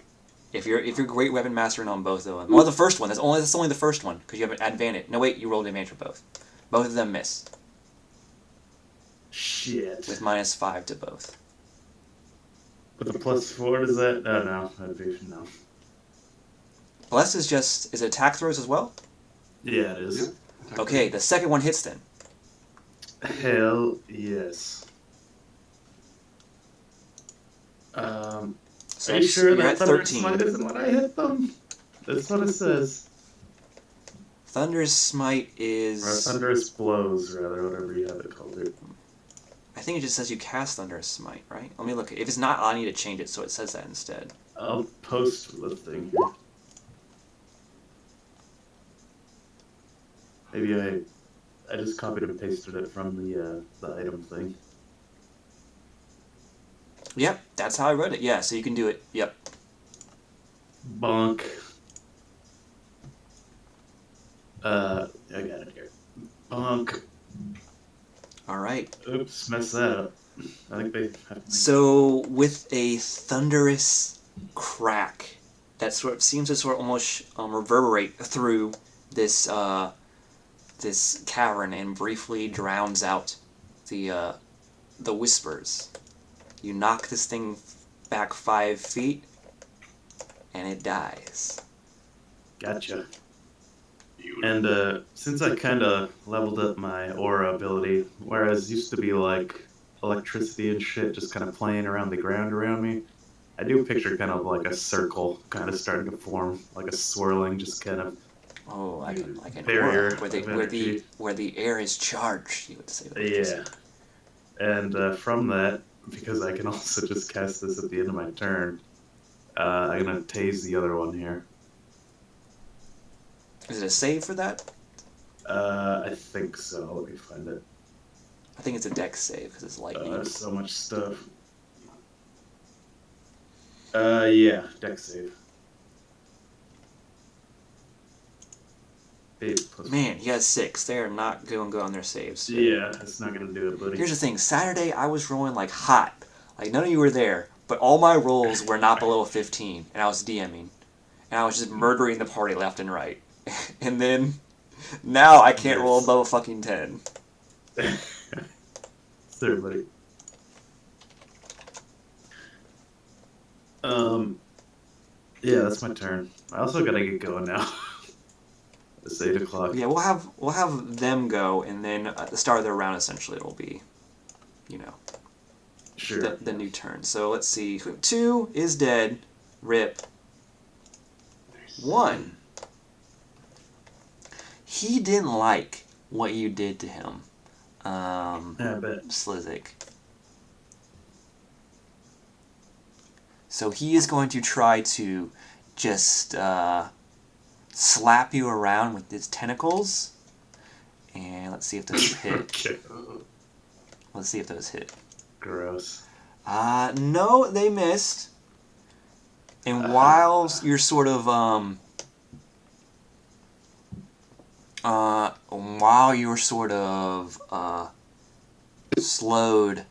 If you're great weapon mastering on both of them. Well, the first one. That's only the first one because you have an advantage. No, wait. You rolled advantage for both. Both of them miss Shit. with -5 to both. With the +4, does that? Oh no, that'd be no. Bless is it attack throws as well? Yeah, it is. Yep. Okay, the second one hits then. Hell yes. So Are you sure you're that at Thunder 13. Smite isn't when I hit them? That's what it says. Thunder's Smite Or is... Thunderous Blows, rather, whatever you have it called. I think it just says you cast Thunderous Smite, right? Let me look. If it's not, I need to change it so it says that instead. I'll post the thing here. Maybe I just copied and pasted it from the item thing. Yep, that's how I wrote it. Yeah, so you can do it. Yep. Bonk. I got it here. Bonk. All right. Oops, messed that up. I think they have to make So with a thunderous crack that sort of seems to sort of almost reverberate through this this cavern and briefly drowns out the whispers. You knock this thing back 5 feet, and it dies. Gotcha. And since I kind of leveled up my aura ability, whereas used to be like electricity and shit just kind of playing around the ground around me, I do picture kind of like a circle kind of starting to form, like a swirling, just kind of Oh, like an barrier aura where the air is charged. You would say. yeah. And from that, because I can also just cast this at the end of my turn, I'm gonna tase the other one here. Is it a save for that? I think so. Let me find it. I think it's a dex save because it's lightning. There's so much stuff. Yeah, dex save. 8 plus Man, he has 6. They are not going to go on their saves. Yeah, that's not gonna do it, buddy. Here's the thing. Saturday, I was rolling like hot. Like, none of you were there, but all my rolls were not below 15, and I was DMing. And I was just murdering the party left and right. And then Now I can't roll above a fucking 10. Everybody. Yeah, that's my turn. I also gotta get going now. It's 8 o'clock. Yeah, we'll have them go, and then at the start of their round, essentially, it'll be, Sure. the new turn. So let's see. 2 is dead. Rip. 1. He didn't like what you did to him. Yeah, I bet. Slizik. So he is going to try to just slap you around with his tentacles. And let's see if those hit. Okay. Let's see if those hit. Gross. No, they missed. And while you're sort of slowed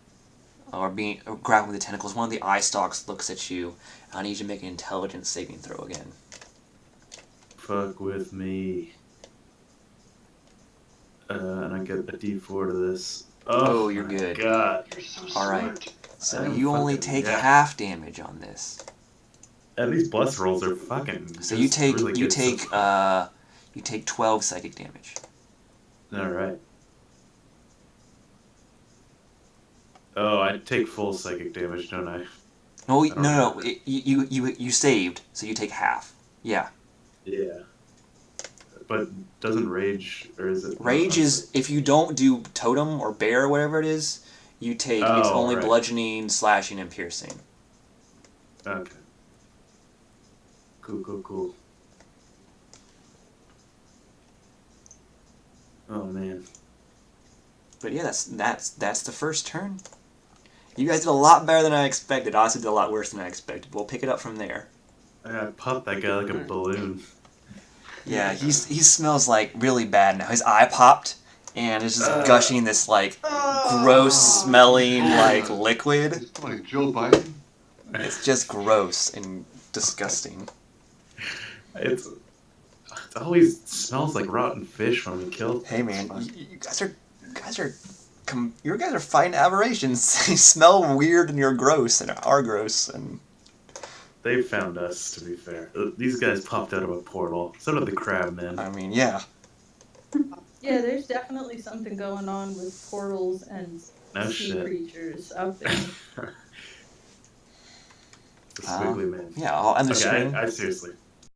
or being grabbed with the tentacles, one of the eye stalks looks at you. I need you to make an intelligence saving throw again. Fuck with me. And I get a D4 to this. Oh, you're good. God. You're so All right. smart. So I'm you only fucking- take yeah. half damage on this. And these bless rolls are fucking. So you just take really you good take so far. you take 12 psychic damage. All right. Oh, I take full psychic damage, don't I? No, don't no. remember. You saved, so you take half. Yeah. Yeah. But doesn't rage, or is it? Rage is if you don't do totem or bear or whatever it is, you take it's Oh, only right. bludgeoning, slashing, and piercing. Okay. Cool. Oh man. But yeah, that's the first turn. You guys did a lot better than I expected. Honestly, did a lot worse than I expected. We'll pick it up from there. I popped that guy like a balloon. Yeah, he smells like really bad now. His eye popped, and it's just gushing this like gross smelling like liquid. It's like Joe Biden. It's just gross and disgusting. It always smells like rotten fish when we kill. Hey man, you guys are fighting aberrations. They smell weird and you're gross and are gross and. They found us, to be fair. These guys popped out of a portal. So did the crab men. I mean, yeah. Yeah, there's definitely something going on with portals and No sea shit. creatures out there. The squiggly man. Yeah, I'll end the Okay, stream. I seriously.